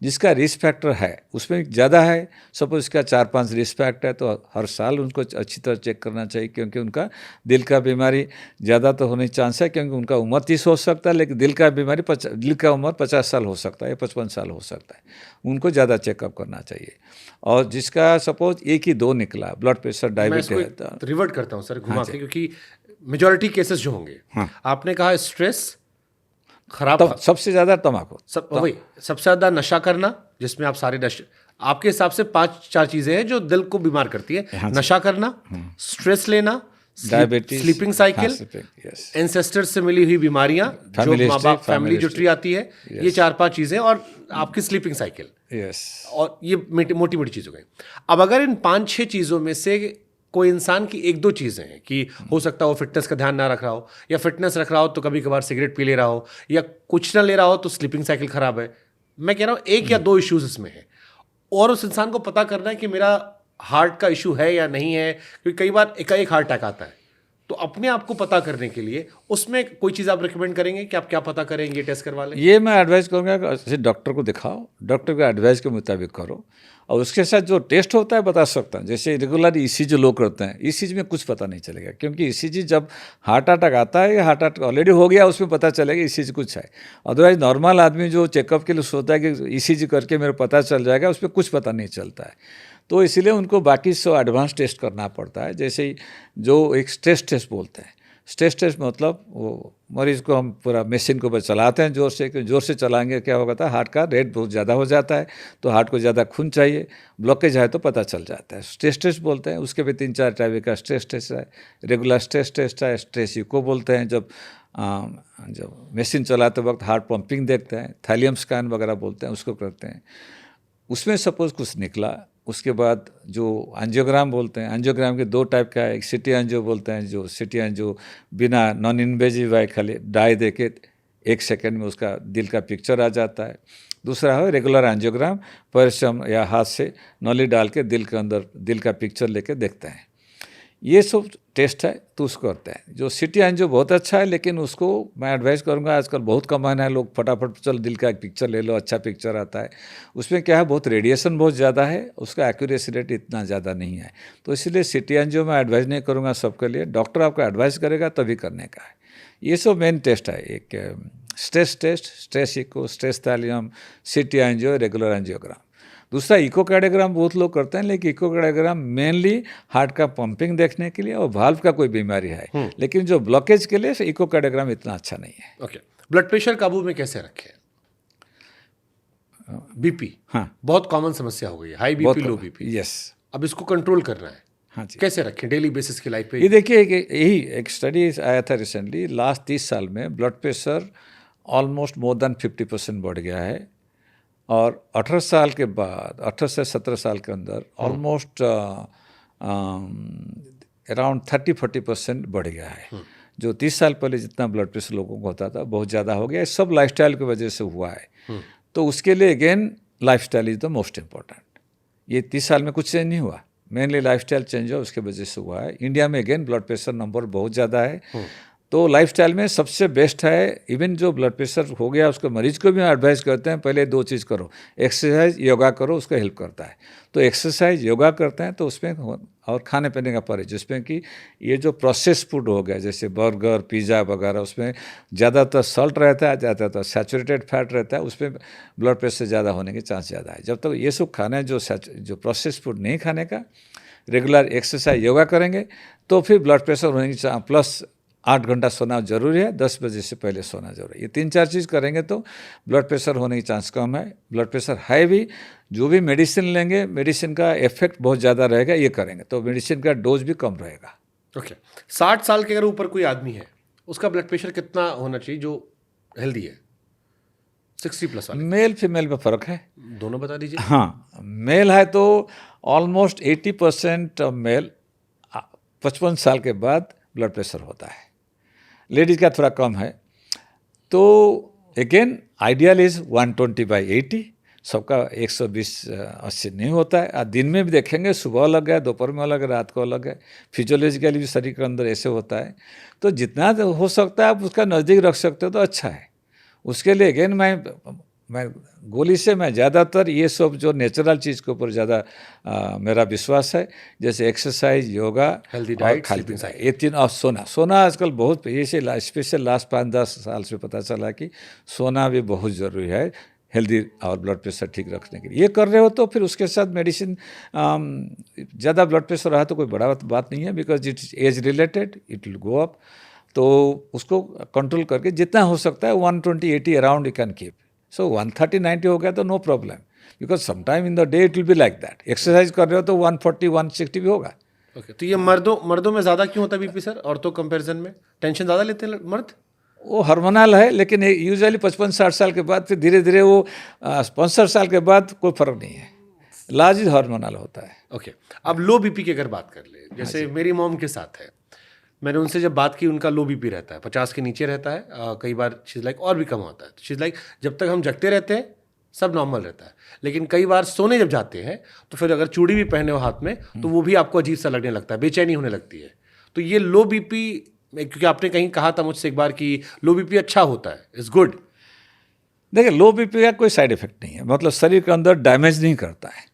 जिसका रिस्क फैक्टर है उसमें ज़्यादा है, सपोज इसका 4-5 रिस्क फैक्टर है, तो हर साल उनको अच्छी तरह चेक करना चाहिए। क्योंकि उनका दिल का बीमारी ज़्यादा तो होने की चांस है, क्योंकि उनका उम्र 30 हो सकता है, लेकिन दिल का बीमारी दिल का उम्र 50 साल हो सकता है या 55 साल हो सकता है। उनको ज़्यादा चेकअप करना चाहिए। और जिसका सपोज 1 ही 2 निकला, ब्लड प्रेशर, डायबिटीज है, तो रिवर्ट करता हूँ सर घुमा के, क्योंकि मेजॉरिटी केसेस जो होंगे, आपने कहा स्ट्रेस, खराब सबसे ज़्यादा तम्बाकू, वही सबसे ज़्यादा नशा करना, जिसमें आप सारे नशे, आपके हिसाब से 5-4 चीज़ें हैं जो दिल को बीमार करती है। नशा करना, स्ट्रेस लेना, डायबिटीज, स्लीपिंग साइकिल, एंसेस्टर से मिली हुई बीमारियां, जो माँ बाप फैमिली जो ट्री आती है, ये 4-5 चीज़ें, और आपकी स्लीपिंग साइकिल, और ये मोटी मोटी चीज़ हो गई। अब अगर इन 5-6 चीज़ों में से कोई इंसान की 1-2 चीज़ें हैं कि हो सकता है वो फिटनेस का ध्यान ना रख रहा हो, या फिटनेस रख रहा हो तो कभी कभार सिगरेट पी ले रहा हो, या कुछ ना ले रहा हो तो स्लीपिंग साइकिल खराब है, मैं कह रहा हूँ 1 या 2 इश्यूज इसमें है, और उस इंसान को पता करना है कि मेरा हार्ट का इशू है या नहीं है। क्योंकि कई बार एकाएक हार्ट अटैक आता है, तो अपने आप को पता करने के लिए उसमें कोई चीज़ आप रिकमेंड करेंगे कि आप क्या पता करें, ये टेस्ट करवा लें? ये मैं एडवाइस करूँगा कि डॉक्टर को दिखाओ, डॉक्टर के एडवाइस के मुताबिक करो, और उसके साथ जो टेस्ट होता है बता सकता हूँ। जैसे रेगुलर ईसीजी लोग करते हैं, ईसीजी में कुछ पता नहीं चलेगा, क्योंकि ईसीजी जब हार्ट अटैक आता है या हार्ट अटैक ऑलरेडी हो गया उसमें पता चलेगा ईसीजी कुछ है। अदरवाइज नॉर्मल आदमी जो चेकअप के लिए सोचता है कि ईसीजी करके मेरे पता चल जाएगा, उसमें कुछ पता नहीं चलता है। तो इसीलिए उनको बाकी सब एडवांस टेस्ट करना पड़ता है। जैसे ही जो एक स्ट्रेस टेस्ट बोलते हैं, स्ट्रेस टेस्ट मतलब वो मरीज़ को हम पूरा मशीन को ऊपर चलाते हैं ज़ोर से चलाएंगे, क्या होगा था, हार्ट का रेट बहुत ज़्यादा हो जाता है, तो हार्ट को ज़्यादा खून चाहिए, ब्लॉकेज है तो पता चल जाता है, स्ट्रेस टेस्ट बोलते हैं। उसके भी 3-4 टाइप का स्ट्रेस टेस्ट है। रेगुलर स्ट्रेस टेस्ट है, स्ट्रेस इको बोलते हैं, जब मशीन चलाते वक्त हार्ट पंपिंग देखते हैं, थैलियम स्कैन वगैरह बोलते हैं, उसको करते हैं। उसमें सपोज़ कुछ निकला उसके बाद जो एंजियोग्राम बोलते हैं, एंजियोग्राम के दो टाइप का है। एक सिटी एंजियो बोलते हैं, जो सिटी एंजियो बिना नॉन इन्वेजिव है, खाली डाई दे के 1 सेकेंड में उसका दिल का पिक्चर आ जाता है। दूसरा है रेगुलर एंजियोग्राम, पैर से हम या हाथ से नली डाल के दिल के अंदर दिल का पिक्चर लेके देखते हैं। ये सब टेस्ट है तो उसको करते हैं। जो सिटी एंजियो बहुत अच्छा है, लेकिन उसको मैं एडवाइस करूंगा, आजकल बहुत कमाना है, लोग फटाफट चल दिल का एक पिक्चर ले लो, अच्छा पिक्चर आता है। उसमें क्या है, बहुत रेडिएशन बहुत ज़्यादा है, उसका एक्यूरेसी रेट इतना ज़्यादा नहीं है। तो इसलिए सिटी एंजियो मैं एडवाइस नहीं करूँगा सबके लिए, डॉक्टर आपको एडवाइस करेगा तभी करने का है। ये सब मेन टेस्ट है, एक stress test, stress echo, stress thallium, CT angio, regular angiogram. दूसरा इकोकार्डियोग्राम बहुत लोग करते हैं, लेकिन इकोकार्डियोग्राम मेनली हार्ट का पंपिंग देखने के लिए और वाल्व का कोई बीमारी है, लेकिन जो ब्लॉकेज के लिए इकोकार्डियोग्राम इतना अच्छा नहीं है। ओके, ब्लड प्रेशर काबू में कैसे रखें? बीपी, हाँ, बहुत कॉमन समस्या हो गई है, हाई बीपी, लो बीपी। यस, अब इसको कंट्रोल करना है, हाँ जी। कैसे रखें डेली बेसिस की लाइफ पे? ये देखिए यही एक स्टडी आया था रिसेंटली, लास्ट 30 साल में blood pressure almost more than 50% बढ़ गया है, और 18 साल के बाद 18 से 17 साल के अंदर ऑलमोस्ट अराउंड 30-40% बढ़ गया है। जो 30 साल पहले जितना ब्लड प्रेशर लोगों को होता था, बहुत ज़्यादा हो गया है। सब लाइफस्टाइल की वजह से हुआ है। तो उसके लिए again lifestyle is the most important. ये 30 साल में कुछ चेंज नहीं हुआ, मेनली लाइफस्टाइल चेंज हुआ, उसके वजह से हुआ है। इंडिया में अगेन ब्लड प्रेशर नंबर बहुत ज़्यादा है। तो लाइफस्टाइल में सबसे बेस्ट है, इवन जो ब्लड प्रेशर हो गया उसको मरीज को भी एडवाइस करते हैं, पहले 2 चीज़ करो, एक्सरसाइज, योगा करो, उसको हेल्प करता है। तो एक्सरसाइज, योगा करते हैं तो उसमें, और खाने पीने का परहेज, जिसमें कि ये जो प्रोसेस फूड हो गया जैसे बर्गर, पिज़्ज़ा वगैरह, उसमें ज़्यादातर सॉल्ट रहता है, ज़्यादातर सैचुरेटेड फैट रहता है, उसमें ब्लड प्रेशर ज़्यादा होने के चांस ज़्यादा है। जब तक ये सब खाना है, जो प्रोसेस फूड नहीं खाने का, रेगुलर एक्सरसाइज, योगा करेंगे तो फिर ब्लड प्रेशर होने की चांस, प्लस 8 घंटा सोना जरूरी है, 10 बजे से पहले सोना जरूरी है। ये 3-4 चीज़ करेंगे तो ब्लड प्रेशर होने की चांस कम है। ब्लड प्रेशर है भी, जो भी मेडिसिन लेंगे, मेडिसिन का इफेक्ट बहुत ज़्यादा रहेगा, ये करेंगे तो मेडिसिन का डोज भी कम रहेगा। ओके, 60 साल के अगर ऊपर कोई आदमी है, उसका ब्लड प्रेशर कितना होना चाहिए जो हेल्दी है? 60 प्लस वाले? मेल फीमेल में फ़र्क है, दोनों बता दीजिए। हाँ, मेल है तो ऑलमोस्ट 80% मेल 55 साल के बाद ब्लड प्रेशर होता है, लेडीज़ का थोड़ा कम है। तो अगेन आइडियल इज़ 120/80, सबका 120/80 नहीं होता है। दिन में भी देखेंगे, सुबह अलग है, दोपहर में अलग है, रात को अलग है। फिजियोलॉजिकली भी शरीर के अंदर ऐसे होता है। तो जितना हो सकता है आप उसका नज़दीक रख सकते हो तो अच्छा है। उसके लिए अगेन मैं गोली से मैं ज़्यादातर ये सब जो नेचुरल चीज़ के ऊपर ज़्यादा मेरा विश्वास है, जैसे एक्सरसाइज, योगा, हेल्दी डाइट, खाली ये 3, और सोना आजकल बहुत, ये से स्पेशल लास्ट 5-10 साल से पता चला कि सोना भी बहुत ज़रूरी है हेल्दी और ब्लड प्रेशर ठीक रखने के लिए। ये कर रहे हो तो फिर उसके साथ मेडिसिन, ज़्यादा ब्लड प्रेशर रहा तो कोई बड़ा बात नहीं है, because it is age related, it will go up. तो उसको कंट्रोल करके जितना हो सकता है 120/80 around you can keep. So 130/90 हो गया तो no problem, because sometime in the day it will be like that. Exercise कर रहे हो तो 140-160 भी होगा। ओके, तो ये मर्दों में ज़्यादा क्यों होता है बीपी सर, औरतों कंपैरिजन में? टेंशन ज़्यादा लेते हैं मर्द? वो हार्मोनल है, लेकिन यूजुअली 55-60 साल के बाद फिर धीरे धीरे वो 65 साल के बाद कोई फर्क नहीं है, लार्ज हार्मोनल होता है। ओके, अब लो बीपी की अगर बात कर ले, जैसे मेरी मॉम के साथ है, मैंने उनसे जब बात की, उनका लो बीपी रहता है, 50 के नीचे रहता है, कई बार शीज़ लाइक और भी कम होता है। शीज़ लाइक जब तक हम जगते रहते हैं सब नॉर्मल रहता है, लेकिन कई बार सोने जब जाते हैं तो फिर अगर चूड़ी भी पहने हो हाथ में तो वो भी आपको अजीब सा लगने लगता है, बेचैनी होने लगती है। तो ये लो बीपी, क्योंकि आपने कहीं कहा था मुझसे एक बार कि लो बीपी अच्छा होता है, इज़ गुड। देखिए, लो बीपी का कोई साइड इफेक्ट नहीं है, मतलब शरीर के अंदर डैमेज नहीं करता है।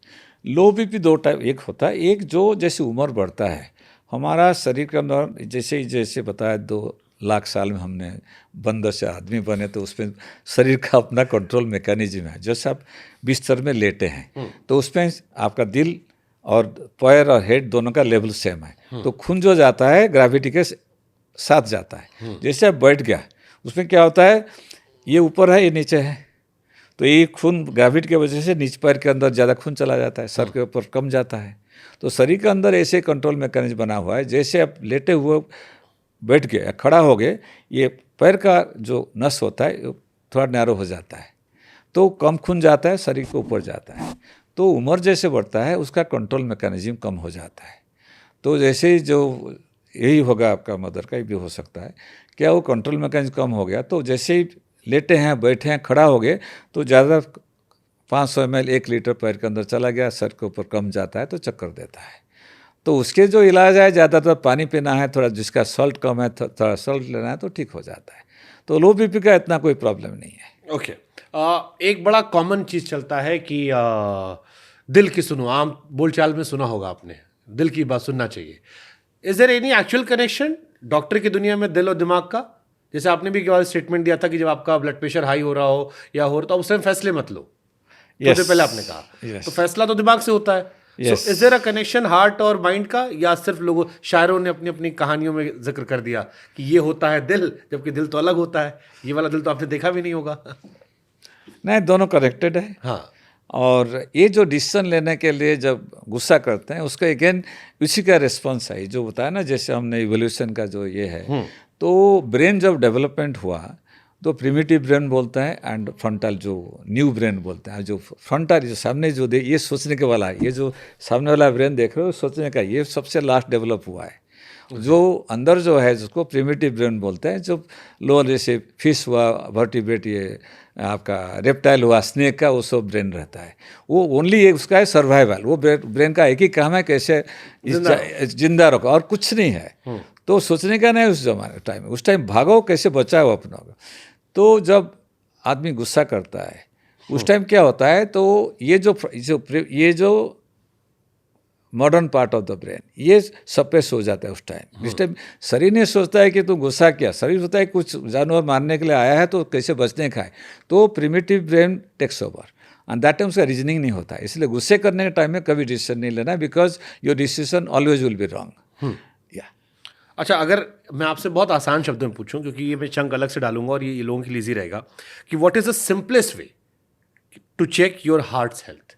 लो बीपी 2 टाइप, एक होता है, एक जो जैसे उम्र बढ़ता है हमारा शरीर के अंदर, जैसे बताया 2 लाख साल में हमने बंदर से आदमी बने, तो उसमें शरीर का अपना कंट्रोल मैकेनिज्म है। जैसे आप बिस्तर में लेटे हैं तो उसमें आपका दिल और पैर और हेड दोनों का लेवल सेम है, तो खून जो जाता है ग्रेविटी के साथ जाता है। जैसे आप बैठ गया, उसमें क्या होता है, ये ऊपर है, ये नीचे है, तो ये खून ग्रेविटी की वजह से नीचे पैर के अंदर ज़्यादा खून चला जाता है, सर के ऊपर कम जाता है। तो शरीर के अंदर ऐसे कंट्रोल मैकेनिज्म बना हुआ है, जैसे आप लेटे हुए बैठ गए, खड़ा हो गए, ये पैर का जो नस होता है थोड़ा नैरो हो जाता है, तो कम खून जाता है, शरीर के ऊपर जाता है। तो उम्र जैसे बढ़ता है उसका कंट्रोल मैकेनिज्म कम हो जाता है। तो जैसे ही जो यही होगा आपका मदर का भी हो सकता है, क्या वो कंट्रोल मैकेनिज्म कम हो गया तो जैसे ही लेटे हैं बैठे हैं खड़ा हो गए तो ज़्यादा 500 ml 1 लीटर पैर के अंदर चला गया, सर के ऊपर कम जाता है तो चक्कर देता है। तो उसके जो इलाज है ज़्यादातर पानी पीना है, थोड़ा जिसका सॉल्ट कम है थोड़ा सॉल्ट लेना है तो ठीक हो जाता है। तो लो बीपी का इतना कोई प्रॉब्लम नहीं है। ओके। एक बड़ा कॉमन चीज़ चलता है कि दिल की सुनो, आम बोलचाल में सुना होगा आपने, दिल की बात सुनना चाहिए। Is there any actual connection doctor की दुनिया में दिल और दिमाग का? जैसे आपने भी एक बार स्टेटमेंट दिया था कि जब आपका ब्लड प्रेशर हाई हो रहा हो या हो रहा तो उस टाइम फैसले मत लो, Yes. तो पहले आपने कहा Yes. तो फैसला तो दिमाग से होता है। Yes. Is there a connection heart और माइंड का, या सिर्फ लोगों शायरों ने अपनी अपनी कहानियों में जिक्र कर दिया कि ये होता है दिल, जबकि दिल तो अलग होता है, ये वाला दिल तो आपने देखा भी नहीं होगा। नहीं, दोनों कनेक्टेड है। हाँ, और ये जो डिसीजन लेने के लिए जब गुस्सा करते हैं उसका अगेन उसी का रिस्पॉन्स है जो बताया ना, जैसे हमने इवोल्यूशन का जो ये है, तो ब्रेन जब डेवलपमेंट हुआ तो प्रिमिटिव ब्रेन बोलते हैं एंड फ्रंटल जो न्यू ब्रेन बोलते हैं। जो फ्रंटल जो सामने जो दे ये सोचने के वाला है, ये जो सामने वाला ब्रेन देख रहे हो सोचने का, ये सबसे लास्ट डेवलप हुआ है। जो अंदर जो है जिसको प्रिमिटिव ब्रेन बोलते हैं, जो लोअर जैसे फिश हुआ, वर्टिब्रेट, ये आपका रेप्टाइल हुआ, स्नेक का, वो सब ब्रेन रहता है। वो ओनली एक उसका है सर्वाइवल। वो ब्रेन का एक ही काम है कैसे जिंदा रखो, और कुछ नहीं है। तो सोचने का नहीं उस जमाने टाइम में, उस टाइम भागो कैसे बचाओ अपना। तो जब आदमी गुस्सा करता है उस टाइम क्या होता है, तो ये जो modern part of the brain ये सप्रेस हो जाता है उस टाइम। इस टाइम शरीर नहीं सोचता है कि तू गुस्सा किया, शरीर सोचता है कुछ जानवर मारने के लिए आया है तो कैसे बचने का है। तो primitive brain takes over and that time उसका रीजनिंग नहीं होता है। इसलिए गुस्से करने के टाइम में कभी डिसीजन नहीं लेना, because your decision always will be wrong. अच्छा, अगर मैं आपसे बहुत आसान शब्दों में पूछूं, क्योंकि ये मैं चंक अलग से डालूंगा और ये लोगों के लिए ईजी रहेगा, कि what is the simplest way to check your heart's health?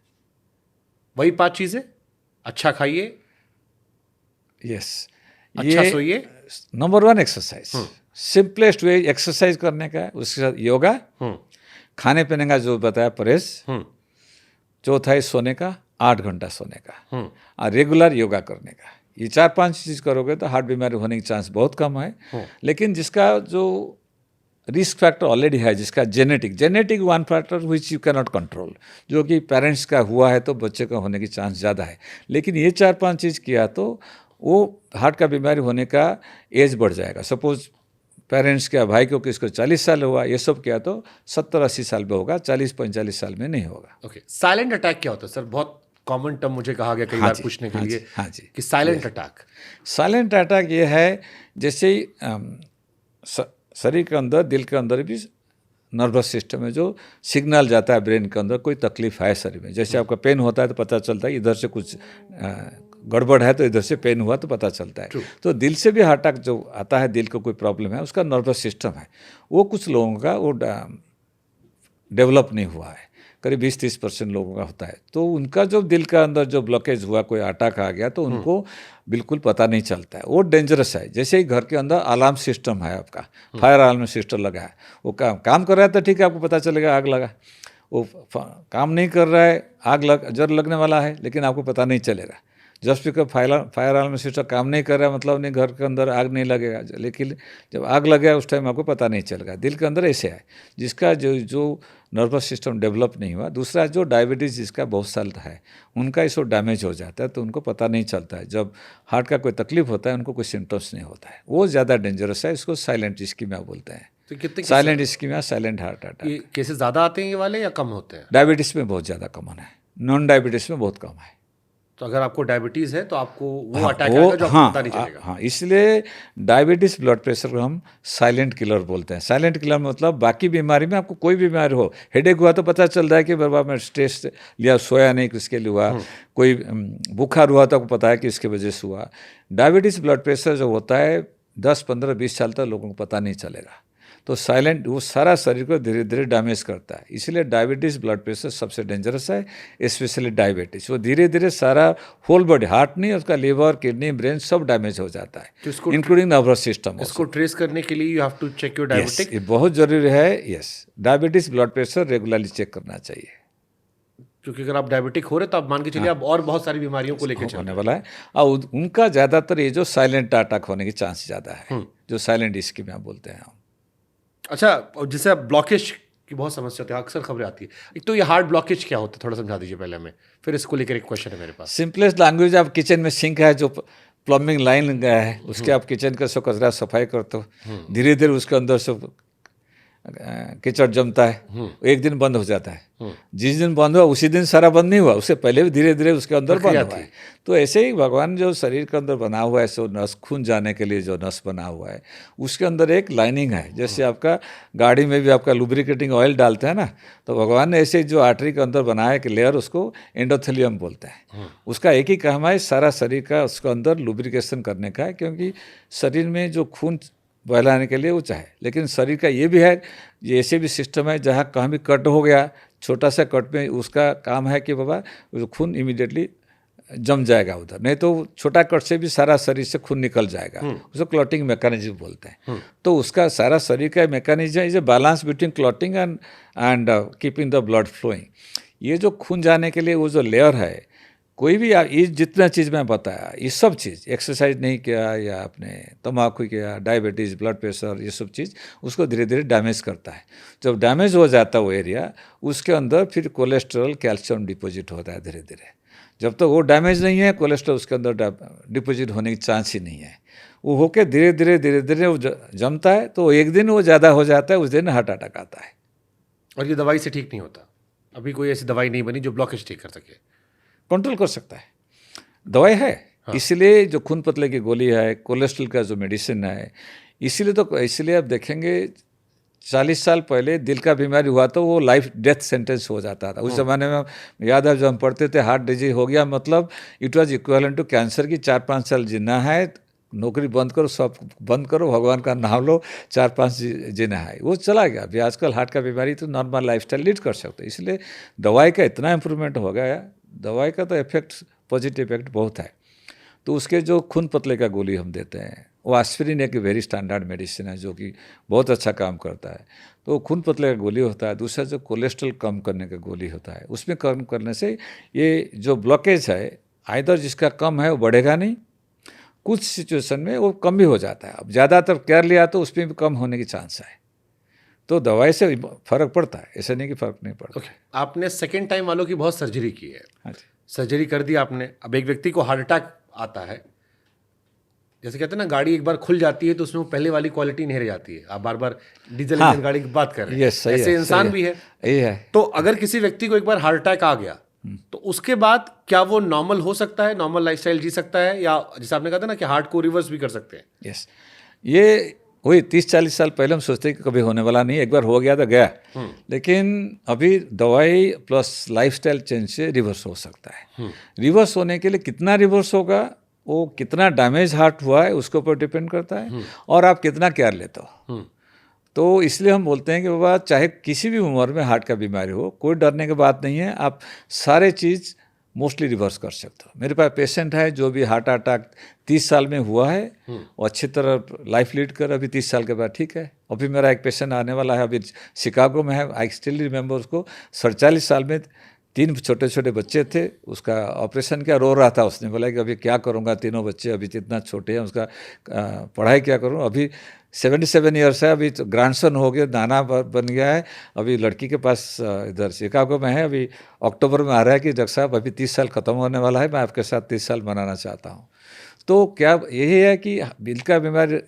वही 5 चीजें, अच्छा खाइए, यस, अच्छा सोइए, number 1 exercise. Simplest way exercise करने का है, उसके साथ योगा, खाने पीने का जो बताया परहेज, चौथा है सोने का, 8 घंटा सोने का, और रेगुलर योगा करने का। ये 4-5 चीज़ करोगे तो हार्ट बीमारी होने की चांस बहुत कम है। लेकिन जिसका जो रिस्क फैक्टर ऑलरेडी है, जिसका genetic one factor which you can not control, जो कि पेरेंट्स का हुआ है तो बच्चे का होने की चांस ज़्यादा है। लेकिन ये 4-5 चीज़ किया तो वो हार्ट का बीमारी होने का एज बढ़ जाएगा। सपोज पेरेंट्स का भाई को किसको 40 साल हुआ, ये सब किया तो 70-80 साल में होगा, 40-45 साल में नहीं होगा। ओके, साइलेंट अटैक क्या होता है सर? बहुत कॉमन टर्म मुझे कहा गया कई बार पूछने के लिए कि साइलेंट अटैक। साइलेंट अटैक ये है जैसे शरीर के अंदर, दिल के अंदर भी नर्वस सिस्टम में जो सिग्नल जाता है ब्रेन के अंदर, कोई तकलीफ है शरीर में, जैसे आपका पेन होता है तो पता चलता है इधर से कुछ गड़बड़ है, तो इधर से पेन हुआ तो पता चलता है। तो दिल से भी हार्ट अटैक जो आता है, दिल को कोई प्रॉब्लम है, उसका नर्वस सिस्टम है वो कुछ लोगों का वो डेवलप नहीं हुआ है, करीब 20-30% लोगों का होता है। तो उनका जो दिल का अंदर जो ब्लॉकेज हुआ, कोई अटैक आ गया तो उनको बिल्कुल पता नहीं चलता है, वो डेंजरस है। जैसे ही घर के अंदर अलार्म सिस्टम है आपका, फायर अलार्म सिस्टम लगा है, वो काम कर रहा है तो ठीक है, आपको पता चलेगा आग लगा। वो काम नहीं कर रहा है, जर लगने वाला है, लेकिन आपको पता नहीं चलेगा। Just because fire alarm system काम नहीं कर रहा है मतलब नहीं घर के अंदर आग नहीं लगेगा, लेकिन जब आग लगेगा उस टाइम आपको पता नहीं चलेगा। दिल के अंदर ऐसे है जिसका जो नर्वस सिस्टम डेवलप नहीं हुआ। दूसरा जो डायबिटीज़ जिसका बहुत साल है, उनका इसको डैमेज हो जाता है तो उनको पता नहीं चलता है। जब हार्ट का कोई तकलीफ होता है उनको कोई सिम्टम्स नहीं होता है, वो ज़्यादा डेंजरस है, इसको साइलेंट इस्कीमिया बोलते हैं। तो कितने silent ischemia, silent heart attack. ये केसेस ज़्यादा आते हैं ये वाले या कम होते हैं? डायबिटीज़ में बहुत ज़्यादा कॉमन है, नॉन डायबिटीज़ में बहुत कम है। तो अगर आपको डायबिटीज़ है तो आपको वो अटैक आएगा जो आपको पता नहीं चलेगा। हाँ, इसलिए डायबिटीज़ ब्लड प्रेशर को हम साइलेंट किलर बोलते हैं। साइलेंट किलर मतलब बाकी बीमारी में आपको कोई बीमारी हो, हेडेक हुआ तो पता चल रहा है कि बाबा मैं स्ट्रेस लिया, सोया नहीं, किसके लिए हुआ, कोई बुखार हुआ तो आपको पता है कि इसकी वजह से हुआ। डायबिटीज़ ब्लड प्रेशर जो होता है 10-15-20 साल तक लोगों को पता नहीं चलेगा। तो साइलेंट वो सारा शरीर को धीरे धीरे डैमेज करता है, इसलिए डायबिटीज़ ब्लड प्रेशर सबसे डेंजरस है, स्पेशली डायबिटीज़। वो धीरे धीरे सारा होल बॉडी, हार्ट नहीं, उसका लिवर, किडनी, ब्रेन सब डैमेज हो जाता है, इंक्लूडिंग नर्वस सिस्टम। इसको ट्रेस करने के लिए you have to check your diabetic. ये बहुत जरूरी है। Yes, diabetes blood pressure regularly check करना चाहिए, क्योंकि अगर आप डायबिटिक हो रहे तो आप मान के चलिए आप और बहुत सारी बीमारियों को लेकर चल होने वाला है। और उनका ज़्यादातर ये जो साइलेंट अटैक होने की चांस ज़्यादा है, जो साइलेंट इस्कीमिया बोलते हैं हम। अच्छा, और जैसे ब्लॉकेज की बहुत समस्या होती है, अक्सर खबरें आती है। एक तो ये हार्ट ब्लॉकेज क्या होता है, थोड़ा समझा दीजिए पहले हमें, फिर इसको लेकर एक क्वेश्चन है मेरे पास। सिंपलेस्ट लैंग्वेज, आप किचन में सिंक है, जो प्लम्बिंग लाइन गया है, उसके आप किचन का सब कचरा सफाई करते हो, धीरे धीरे उसके अंदर सब कीचड़ जमता है, एक दिन बंद हो जाता है। जिस दिन बंद हुआ उसी दिन सारा बंद नहीं हुआ, उससे पहले भी धीरे धीरे उसके अंदर बंद हुआ है। तो ऐसे ही भगवान जो शरीर के अंदर बना हुआ है, सो नस, खून जाने के लिए जो नस बना हुआ है, उसके अंदर एक लाइनिंग है। जैसे आपका गाड़ी में भी आपका लुब्रिकेटिंग ऑयल डालते हैं ना, तो भगवान ने ऐसे जो आर्टरी के अंदर बनाया एक लेयर, उसको एंडोथेलियम बोलते हैं। उसका एक ही काम है सारा शरीर का उसके अंदर लुब्रिकेशन करने का है, क्योंकि शरीर में जो खून बहलाने के लिए वो चाहे। लेकिन शरीर का ये भी है, ये ऐसे भी सिस्टम है जहाँ कहीं भी कट हो गया, छोटा सा कट में उसका काम है कि बाबा खून इमीडिएटली जम जाएगा उधर, नहीं तो छोटा कट से भी सारा शरीर से खून निकल जाएगा। उसको क्लॉटिंग मैकेनिज्म बोलते हैं। तो उसका सारा शरीर का mechanism is a balance between clotting and keeping the blood flowing. ये जो खून जाने के लिए वो जो लेयर है, कोई भी ये जितना चीज़ मैं बताया, ये सब चीज़, एक्सरसाइज नहीं किया या आपने तम्बाकू किया, डायबिटीज़, ब्लड प्रेशर, ये सब चीज़ उसको धीरे धीरे डैमेज करता है। जब डैमेज हो जाता है वो एरिया, उसके अंदर फिर कोलेस्ट्रॉल, कैल्शियम डिपॉजिट होता है धीरे धीरे। जब तक वो डैमेज नहीं है, कोलेस्ट्रॉल उसके अंदर डिपॉजिट होने की चांस ही नहीं है। वो होके धीरे धीरे वो जमता है, तो एक दिन वो ज़्यादा हो जाता है, उस दिन हार्ट अटैक आता है। और ये दवाई से ठीक नहीं होता? अभी कोई ऐसी दवाई नहीं बनी जो ब्लॉकेज ठीक कर सके? कंट्रोल कर सकता है, दवाई है। हाँ। इसलिए जो खून पतले की गोली है, कोलेस्ट्रॉल का जो मेडिसिन है, इसलिए आप देखेंगे 40 साल पहले दिल का बीमारी हुआ तो वो लाइफ डेथ सेंटेंस हो जाता था। उस ज़माने में याद है, जब हम पढ़ते थे हार्ट डिजीज हो गया मतलब it was equivalent to cancer की 4-5 साल जीना है, नौकरी बंद करो, सब बंद करो, भगवान का नाम लो, 4-5 जीना है। वो चला गया। अभी आजकल हार्ट का बीमारी तो नॉर्मल लाइफस्टाइल लीड कर सकते हैं। इसलिए दवाई का इतना इम्प्रूवमेंट हो गया, दवाई का तो इफेक्ट, पॉजिटिव इफेक्ट बहुत है। तो उसके जो खून पतले का गोली हम देते हैं, वो एस्पिरिन एक वेरी स्टैंडर्ड मेडिसिन है जो कि बहुत अच्छा काम करता है। तो खून पतले का गोली होता है। दूसरा जो कोलेस्ट्रॉल कम करने का गोली होता है, उसमें कम करने से ये जो ब्लॉकेज है, आइदर जिसका कम है वो बढ़ेगा नहीं, कुछ सिचुएशन में वो कम भी हो जाता है। अब ज़्यादातर केयर लिया तो उसमें भी कम होने की चांस है। तो दवाई से फ़र्क पड़ता है, ऐसा नहीं कि फ़र्क नहीं पड़ता। आपने सेकेंड टाइम वालों की बहुत सर्जरी की है। हाँ जी, सर्जरी कर दी आपने। अब एक व्यक्ति को हार्ट अटैक आता है, जैसे कहते हैं ना, गाड़ी एक बार खुल जाती है तो उसमें पहले वाली क्वालिटी नहीं रह जाती है। आप बार बार डीजल इंजन गाड़ी की बात कर रहे हैं, ऐसे इंसान भी है। यही है। तो अगर किसी व्यक्ति को एक बार हार्ट अटैक आ गया तो उसके बाद क्या वो नॉर्मल हो सकता है, नॉर्मल लाइफस्टाइल जी सकता है, या जैसे आपने कहा था ना कि हार्ट को रिवर्स भी कर सकते हैं? यस, ये वही 30-40 साल पहले हम सोचते कि कभी होने वाला नहीं, एक बार हो गया तो गया। लेकिन अभी दवाई प्लस लाइफस्टाइल चेंज से रिवर्स हो सकता है। रिवर्स होने के लिए कितना रिवर्स होगा, वो कितना डैमेज हार्ट हुआ है उसके ऊपर डिपेंड करता है, और आप कितना केयर लेते हो। तो इसलिए हम बोलते हैं कि बाबा चाहे किसी भी उम्र में हार्ट का बीमारी हो, कोई डरने की बात नहीं है, आप सारे चीज़ मोस्टली रिवर्स कर सकते हो। मेरे पास पेशेंट है जो भी हार्ट अटैक 30 साल में हुआ है, वो अच्छी तरह लाइफ लीड कर अभी 30 साल के बाद ठीक है। अभी मेरा एक पेशेंट आने वाला है, अभी शिकागो में है, आई स्टिल रिमेंबर उसको, 47 साल में 3 छोटे छोटे बच्चे थे, उसका ऑपरेशन क्या, रो रहा था। उसने बोला कि अभी क्या करूँगा, तीनों बच्चे अभी इतना छोटे हैं, उसका पढ़ाई क्या करूँ। अभी 77 ईयर्स है, अभी तो ग्रैंडसन हो गया, नाना बन गया है। अभी लड़की के पास इधर शिकागो में है, अभी अक्टूबर में आ रहा है कि डॉक्टर साहब अभी 30 साल ख़त्म होने वाला है, मैं आपके साथ 30 साल मनाना चाहता हूँ। तो क्या यही है कि दिल का बीमारी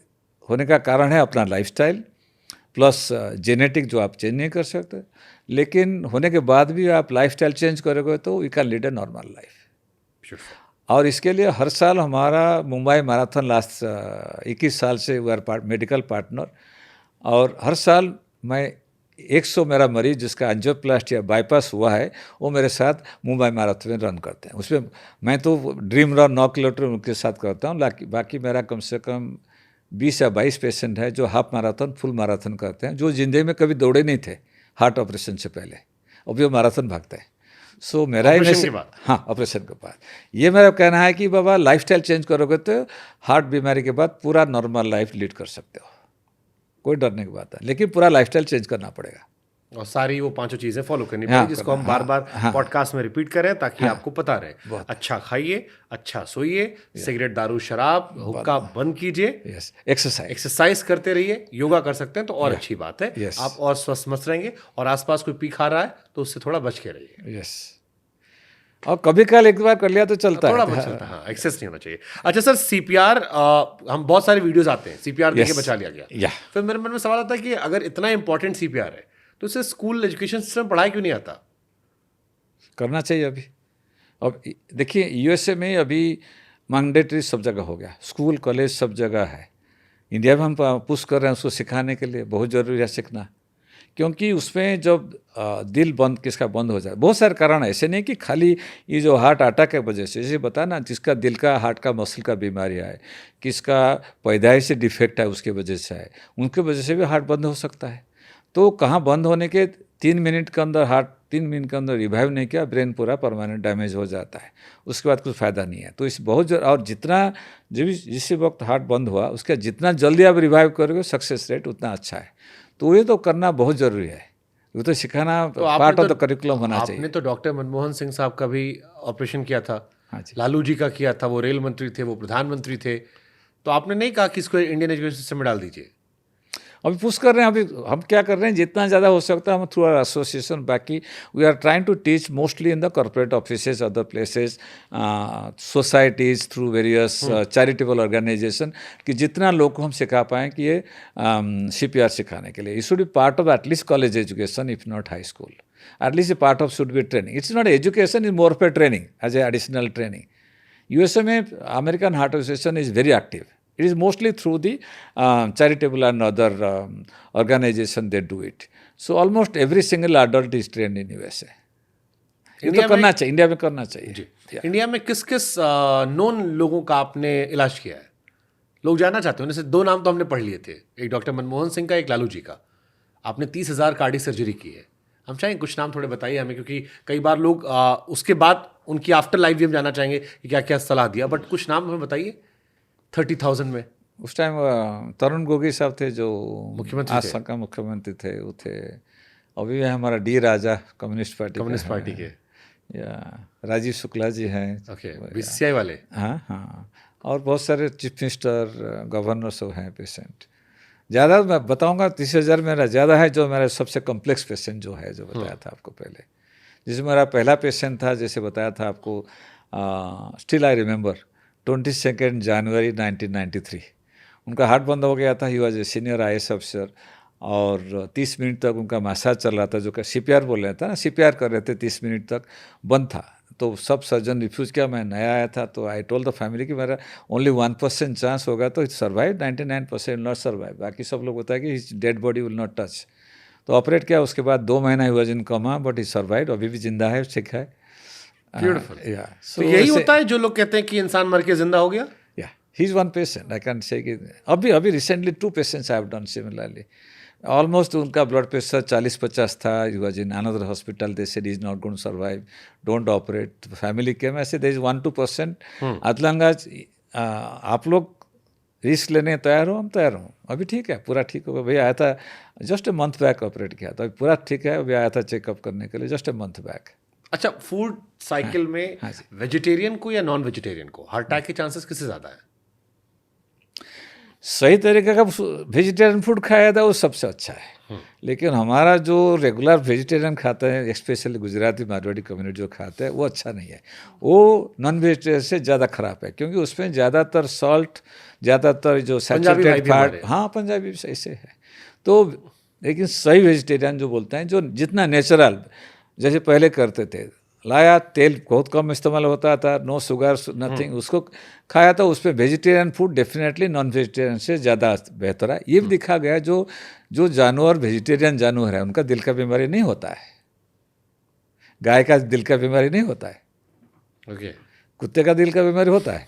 होने का कारण है अपना लाइफस्टाइल प्लस जेनेटिक, जो आप चेंज नहीं कर सकते, लेकिन होने के बाद भी आप लाइफस्टाइल चेंज करोगे तो you can lead a normal life. और इसके लिए हर साल हमारा मुंबई मैराथन लास्ट 21 साल से वी आर मेडिकल पार्टनर, और हर साल मैं 100 मेरा मरीज जिसका एंजियोप्लास्टी या बाईपास हुआ है, वो मेरे साथ मुंबई मैराथन में रन करते हैं। उसमें मैं तो ड्रीम रन 9 किलोमीटर उनके साथ करता हूँ, बाकी मेरा कम से कम 20 या 22 पेशेंट है जो हाफ मैराथन, फुल मैराथन करते हैं, जो जिंदगी में कभी दौड़े नहीं थे हार्ट ऑपरेशन से पहले, अभी वो मैराथन भागते हैं। सो मेरा ऑपरेशन के बाद, हाँ, ऑपरेशन के बाद ये मेरा कहना है कि बाबा लाइफस्टाइल चेंज करोगे तो हार्ट बीमारी के बाद पूरा नॉर्मल लाइफ लीड कर सकते हो, कोई डरने की बात है, लेकिन पूरा लाइफस्टाइल चेंज करना पड़ेगा। और सारी वो पांचों चीजें फॉलो करनी हाँ, पड़ेगी, जिसको हम बार बार पॉडकास्ट में रिपीट करें ताकि आपको पता रहे। अच्छा खाइए, अच्छा सोइए, सिगरेट, दारू, शराब, हुक्का बंद कीजिए, यस, एक्सरसाइज करते रहिए, योगा कर सकते हैं तो और अच्छी बात है। Yes. आप और स्वस्थ मस्त रहेंगे, और आसपास कोई पी खा रहा है तो उससे थोड़ा बच के रहिए। यस, और कभी कल एक बार कर लिया तो चलता थोड़ा है। बहुत चलता है, हाँ, एक्सेस नहीं होना चाहिए। अच्छा सर, सीपीआर, हम बहुत सारे वीडियोस आते हैं, सीपीआर देके बचा लिया गया। या फिर मेरे मन में सवाल आता है कि अगर इतना इंपॉर्टेंट सीपीआर है तो इसे स्कूल एजुकेशन सिस्टम पढ़ाया क्यों नहीं आता? करना चाहिए अभी। अब देखिए यूएसए में अभी मैंडेटरी सब जगह हो गया, स्कूल कॉलेज सब जगह है। इंडिया में हम पुश कर रहे हैं उसको सिखाने के लिए, बहुत ज़रूरी है सीखना, क्योंकि उसमें जब दिल बंद किसका बंद हो जाए, बहुत सारे कारण है, ऐसे नहीं कि खाली ये जो हार्ट अटैक की वजह से, जैसे बता ना, जिसका दिल का हार्ट का मसल का बीमारी है, किसका पैदाइश से डिफेक्ट है उसकी वजह से है, उनकी वजह से भी हार्ट बंद हो सकता है। तो कहाँ बंद होने के 3 मिनट के अंदर, हार्ट 3 मिनट के अंदर रिवाइव नहीं किया, ब्रेन पूरा परमानेंट डैमेज हो जाता है, उसके बाद कुछ फ़ायदा नहीं है। तो इस बहुत और जितना जिस वक्त हार्ट बंद हुआ उसका जितना जल्दी आप रिवाइव करोगे सक्सेस रेट उतना अच्छा है। तो ये तो करना बहुत ज़रूरी है, ये तो सिखाना पार्ट ऑफ द करिकुलम होना चाहिए। आपने तो डॉक्टर मनमोहन सिंह साहब का भी ऑपरेशन किया था, हाँ जी, लालू जी का किया था, वो रेल मंत्री थे, वो प्रधानमंत्री थे, तो आपने नहीं कहा कि इसको इंडियन एजुकेशन सिस्टम में डाल दीजिए? अभी पुश कर रहे हैं। अभी हम क्या कर रहे हैं, जितना ज़्यादा हो सकता है हम थ्रू आवर एसोसिएशन, बाकी we are trying to teach mostly in the corporate offices, other places, societies, through various charitable organisation, कि जितना लोग को हम सिखा पाएँ कि ये CPR सिखाने के लिए it should be part of at least college education, if not high school, at least a part of should be training. It's not education, is more of training as a additional training. USA में American Heart Association is very active. It is mostly through the charitable and other organization they do it. So almost every single adult is trained in USA. ये तो करना चाहिए, India में करना चाहिए। India में किस किस नॉन लोगों का आपने इलाज किया है? लोग जानना चाहते हैं। उनसे 2 नाम तो हमने पढ़ लिए थे, एक डॉक्टर मनमोहन सिंह का, एक लालू जी का। आपने 30,000 कार्डियक सर्जरी की है। हम चाहेंगे कुछ नाम थोड़े बताइए हमें, क्योंकि कई बार लोग उसके बाद उनकी आफ्टर लाइफ भी हम जानना चाहेंगे कि क्या क्या सलाह दिया, बट कुछ नाम हमें बताइए 30,000 में। उस टाइम तरुण गोगी साहब थे जो मुख्यमंत्री आसाम का मुख्यमंत्री थे, वो थे। अभी है हमारा डी राजा, कम्युनिस्ट पार्टी के, या राजीव शुक्ला जी हैं, ओके, बीसीसीआई वाले। हाँ हाँ, और बहुत सारे चीफ मिनिस्टर, गवर्नर सब हैं पेशेंट। ज़्यादा मैं बताऊंगा 30,000 मेरा ज़्यादा है, जो मेरा सबसे कॉम्प्लेक्स पेशेंट जो है, जो बताया था आपको पहले, जिसमें मेरा पहला पेशेंट था, जैसे बताया था आपको, स्टिल आई रिमेंबर 22 जनवरी 1993, उनका हार्ट बंद हो गया था। He was a senior IAS अफसर, और 30 मिनट तक उनका मसाज चल रहा था, जो का CPR बोल रहे थे ना, CPR कर रहे थे, 30 मिनट तक बंद था। तो सब सर्जन रिफ्यूज़ किया, मैं नया आया था, तो आई टोल्ड द फैमिली कि मेरा ओनली 1% चांस होगा, तो इट सर्वाइव, 99% नॉट सर्वाइव। बाकी सब लोग बताया कि his dead body will not touch. तो ऑपरेट किया, उसके बाद 2 महीना ही हुआ जिन कमा, बट ही सर्वाइव, अभी भी जिंदा है, ठीक है। ब्यूटीफुल। तो यही होता है जो लोग कहते हैं कि इंसान मर के जिंदा हो गया। He is one patient. I can say कि अभी recently 2 patients I have done similarly. Almost उनका blood pressure 40-50 था. He was in another hospital. They said he is not going to survive. Don't operate. Family came. I said there is 1-2%. अतलंगा आप लोग risk लेने तैयार हो, हम तैयार हो। अभी ठीक है, पूरा ठीक होगा। भैया आया था just a month back, operate किया था, अभी पूरा ठीक है। अभी आया था चेकअप करने के लिए जस्ट ए मंथ बैक। अच्छा, फूड साइकिल में वेजिटेरियन को या नॉन वेजिटेरियन को हार्ट अटैक के चांसेस किससे ज़्यादा है? सही तरीके का वेजिटेरियन फूड खाया था वो सबसे अच्छा है, लेकिन हमारा जो रेगुलर वेजिटेरियन खाते हैं, स्पेशली गुजराती मारवाड़ी कम्युनिटी जो खाते हैं, वो अच्छा नहीं है। वो नॉन वेजिटेरियन से ज़्यादा ख़राब है, क्योंकि उसमें ज़्यादातर सॉल्ट, ज़्यादातर जो सैचुरेटेड फैट, हाँ पंजाबी ऐसे है। तो लेकिन सही वेजिटेरियन जो बोलते हैं, जो जितना नेचुरल, जैसे पहले करते थे, लाया तेल बहुत कम इस्तेमाल होता था, नो शुगर नथिंग, उसको खाया था। उसमें vegetarian food definitely non vegetarian से ज़्यादा बेहतर है। ये भी देखा गया, जो जानवर वेजिटेरियन जानवर है, उनका दिल का बीमारी नहीं होता है। गाय का दिल का बीमारी नहीं होता है, ओके। कुत्ते का दिल का बीमारी होता है,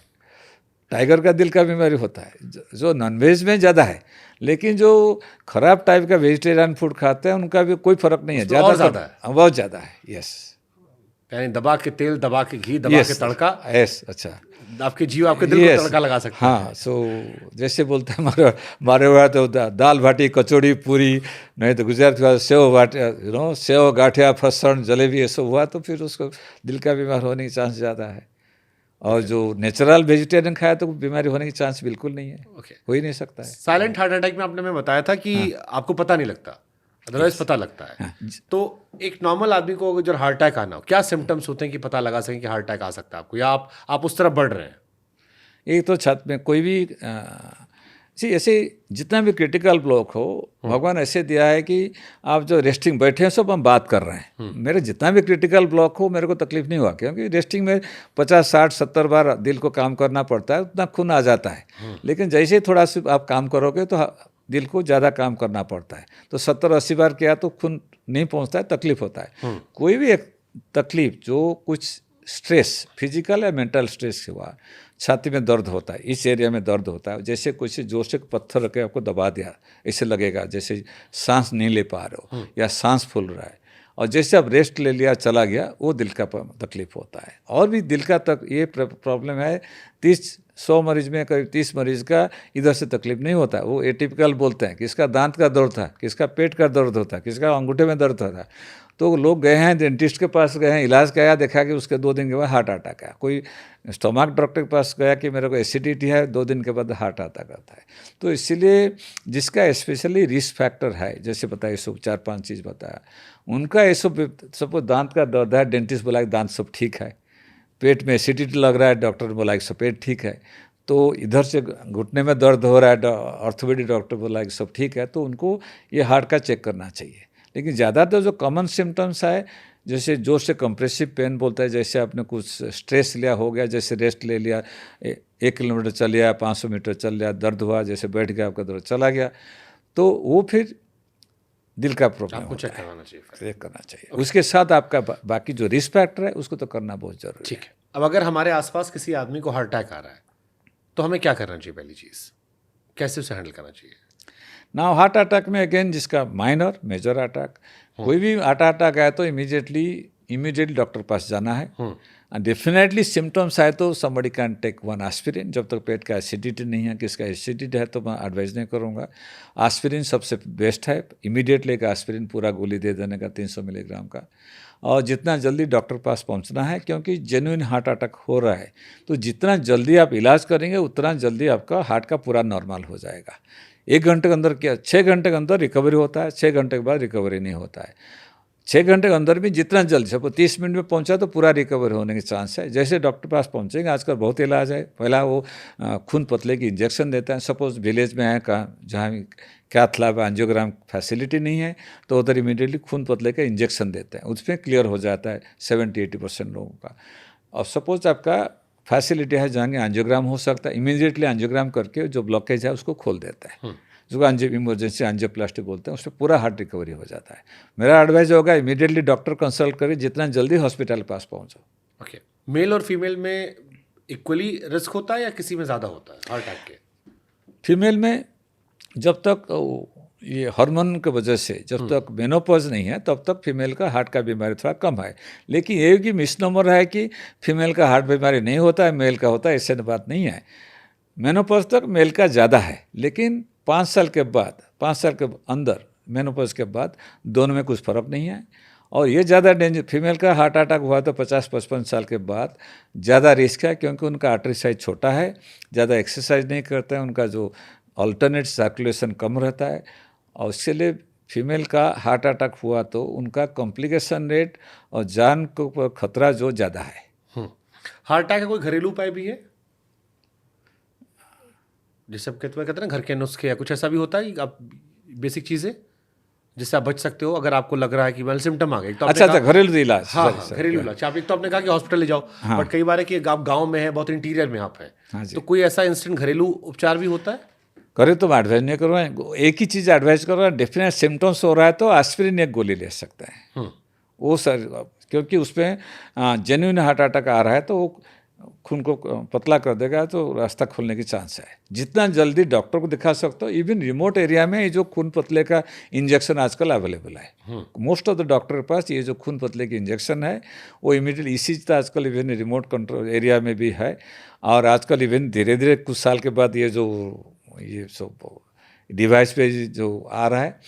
टाइगर का दिल का बीमारी होता है, जो नॉनवेज में ज़्यादा है। लेकिन जो खराब टाइप का वेजिटेरियन फूड खाते हैं, उनका भी कोई फर्क नहीं है, ज़्यादा है, बहुत ज़्यादा है। यस, यानी दबा के तेल, दबा के घी, दबा के तड़का, यस, अच्छा, आपके जीव आपके दिल को तड़का लगा सकते हैं। हाँ, सो जैसे बोलते हैं हमारे वहाँ तो दाल बाटी, कचौड़ी, पूरी, नहीं तो गुजरात का सेव बाटी, सेव, गाठिया, फसन, जलेबी, ये सब हुआ तो फिर उसको दिल का बीमार होने की चांस ज़्यादा है। और जो नेचुरल वेजिटेरियन खाया तो बीमारी होने की चांस बिल्कुल नहीं है, हो ही नहीं सकता है। साइलेंट हार्ट अटैक में आपने मैं बताया था कि आपको पता नहीं लगता, अदरवाइज पता लगता है। तो एक नॉर्मल आदमी को अगर हार्ट अटैक आना हो, क्या सिम्टम्स होते हैं कि पता लगा सकें कि हार्ट अटैक आ सकता है आपको, या आप उस तरफ बढ़ रहे हैं? एक तो छत में कोई भी ऐसे जितना भी क्रिटिकल ब्लॉक हो, भगवान ऐसे दिया है कि आप जो रेस्टिंग बैठे हैं सब हम बात कर रहे हैं। मेरे जितना भी क्रिटिकल ब्लॉक हो मेरे को तकलीफ नहीं हुआ, क्योंकि रेस्टिंग में 50, 60, 70 बार दिल को काम करना पड़ता है, उतना खून आ जाता है। लेकिन जैसे ही थोड़ा सा आप काम करोगे तो दिल को ज़्यादा काम करना पड़ता है। तो 70-80 बार किया तो खून नहीं पहुँचता है, तकलीफ होता है। कोई भी एक तकलीफ जो कुछ स्ट्रेस, फिजिकल या मेंटल स्ट्रेस हुआ, छाती में दर्द होता है, इस एरिया में दर्द होता है, जैसे कुछ जोर से पत्थर रख के आपको दबा दिया, ऐसे लगेगा जैसे सांस नहीं ले पा रहे हो या सांस फूल रहा है। और जैसे आप रेस्ट ले लिया, चला गया, वो दिल का तकलीफ होता है। और भी दिल का ये प्रॉब्लम है, 100 मरीज में करीब 30 मरीज का इधर से तकलीफ नहीं होता है। वो एटिपिकल बोलते हैं, किसका दांत का दर्द था, किसका पेट का दर्द होता है, किसका अंगूठे में दर्द होता है। तो लोग गए हैं, डेंटिस्ट के पास गए हैं, इलाज कराया, देखा कि उसके 2 दिन के बाद हार्ट अटैक है। कोई स्टोमक डॉक्टर के पास गया कि मेरे को एसिडिटी है, 2 दिन के बाद हार्ट अटैक आता है। तो इसीलिए जिसका स्पेशली रिस्क फैक्टर है, जैसे बताया सब 4-5 चीज़ बताया, उनका ये सब दांत का दर्द है, डेंटिस्ट बोला कि दांत सब ठीक है, पेट में एसिडिटी लग रहा है, डॉक्टर बोला कि सब पेट ठीक है, तो इधर से घुटने में दर्द हो रहा है, ऑर्थोपेडिक डॉक्टर बोला कि सब ठीक है, तो उनको ये हार्ट का चेक करना चाहिए। लेकिन ज़्यादातर जो कॉमन सिम्टम्स है, जैसे जोर से कंप्रेसिव पेन बोलता है, जैसे आपने कुछ स्ट्रेस लिया हो गया, जैसे रेस्ट ले लिया, 1 किलोमीटर चल लिया, 500 मीटर चल लिया, दर्द हुआ, जैसे बैठ गया आपका दर्द चला गया, तो वो फिर दिल का प्रॉब्लम आपको चेक करवाना चाहिए, चेक करना चाहिए। उसके साथ आपका बाकी जो रिस्क फैक्टर है उसको तो करना बहुत जरूरी है। ठीक है। अब अगर हमारे आसपास किसी आदमी को हार्ट अटैक आ रहा है तो हमें क्या करना चाहिए? पहली चीज़, कैसे उसे हैंडल करना चाहिए? नाउ हार्ट अटैक में अगेन जिसका माइनर, मेजर अटैक, कोई भी हार्ट अटैक आए तो इमीडिएटली डॉक्टर पास जाना है। डेफिनेटली सिम्टम्स आए तो समबडी कैन टेक 1 एस्पिरिन, जब तक पेट का एसिडिटी नहीं है, किसका एसिडिटी है तो मैं एडवाइज नहीं करूँगा। एस्पिरिन सबसे बेस्ट है, इमीडिएटली एक एस्पिरिन पूरा गोली दे देने का 300 मिलीग्राम का, और जितना जल्दी डॉक्टर पास पहुंचना है, क्योंकि जेन्युइन हार्ट अटैक हो रहा है तो जितना जल्दी आप इलाज करेंगे उतना जल्दी आपका हार्ट का पूरा नॉर्मल हो जाएगा। 1 घंटे के अंदर क्या, 6 घंटे के अंदर रिकवरी होता है, 6 घंटे के बाद रिकवरी नहीं होता है। 6 घंटे के अंदर भी जितना जल्दी, सपोज 30 मिनट में पहुंचा तो पूरा रिकवर होने के चांस है। जैसे डॉक्टर पास पहुंचेंगे, आजकल बहुत इलाज है। पहला वो खून पतले की इंजेक्शन देता है, सपोज विलेज में है कहाँ जहाँ कैथ लैब एंजियोग्राम फैसिलिटी नहीं है तो उधर इमीडिएटली खून पतले का इंजेक्शन देते हैं, उसमें क्लियर हो जाता है 70-80% लोगों का। और सपोज आपका फैसिलिटी है जहाँ एंजियोग्राम हो सकता है, इमीडिएटली एंजियोग्राम करके जो ब्लॉकेज है उसको खोल देता है, जो इमरजेंसी एंजियोप्लास्टी बोलते हैं, उसमें पूरा हार्ट रिकवरी हो जाता है। मेरा एडवाइस होगा इमीडिएटली डॉक्टर कंसल्ट करें, जितना जल्दी हॉस्पिटल पास पहुंचो। ओके। मेल और फीमेल में इक्वली रिस्क होता है या किसी में ज़्यादा होता है हार्ट अटैक के? फीमेल में जब तक ये हार्मोन की वजह से जब तक मेनोपॉज नहीं है तब तक फीमेल का हार्ट का बीमारी थोड़ा कम है। लेकिन ये कि मिसनोमर है कि फीमेल का हार्ट बीमारी नहीं होता है, मेल का होता है, ऐसे बात नहीं है। मेनोपॉज तक मेल का ज़्यादा है, लेकिन 5 साल के बाद, 5 साल के अंदर मेनोपॉज के बाद दोनों में कुछ फ़र्क नहीं है। और ये ज़्यादा डेंजर, फीमेल का हार्ट अटैक हुआ तो 50-55 साल के बाद ज़्यादा रिस्क है, क्योंकि उनका आर्टरी साइज छोटा है, ज़्यादा एक्सरसाइज नहीं करते हैं, उनका जो अल्टरनेट सर्कुलेशन कम रहता है, और इसके लिए फीमेल का हार्ट अटैक हुआ तो उनका कॉम्प्लिकेशन रेट और जान को खतरा जो ज़्यादा है। हार्ट अटैक का कोई घरेलू उपाय भी है जिससे आप कहते हैं ना घर के नुस्खे या कुछ ऐसा भी होता है? आप बेसिक चीज़ें जिससे आप बच सकते हो अगर आपको लग रहा है कि वेल सिम्टम आ गए तो? अच्छा, घरेलू इलाज। हाँ, घरेलू इलाज। आप एक तो आपने कहा कि हॉस्पिटल ले जाओ, बट कई बार है कि आप गाँव में है, बहुत इंटीरियर में आप है, तो कोई ऐसा इंस्टेंट घरेलू उपचार भी होता है? करे तो मैं एडवाइज नहीं करूँगा, एक ही चीज़ एडवाइज करूँगा, डेफिनेट सिम्टम्स हो रहा है तो एस्पिरिन एक गोली ले सकते हैं वो सर, क्योंकि उसमें जेन्युइन हार्ट अटैक आ रहा है तो खून को पतला कर देगा तो रास्ता खुलने की चांस है। जितना जल्दी डॉक्टर को दिखा सकते हो, इवन रिमोट एरिया में ये जो खून पतले का इंजेक्शन आजकल अवेलेबल है। मोस्ट ऑफ द डॉक्टर के पास ये जो खून पतले की इंजेक्शन है वो इमीडिएटली ईसीजी तो आजकल इवन रिमोट कंट्रोल एरिया में भी है। और आजकल इवन धीरे धीरे कुछ साल के बाद ये सब डिवाइस पे जो आ रहा है,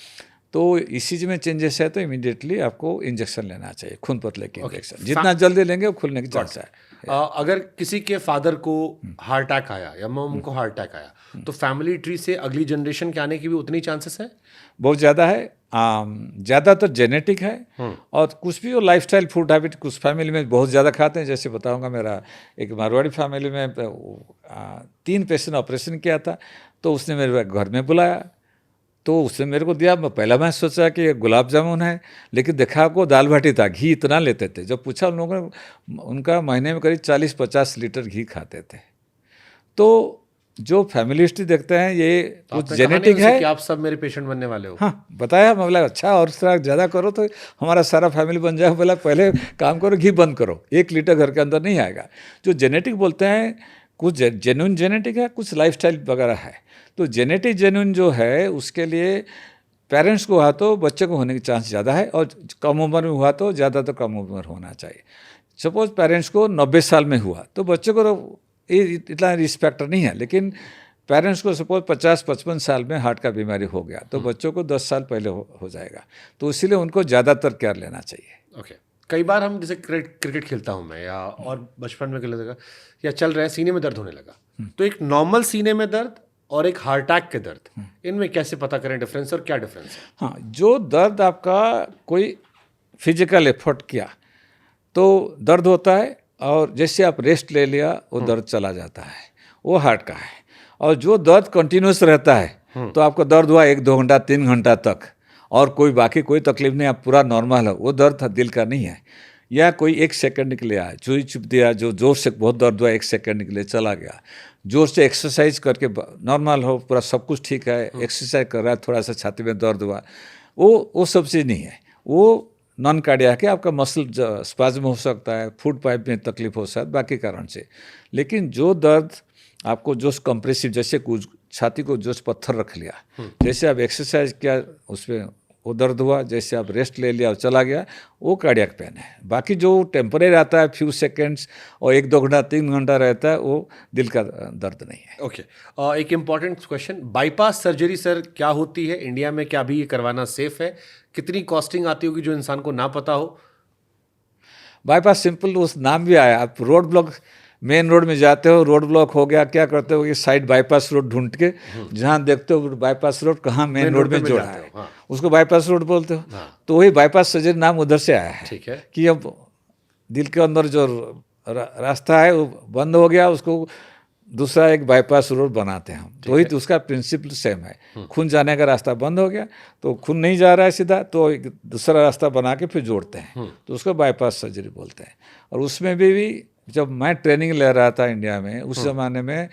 तो ईसीजी में चेंजेस है तो इमीडिएटली आपको इंजेक्शन लेना चाहिए, खून पतले की इंजेक्शन। जितना जल्दी लेंगे वो खुलने की चांस है। अगर किसी के फादर को हार्ट अटैक आया या मॉम को हार्ट अटैक आया, तो फैमिली ट्री से अगली जनरेशन के आने की भी उतनी चांसेस है? बहुत ज़्यादा है। ज़्यादातर जेनेटिक है और कुछ भी वो लाइफस्टाइल फूड हैबिट कुछ फैमिली में बहुत ज़्यादा खाते हैं। जैसे बताऊंगा, मेरा एक मारवाड़ी फैमिली में 3 पेशेंट ऑपरेशन किया था, तो उसने मेरे घर में बुलाया, तो उसने मेरे को दिया। मैं सोचा कि गुलाब जामुन है, लेकिन देखा आपको दाल बाटी था। घी इतना लेते थे, जब पूछा उन लोगों ने, उनका महीने में करीब 40-50 लीटर घी खाते थे। तो जो फैमिली हिस्ट्री देखते हैं ये कुछ जेनेटिक है कि आप सब मेरे पेशेंट बनने वाले हो। हाँ, बताया। मैं बोला अच्छा, और थोड़ा ज़्यादा करो तो हमारा सारा फैमिली बन जाएगा। बोला पहले काम करो, घी बंद करो, 1 लीटर घर के अंदर नहीं आएगा। जो जेनेटिक बोलते हैं, कुछ जेन्युइन जेनेटिक है, कुछ लाइफस्टाइल वगैरह है। तो जेनेटिक जेन्युइन जो है उसके लिए पेरेंट्स को हुआ तो बच्चे को होने की चांस ज़्यादा है, और कम उम्र में हुआ तो ज़्यादा तो कम उम्र होना चाहिए। सपोज पेरेंट्स को 90 साल में हुआ तो बच्चे को इतना रिस्क फैक्टर नहीं है, लेकिन पेरेंट्स को सपोज 50-55 साल में हार्ट का बीमारी हो गया तो बच्चों को 10 साल पहले हो जाएगा। तो इसीलिए उनको ज़्यादातर केयर लेना चाहिए। ओके। कई बार हम जैसे क्रिकेट खेलता हूँ मैं, या और बचपन में खेलने लगा या चल रहे हैं, सीने में दर्द होने लगा, तो एक नॉर्मल सीने में दर्द और एक हार्ट अटैक के दर्द, इनमें कैसे पता करें डिफरेंस, और क्या डिफरेंस है? हाँ, जो दर्द आपका कोई फिजिकल एफर्ट किया तो दर्द होता है, और जैसे आप रेस्ट ले लिया वो दर्द चला जाता है, वो हार्ट का है। और जो दर्द कंटिन्यूस रहता है तो आपको दर्द हुआ 1-2 घंटा 3 घंटा तक, और कोई बाकी कोई तकलीफ नहीं, आप पूरा नॉर्मल हो, वो दर्द दिल का नहीं है। या कोई 1 सेकंड के लिए आया, चुई चुप दिया, जो जोर से बहुत दर्द हुआ 1 सेकंड के लिए चला गया, जोर से एक्सरसाइज करके नॉर्मल हो, पूरा सब कुछ ठीक है, एक्सरसाइज कर रहा है, थोड़ा सा छाती में दर्द हुआ, वो सब चीज़ नहीं है। वो नॉन कार्डियक है, आपका मसल स्पाज्म हो सकता है, फूड पाइप में तकलीफ हो सकता है, बाकी कारण से। लेकिन जो दर्द आपको जो कंप्रेसिव, जैसे कुछ छाती को जो पत्थर रख लिया, जैसे आप एक्सरसाइज किया उसमें वो दर्द हुआ, जैसे आप रेस्ट ले लिया और चला गया, वो कार्डियक पेन है। बाकी जो टेम्परेरी आता है फ्यू सेकेंड्स और 1-2 घंटा 3 घंटा रहता है, वो दिल का दर्द नहीं है। ओके। एक important question, bypass surgery sir क्या होती है इंडिया में? क्या अभी ये करवाना सेफ है? कितनी कॉस्टिंग आती होगी जो इंसान को ना पता हो? बाईपास सिंपल, उस नाम भी आया। आप रोड ब्लॉक, मेन रोड में जाते हो, रोड ब्लॉक हो गया, क्या करते हो, ये साइड बाईपास रोड ढूंढ के, जहाँ देखते हो बाईपास रोड कहाँ मेन रोड में जोड़ा है, हाँ। उसको बाईपास रोड बोलते हो। हाँ। तो वही बाईपास सर्जरी नाम उधर से आया है। ठीक है। कि अब दिल के अंदर जो रास्ता है वो बंद हो गया, उसको दूसरा एक बाईपास रोड बनाते हैं हम। तो वही तो उसका प्रिंसिपल सेम है। खून जाने का रास्ता बंद हो गया तो खून नहीं जा रहा है सीधा, तो एक दूसरा रास्ता बना के फिर जोड़ते हैं, तो उसको बाईपास सर्जरी बोलते हैं। और उसमें भी जब मैं ट्रेनिंग ले रहा था इंडिया में, उस ज़माने में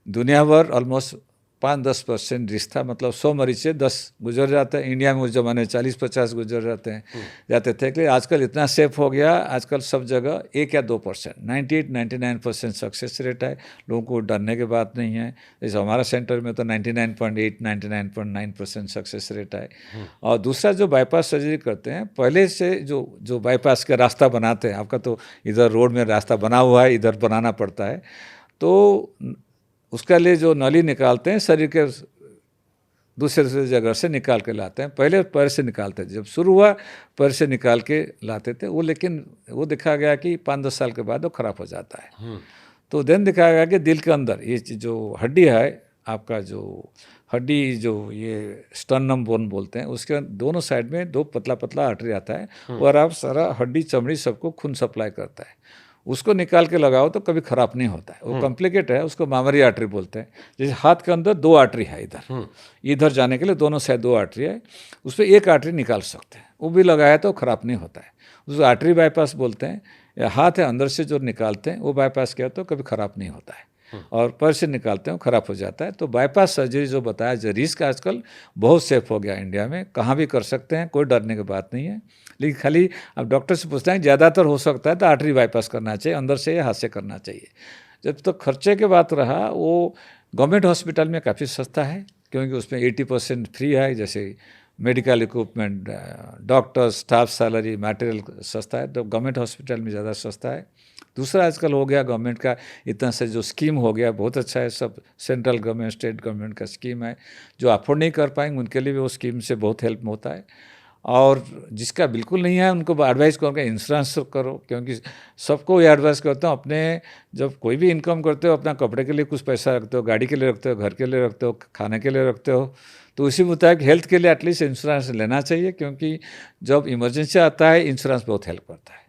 दुनिया भर ऑलमोस्ट 5-10% रिस्क था, मतलब 100 मरीज से 10 गुजर जाते हैं। इंडिया में उस ज़माने 40-50 गुजर जाते थे। लेकिन आजकल इतना सेफ हो गया, आजकल सब जगह 1 या 2%, 98-99% सक्सेस रेट है। लोगों को डरने की बात नहीं है। जैसे हमारा सेंटर में तो 99.8-99.9% सक्सेस रेट है। और दूसरा जो बाईपास सर्जरी करते हैं, पहले से जो बाईपास का रास्ता बनाते हैं, आपका तो इधर रोड में रास्ता बना हुआ है, इधर बनाना पड़ता है, तो उसके लिए जो नली निकालते हैं शरीर के दूसरे जगह से निकाल के लाते हैं। पहले पैर से निकालते थे, जब शुरू हुआ पैर से निकाल के लाते थे वो, लेकिन वो देखा गया कि 5-10 साल के बाद वो खराब हो जाता है। तो देन देखा गया कि दिल के अंदर ये जो हड्डी है, आपका जो हड्डी जो ये स्टर्नम बोन बोलते हैं, उसके दोनों साइड में 2 पतला आर्टरी आता है, और आप सारा हड्डी चमड़ी सबको खून सप्लाई करता है। उसको निकाल के लगाओ तो कभी खराब नहीं होता है। वो कॉम्प्लिकेट है, उसको मामरी आर्टरी बोलते हैं। जैसे हाथ के अंदर 2 आर्टरी है, इधर जाने के लिए दोनों साइड 2 आर्टरी है, उस पर 1 आर्टरी निकाल सकते हैं, वो भी लगाया तो खराब नहीं होता है। उसको आर्टरी बाईपास बोलते हैं। या हाथ है अंदर से जो निकालते हैं वो बाईपास किया तो कभी खराब नहीं होता है। और पैर से निकालते हैं खराब हो जाता है। तो बाईपास सर्जरी जो बताया जो रिस्क आजकल बहुत सेफ हो गया इंडिया में, कहाँ भी कर सकते हैं, कोई डरने की बात नहीं है। लेकिन खाली अब डॉक्टर से पूछते हैं ज़्यादातर हो सकता है तो आर्टरी बाईपास करना चाहिए, अंदर से या हाथ से करना चाहिए। जब तक खर्चे की बात रहा, वो गवर्नमेंट हॉस्पिटल में काफ़ी सस्ता है क्योंकि उसमें 80% फ्री है, जैसे medical equipment, doctor, staff salary, material सस्ता है, तो गवर्नमेंट हॉस्पिटल में ज़्यादा सस्ता है। दूसरा आजकल हो गया गवर्नमेंट का इतना से जो स्कीम हो गया बहुत अच्छा है, सब सेंट्रल गवर्नमेंट स्टेट गवर्नमेंट का स्कीम है, जो अफोर्ड नहीं कर पाएंगे उनके लिए भी वो स्कीम से बहुत हेल्प होता है। और जिसका बिल्कुल नहीं है उनको एडवाइस करूँगा इंश्योरेंस करो, क्योंकि सबको ये एडवाइस करता हूँ अपने जब कोई भी इनकम करते हो अपना कपड़े के लिए कुछ पैसा रखते हो, गाड़ी के लिए रखते हो, घर के लिए रखते हो, खाने के लिए रखते हो, तो उसी मुताबिक हेल्थ के लिए एटलीस्ट इंश्योरेंस लेना चाहिए, क्योंकि जब इमरजेंसी आता है इंश्योरेंस बहुत हेल्प करता है।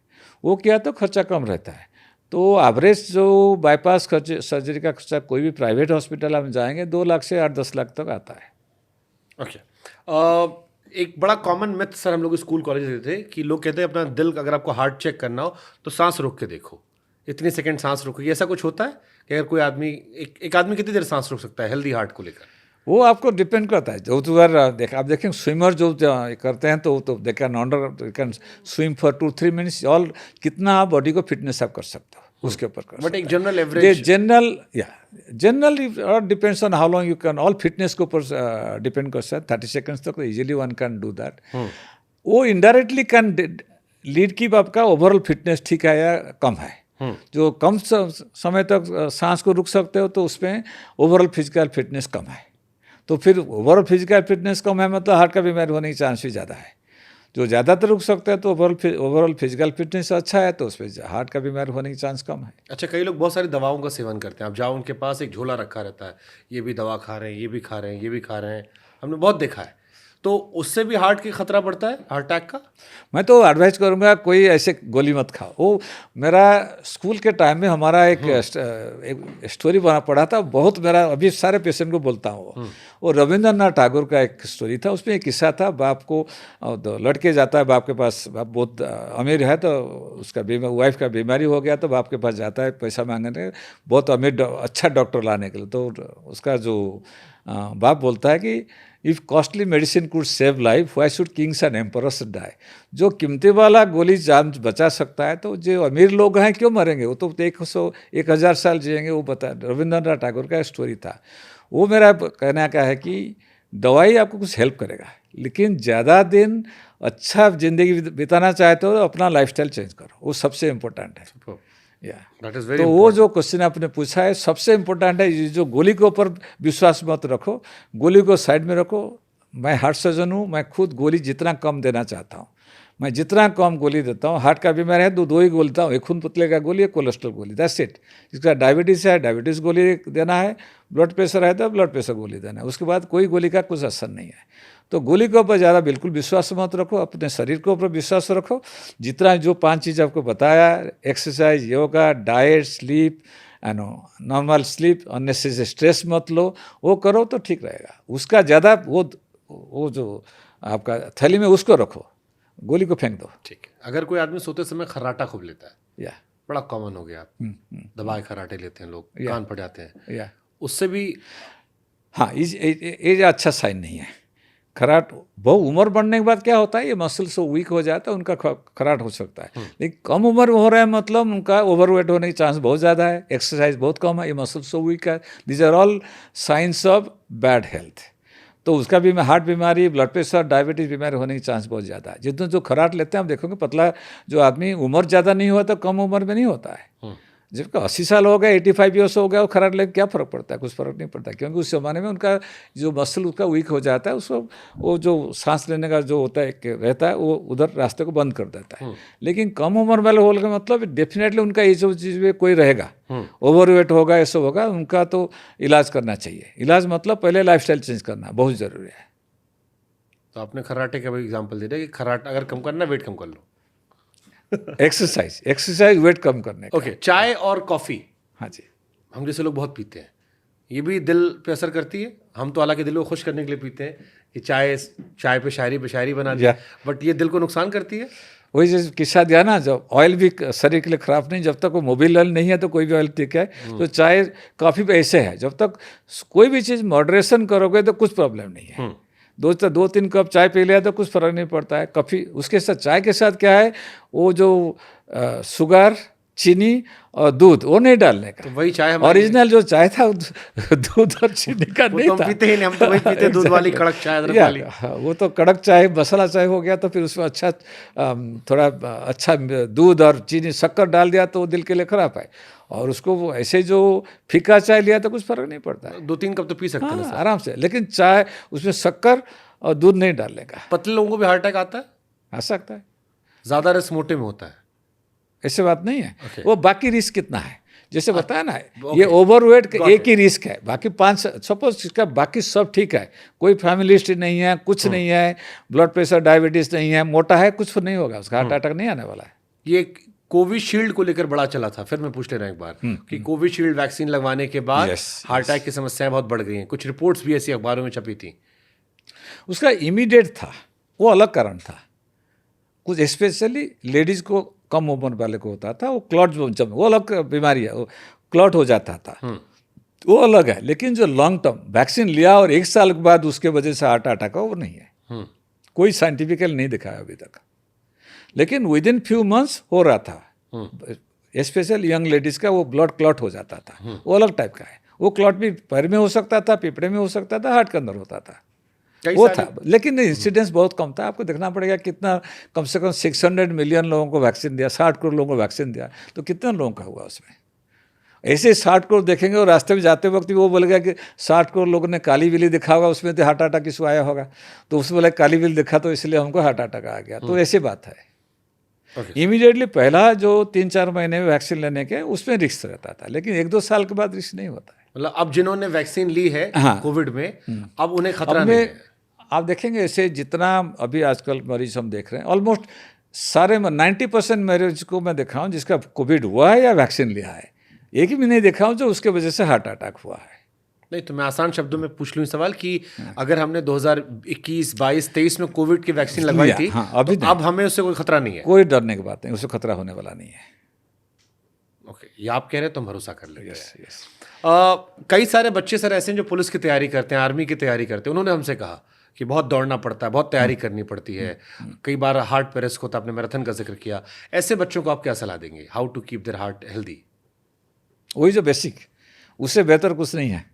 वो क्या तो खर्चा कम रहता है। तो एवरेज जो बाईपास खर्च सर्जरी का खर्चा कोई भी प्राइवेट हॉस्पिटल आप जाएंगे 2 लाख से 8-10 लाख तक आता है। ओके। एक बड़ा कॉमन मिथ सर हम लोग स्कूल कॉलेज देते थे कि लोग कहते हैं अपना दिल अगर आपको हार्ट चेक करना हो तो सांस रोक के देखो, इतनी सेकंड सांस रोको। ऐसा कुछ होता है कि अगर कोई आदमी एक आदमी कितनी देर सांस रोक सकता है हेल्दी हार्ट को लेकर? वो आपको डिपेंड करता है। जो बार आप देखें स्विमर जो करते हैं तो they can under can swim for 2-3 minutes, all कितना आप बॉडी को फिटनेस आप कर सकते हो उसके ऊपर कर। बट एक general average generally depends on how long you can, all fitness के ऊपर डिपेंड कर सकता है। 30 सेकंड्स तक easily one can do that. वो इनडायरेक्टली कैन लीड की आपका ओवरऑल फिटनेस ठीक है या कम है। जो कम समय तक सांस को रुक सकते हो तो उसमें ओवरऑल फिजिकल फिटनेस कम है। तो फिर ओवरऑल फिजिकल फिटनेस कम है मतलब हार्ट का बीमारी होने की चांस भी ज़्यादा है। जो ज़्यादातर रुक सकता है तो ओवरऑल फिजिकल फिटनेस अच्छा है तो उसमें हार्ट का बीमारी होने की चांस कम है। अच्छा, कई लोग बहुत सारी दवाओं का सेवन करते हैं, आप जाओ उनके पास एक झोला रखा रहता है, ये भी दवा खा रहे हैं, ये भी खा रहे हैं, ये भी खा रहे हैं, हमने बहुत देखा है। तो उससे भी हार्ट की खतरा बढ़ता है, हार्ट अटैक का? मैं तो एडवाइस करूँगा कोई ऐसे गोली मत खाओ। वो मेरा स्कूल के टाइम में हमारा एक स्टोरी पढ़ा था, बहुत मेरा अभी सारे पेशेंट को बोलता हूँ। वो रविंद्रनाथ टैगोर का एक स्टोरी था, उसमें एक किस्सा था। बाप को लड़के जाता है बाप के पास, बाप बहुत अमीर है तो उसका वाइफ का बीमारी हो गया तो बाप के पास जाता है पैसा मांगने, बहुत अमीर अच्छा डॉक्टर लाने के लिए। तो उसका जो बाप बोलता है कि if costly medicine could save life why should kings and emperors die. जो कीमती वाला गोली जान बचा सकता है तो जो अमीर लोग हैं क्यों मरेंगे, वो तो 100-1000 साल जिएंगे। वो बता रविंद्रनाथ टैगोर का स्टोरी था। वो मेरा कहना क्या है कि दवाई आपको कुछ हेल्प करेगा, लेकिन ज़्यादा दिन अच्छा ज़िंदगी बिताना चाहते हो तो अपना लाइफस्टाइल चेंज करो, वो सबसे इम्पोर्टेंट है। तो वो जो क्वेश्चन आपने पूछा है सबसे इम्पोर्टेंट है। जो गोली के ऊपर विश्वास मत रखो, गोली को साइड में रखो। मैं हार्ट सर्जन हूँ, मैं खुद गोली जितना कम देना चाहता हूँ, मैं जितना कम गोली देता हूँ। हार्ट का बीमारी है 2 ही गोली देता हूँ, एक खून पतले का गोली, एक कोलेस्ट्रॉल गोली, दैट्स इट। जिसका डायबिटीज़ है डायबिटीज़ गोली देना है, ब्लड प्रेशर है तो ब्लड प्रेशर गोली देना है, उसके बाद कोई गोली का कुछ असर नहीं है। तो गोली के ऊपर ज़्यादा बिल्कुल विश्वास मत रखो, अपने शरीर के ऊपर विश्वास रखो। जितना जो 5 चीज़ आपको बताया, exercise, yoga, diet, sleep, normal sleep, unnecessary stress मत लो, वो करो तो ठीक रहेगा। उसका ज़्यादा वो जो आपका थैली में उसको रखो, गोली को फेंक दो। ठीक है। अगर कोई आदमी सोते समय खर्राटा खूब लेता है, या बड़ा कॉमन हो गया, दबाए खर्राटे लेते हैं लोग, कान फट जाते हैं, उससे भी हाँ ये अच्छा साइन नहीं है। खराट बहुत उम्र बढ़ने के बाद क्या होता है, ये मसल से वीक हो जाता है, उनका खराट हो सकता है। लेकिन कम उम्र में हो रहा है मतलब उनका ओवरवेट होने की चांस बहुत ज़्यादा है, एक्सरसाइज बहुत कम है, ये मसल सो वीक है। These are all science of bad health. तो उसका भी हार्ट बीमारी, ब्लड प्रेशर, डायबिटीज़ बीमारी होने की चांस बहुत ज़्यादा है। जितने जो खराट लेते हैं आप देखोगे पतला जो आदमी उम्र ज़्यादा नहीं हुआ तो कम उम्र में नहीं होता है। जबकि 80 साल हो गया, 85 ईयर्स हो गया, वो खराट लेके क्या फ़र्क पड़ता है? कुछ फ़र्क नहीं पड़ता, क्योंकि उस ज़माने में उनका जो मसल उसका वीक हो जाता है, उसको वो जो सांस लेने का जो होता है रहता है वो उधर रास्ते को बंद कर देता है। लेकिन कम उम्र वाले होने का मतलब डेफिनेटली उनका ये जो चीज़ में कोई रहेगा, ओवरवेट होगा, ऐसा होगा, उनका तो इलाज करना चाहिए। इलाज मतलब पहले लाइफस्टाइल चेंज करना बहुत ज़रूरी है। तो आपने खर्राटे का भी एग्जाम्पल दे दिया कि खर्राट अगर कम करना वेट कम कर लो। एक्सरसाइज वेट कम करने का। ओके, चाय और कॉफ़ी, हाँ जी, हम जैसे लोग बहुत पीते हैं, ये भी दिल पे असर करती है। हम तो हालांकि दिल को खुश करने के लिए पीते हैं कि चाय पे शायरी बना दिया, बट ये दिल को नुकसान करती है। वही जैसे किस्सा दिया ना, जब ऑयल भी शरीर के लिए खराब नहीं, जब तक वो मोबिल ऑयल नहीं है तो कोई भी ऑयल ठीक है। तो चाय कॉफ़ी पे ऐसे है, जब तक कोई भी चीज़ मॉडरेशन करोगे तो कुछ प्रॉब्लम नहीं है। दो तीन कप चाय पी लिया तो कुछ फर्क नहीं पड़ता है। कॉफ़ी उसके साथ, चाय के साथ क्या है, वो जो शुगर, चीनी और दूध वो नहीं डालने का। तो वही चाय हमारी ओरिजिनल जो चाय था दूध और चीनी का वो नहीं तो हम था। पीते ही नहीं, हम तो वही पीते दूध वाली कड़क चाय, अदरक या, वाली। हाँ, वो तो कड़क चाय, मसाला चाय हो गया, तो फिर उसमें अच्छा थोड़ा अच्छा दूध और चीनी शक्कर डाल दिया तो वो दिल के लिए खराब है। और उसको वो ऐसे जो फीका चाय लिया तो कुछ फर्क नहीं पड़ता है। 2-3 कप तो पी सकते हैं ना हाँ, सर। आराम से। लेकिन चाय उसमें शक्कर और दूध नहीं डालने का। पतले लोगों को भी हार्ट अटैक आता है? आ सकता है, ज्यादा रिस्क मोटे में होता है? ऐसे बात नहीं है। Okay. वो बाकी रिस्क कितना है, जैसे बताया ना, ये ओवरवेट का एक ही रिस्क है, बाकी 5 सपोज इसका बाकी सब ठीक है, कोई फैमिली हिस्ट्री नहीं है, कुछ नहीं है, ब्लड प्रेशर डायबिटीज नहीं है, मोटा है, कुछ नहीं होगा उसका, हार्ट अटैक नहीं आने वाला है। ये कोविशील्ड को लेकर बड़ा चला था, फिर मैं पूछ ले रहा हूं एक बार कि कोविशील्ड वैक्सीन लगवाने के बाद Yes, हार्ट अटैक की समस्याएं बहुत बढ़ गई हैं। कुछ रिपोर्ट्स भी ऐसी अखबारों में छपी थी। उसका इमीडिएट था, वो अलग कारण था। कुछ स्पेशली लेडीज को, कम उम्र वाले को होता था, वो क्लॉट, वो अलग बीमारी है, वो क्लॉट हो जाता था, वो अलग है। लेकिन जो लॉन्ग टर्म वैक्सीन लिया और 1 साल के बाद उसके वजह से हार्ट अटैक हो, वो नहीं है। कोई साइंटिफिकल नहीं दिखाया अभी तक, लेकिन विद इन फ्यू मंथ्स हो रहा था। स्पेशल यंग लेडीज का वो ब्लड क्लॉट हो जाता था, वो अलग टाइप का है। वो क्लॉट भी पैर में हो सकता था, फेफड़े में हो सकता था, हार्ट के अंदर होता था, वो था। लेकिन इंसिडेंस बहुत कम था। आपको देखना पड़ेगा कितना, कम से कम 600 मिलियन लोगों को वैक्सीन दिया, 60 करोड़ लोगों को वैक्सीन दिया, तो कितने लोगों का हुआ उसमें? ऐसे 60 करोड़ देखेंगे और रास्ते में जाते वक्त भी वो बोलेगा कि 60 करोड़ लोगों ने काली बिल्ली दिखा होगा, उसमें तो हार्ट अटैक किसको आया होगा, तो उसमें बोला काली बिल्ली दिखा तो इसलिए हमको हार्ट अटैक आ गया। तो ऐसी बात है। इमीडिएटली पहला जो 3-4 महीने में वैक्सीन लेने के उसमें रिस्क रहता था, लेकिन 1-2 साल के बाद रिस्क नहीं होता है। मतलब अब जिन्होंने वैक्सीन ली है कोविड में, अब उन्हें खतरा अब नहीं है। आप देखेंगे ऐसे जितना अभी आजकल मरीज हम देख रहे हैं, ऑलमोस्ट सारे 90% मरीज को मैं देखा हूँ जिसका कोविड हुआ है या वैक्सीन लिया है, एक भी नहीं देखा हूँ जो उसके वजह से हार्ट अटैक हुआ है। नहीं तो मैं आसान शब्दों में पूछ लूँ सवाल कि अगर हमने 2021, 22, 23 में कोविड की वैक्सीन लगवाई थी, अभी तो अब हमें उससे कोई खतरा नहीं है? कोई डरने की बात नहीं, उससे खतरा होने वाला नहीं है। ओके, ये आप कह रहे हैं तो हम भरोसा कर लेंगे। यस। कई सारे बच्चे सर ऐसे हैं जो पुलिस की तैयारी करते हैं, आर्मी की तैयारी करते हैं। उन्होंने हमसे कहा कि बहुत दौड़ना पड़ता है, बहुत तैयारी करनी पड़ती है, कई बार हार्ट पे रिस्क होता है। आपने मैराथन का जिक्र किया। ऐसे बच्चों को आप क्या सलाह देंगे, how to keep their heart healthy? वही जो बेसिक, उससे बेहतर कुछ नहीं है।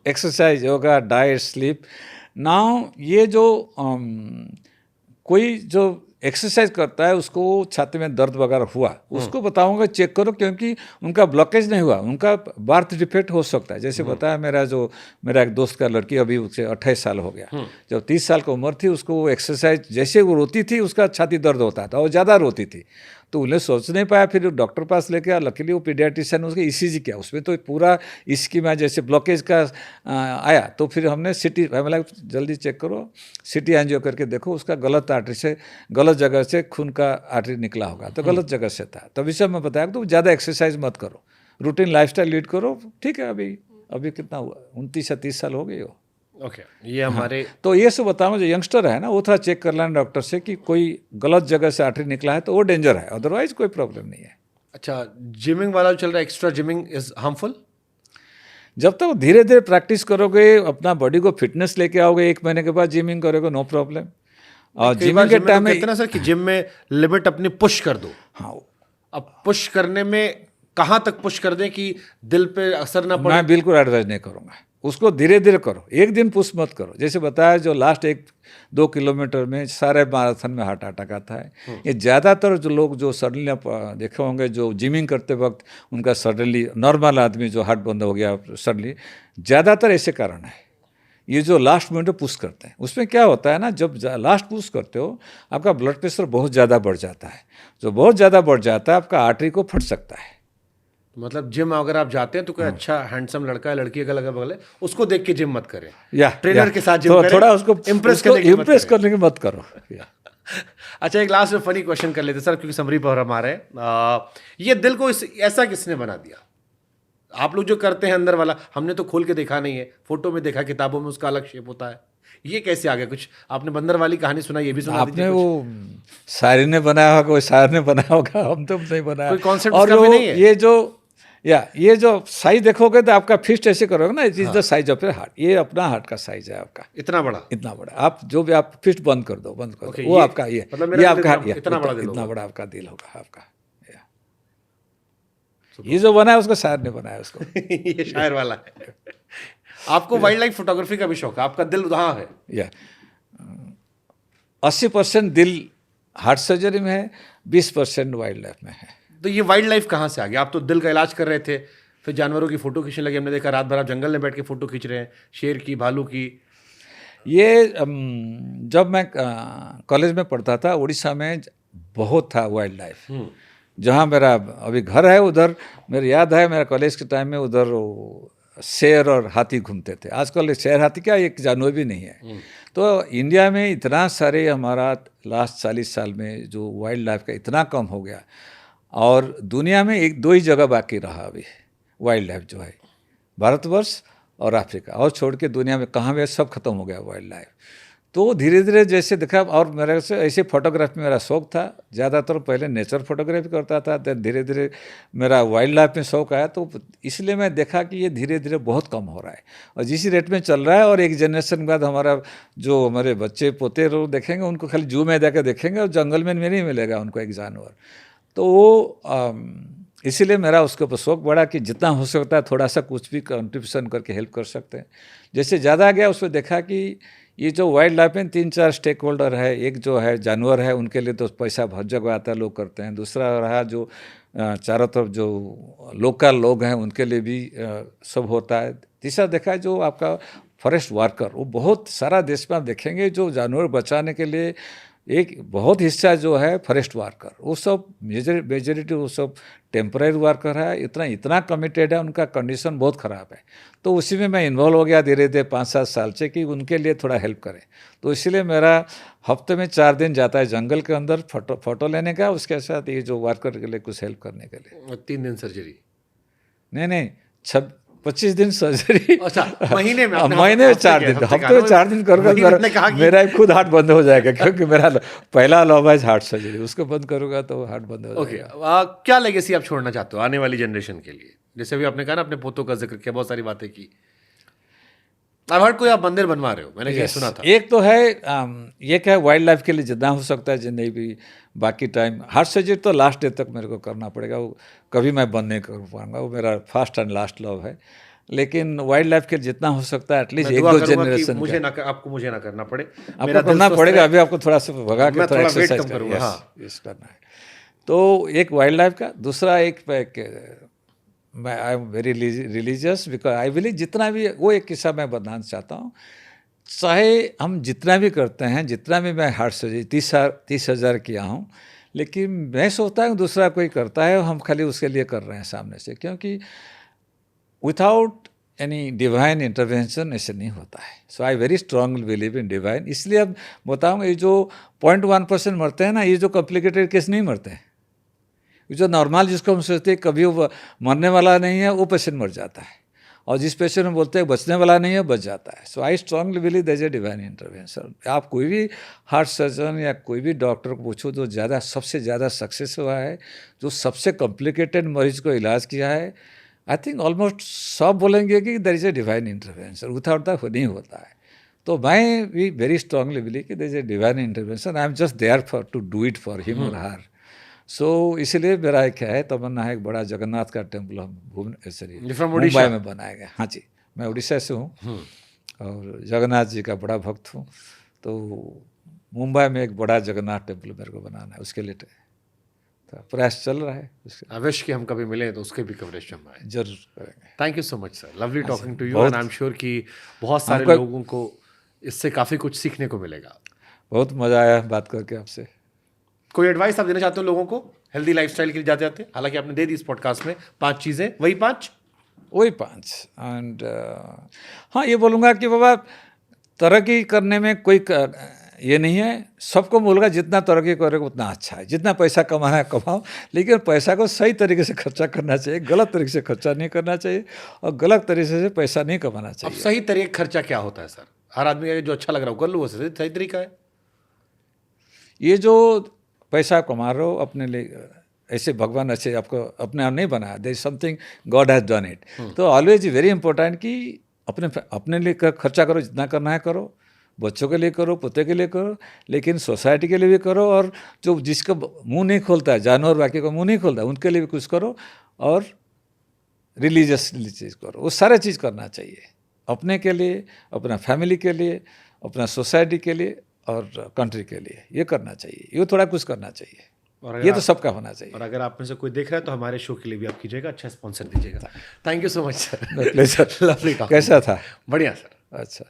Exercise, yoga, diet, sleep. Now ये जो कोई जो एक्सरसाइज करता है उसको छाती में दर्द वगैरह हुआ, उसको बताऊंगा चेक करो, क्योंकि उनका ब्लॉकेज नहीं हुआ, उनका बर्थ डिफेक्ट हो सकता है। जैसे बताया मेरा एक दोस्त का लड़की, अभी उसे 28 साल हो गया, जब 30 साल की उम्र थी उसको वो एक्सरसाइज जैसे वो रोती थी उसका छाती दर्द होता था और ज़्यादा रोती थी, तो उन्हें सोच नहीं पाया, फिर डॉक्टर पास लेके आया। लकीली वो पीडियाट्रिशियन उसके ईसीजी किया, उसमें तो पूरा इसकी में जैसे ब्लॉकेज का आया, तो फिर हमने सिटी, हमें जल्दी चेक करो, सिटी एंजियो करके देखो, उसका गलत आर्टरी से, गलत जगह से खून का आर्टरी निकला होगा, तो गलत जगह से था। तभी से मैं बताया तो ज़्यादा एक्सरसाइज मत करो, रूटीन लाइफस्टाइल लीड करो। ठीक है, अभी कितना हुआ, 29 या 30 साल हो गए हो। ओके, ये हमारे तो ये सब बताऊँ, जो यंगस्टर है ना, वो थोड़ा चेक कर लेना डॉक्टर से कि कोई गलत जगह से आर्टरी निकला है तो वो डेंजर है, अदरवाइज कोई प्रॉब्लम नहीं है। अच्छा, जिमिंग वाला जो चल रहा है, एक्स्ट्रा जिमिंग इज हार्मफुल? जब तक धीरे धीरे प्रैक्टिस करोगे, अपना बॉडी को फिटनेस लेके आओगे, 1 महीने के बाद जिमिंग करोगे, नो प्रॉब्लम। और जिमिंग के टाइम में कहते ना सर कि जिम में लिमिट अपनी पुश कर दो। हाँ, अब पुश करने में कहाँ तक पुश कर दें कि दिल पे असर ना पड़े? मैं बिल्कुल एडवाइज नहीं करूँगा, उसको धीरे धीरे करो, एक दिन पुश मत करो। जैसे बताया, जो लास्ट 1-2 किलोमीटर में सारे मैराथन में हार्ट अटैक आता है। ये ज़्यादातर जो लोग जो सडनली आप देखे होंगे, जो जिमिंग करते वक्त उनका सडनली, नॉर्मल आदमी जो हार्ट बंद हो गया सडनली, ज़्यादातर ऐसे कारण है। ये जो लास्ट मिनट में पुश करते हैं, उसमें क्या होता है ना, जब लास्ट पुश करते हो आपका ब्लड प्रेशर बहुत ज़्यादा बढ़ जाता है। जो बहुत ज़्यादा बढ़ जाता है, आपका आर्टरी को फट सकता है। मतलब जिम अगर आप जाते हैं तो कोई अच्छा हैंडसम लड़का है, लड़की अगल बगल है, उसको देख के जिम मत करें, या ट्रेनर के साथ जिम करें, थोड़ा उसको इम्प्रेस करने की मत करो। अच्छा, एक लास्ट में फनी क्वेश्चन कर लेते सर, क्योंकि समरी पर हम आ रहे हैं। ये दिल को ऐसा किसने बना दिया? आप लोग जो करते हैं अंदर वाला, हमने तो खोल के देखा नहीं है, फोटो में देखा, किताबों में उसका अलग शेप होता है। ये कैसे आ गया? कुछ आपने बंदर वाली कहानी सुना, ये भी सुना आपने दीजिए कुछ। वो शायरी ने बनाया होगा, कोई शायर ने बनाया होगा, हम तो नहीं बनाया। कोई concept और इसका भी वो नहीं है? ये जो साइज देखोगे तो आपका फिस्ट ऐसे करोगे ना, it is the size of your heart. ये अपना हार्ट का साइज है आपका, इतना बड़ा? इतना बड़ा। आप जो भी आप फिस्ट बंद कर दो, Okay, वो ये- आपका ये मतलब ये मेरा आपका दिल इतना बड़ा दिल इतना होगा। बड़ा आपका दिल होगा आपका। ये जो बनाया उसको शायर ने बनाया उसको। ये शायर वाला है। आपको वाइल्ड लाइफ फोटोग्राफी का भी शौक है, आपका दिल वहाँ है? या 80% दिल हार्ट सर्जरी में है, 20% वाइल्ड लाइफ में है। तो ये वाइल्ड लाइफ कहाँ से आ गया? आप तो दिल का इलाज कर रहे थे, फिर जानवरों की फोटो खींचने लगे। हमने देखा रात भर आप जंगल में बैठ के फोटो खींच रहे हैं, शेर की, भालू की। ये जब मैं कॉलेज में पढ़ता था, उड़ीसा में बहुत था वाइल्ड लाइफ। जहाँ मेरा अभी घर है उधर मेरे याद है, मेरा कॉलेज के टाइम में उधर शेर और हाथी घूमते थे। आजकल शेर हाथी क्या, एक जानवर भी नहीं है। तो इंडिया में इतना सारे हमारा लास्ट 40 साल में जो वाइल्ड लाइफ का इतना कम हो गया, और दुनिया में एक दो ही जगह बाकी रहा अभी वाइल्ड लाइफ जो है, भारतवर्ष और अफ्रीका, और छोड़ के दुनिया में कहाँ भी सब खत्म हो गया वाइल्ड लाइफ। तो धीरे धीरे जैसे देखा, और मेरे से ऐसे फोटोग्राफी में मेरा शौक था ज़्यादातर। पहले नेचर फोटोग्राफी करता था, देन धीरे धीरे मेरा वाइल्ड लाइफ में शौक आया। तो इसलिए मैं देखा कि ये धीरे धीरे बहुत कम हो रहा है, और जिस रेट में चल रहा है, और एक जनरेशन के बाद हमारा जो हमारे बच्चे पोते लोग देखेंगे, उनको खाली जू में जाकर देखेंगे, और जंगल में नहीं मिलेगा उनको एक जानवर। तो वो इसीलिए मेरा उसके ऊपर शौक बढ़ा कि जितना हो सकता है थोड़ा सा कुछ भी कंट्रीब्यूशन करके हेल्प कर सकते हैं। जैसे ज़्यादा गया उसमें देखा कि ये जो वाइल्ड लाइफ में 3-4 स्टेक होल्डर है। एक जो है जानवर है, उनके लिए तो पैसा बहुत जगह आता है, लोग करते हैं। दूसरा रहा जो चारों तरफ जो लोकल लोग हैं, उनके लिए भी सब होता है। तीसरा देखा जो आपका फॉरेस्ट वर्कर, वो बहुत सारा देश में आप देखेंगे जो जानवर बचाने के लिए एक बहुत हिस्सा जो है फॉरेस्ट वर्कर, वो सब मेजॉरिटी वो सब टेम्पररी वर्कर है। इतना कमिटेड है, उनका कंडीशन बहुत ख़राब है। तो उसी में मैं इन्वॉल्व हो गया धीरे धीरे 5-7 साल से, कि उनके लिए थोड़ा हेल्प करें। तो इसीलिए मेरा हफ्ते में 4 दिन जाता है जंगल के अंदर फोटो लेने का, उसके साथ ये जो वर्कर के लिए कुछ हेल्प करने के लिए। 3 दिन सर्जरी? नहीं 25 दिन सर्जरी। अच्छा, महीने में? महीने में 4 दिन, हफ्ते में 4 दिन करूँगा, मेरा खुद हार्ट बंद हो जाएगा, क्योंकि मेरा पहला लव है हार्ट सर्जरी। उसको बंद करूँगा तो हार्ट बंद हो जाएगा। क्या लेगेसी आप छोड़ना चाहते हो आने वाली जनरेशन के लिए? जैसे अभी आपने कहा ना, अपने पोतों का जिक्र किया, बहुत सारी बातें की। I've heard कोई आप मंदिर बनवा रहे हो, मैंने ये सुना था। एक तो है ये क्या है, वाइल्ड लाइफ के लिए जितना हो सकता है जितने भी, बाकी टाइम हार्ट सर्जरी तो लास्ट डे तक मेरे को करना पड़ेगा, वो कभी मैं बंद नहीं कर पाऊंगा, वो मेरा फर्स्ट एंड लास्ट लव है। लेकिन वाइल्ड लाइफ के जितना हो सकता है एटलीस्ट 1-2 जनरेशन आपको मुझे ना करना पड़े, आपको करना पड़ेगा। अभी आपको थोड़ा सा भगा के थोड़ा एक्सरसाइज करूँगा। हाँ, करना है। तो एक वाइल्ड लाइफ का, दूसरा एक मैं I am very religious, because I believe जितना भी, वो एक किस्सा मैं बताना चाहता हूँ। चाहे हम जितना भी करते हैं, जितना भी मैं हार्ट सर्जरी 30,000 किया हूँ, लेकिन मैं सोचता हूँ दूसरा कोई करता है, हम खाली उसके लिए कर रहे हैं सामने से, क्योंकि विदाउट एनी डिवाइन इंटरवेंशन ऐसे नहीं होता है। So I very strongly believe in divine. इसलिए अब बताऊँगा, ये जो 0.1% मरते हैं ना, ये जो कॉम्प्लिकेटेड केस नहीं मरते हैं। जो नॉर्मल जिसको हम सोचते हैं कभी वो मरने वाला नहीं है, वो पेशेंट मर जाता है, और जिस पेशेंट में बोलते हैं बचने वाला नहीं है, बच जाता है। So I strongly believe there is a divine intervention. आप कोई भी हार्ट सर्जन या कोई भी डॉक्टर को पूछो, जो सबसे ज़्यादा सक्सेस हुआ है, जो सबसे कॉम्प्लिकेटेड मरीज को इलाज किया है, आई थिंक ऑलमोस्ट सब बोलेंगे कि there is a divine intervention, without that नहीं होता है। तो मैं भी वेरी स्ट्रांगली बिलीव कि there is a divine intervention, I am just there for to do it for him और हर। सो इसलिए मेरा एक है तमन्ना है, एक बड़ा जगन्नाथ का टेम्पल हम मुंबई में बनाएगा। हाँ जी, मैं उड़ीसा से हूँ और जगन्नाथ जी का बड़ा भक्त हूँ। तो मुंबई में एक बड़ा जगन्नाथ टेम्पल मेरे को बनाना है, उसके लिए तो प्रयास चल रहा है। अवश्य कि हम कभी मिले तो उसके भी कवरेज जमाए, जरूर करेंगे। Thank you so much sir, lovely talking to you, and I am sure कि बहुत सारे लोगों को इससे काफ़ी कुछ सीखने को मिलेगा। बहुत मज़ा आया बात करके आपसे। कोई एडवाइस आप देना चाहते हो लोगों को हेल्दी लाइफस्टाइल के लिए जाते जाते? हालांकि आपने दे दी इस पॉडकास्ट में 5 चीज़ें, वही 5 एंड हाँ, ये बोलूँगा कि बाबा तरक्की करने में कोई ये नहीं है, सबको बोलूँगा जितना तरक्की करोगे उतना अच्छा है। जितना पैसा कमाना है कमाओ, लेकिन पैसा को सही तरीके से खर्चा करना चाहिए, गलत तरीके से खर्चा नहीं करना चाहिए, और गलत तरीके से पैसा नहीं कमाना चाहिए। अब सही तरीके खर्चा क्या होता है सर? हर आदमी का जो अच्छा लग रहा हो कर लो, वो सही सही तरीका है। ये जो पैसा कमा रहे हो अपने लिए, ऐसे भगवान ऐसे आपको अपने आप नहीं बनाया, there is something God has done it. तो ऑलवेज वेरी इंपॉर्टेंट कि अपने लिए खर्चा करो, जितना करना है करो, बच्चों के लिए करो, पोते के लिए करो, लेकिन सोसाइटी के लिए भी करो, और जो जिसका मुंह नहीं खोलता है, जानवर बाकी का मुंह नहीं खोलता है, उनके लिए भी कुछ करो, और रिलीजियसली चीज़ करो। वो सारे चीज़ करना चाहिए, अपने के लिए, अपना फैमिली के लिए, अपना सोसाइटी के लिए, और कंट्री के लिए। ये करना चाहिए, ये थोड़ा कुछ करना चाहिए, और अगर ये तो सबका होना चाहिए। और अगर आप में से कोई देख रहा है तो हमारे शो के लिए भी आप कीजिएगा, अच्छा स्पॉन्सर दीजिएगा। Thank you so much sir. Pleasure. Lovely talk. कैसा था? बढ़िया सर। अच्छा।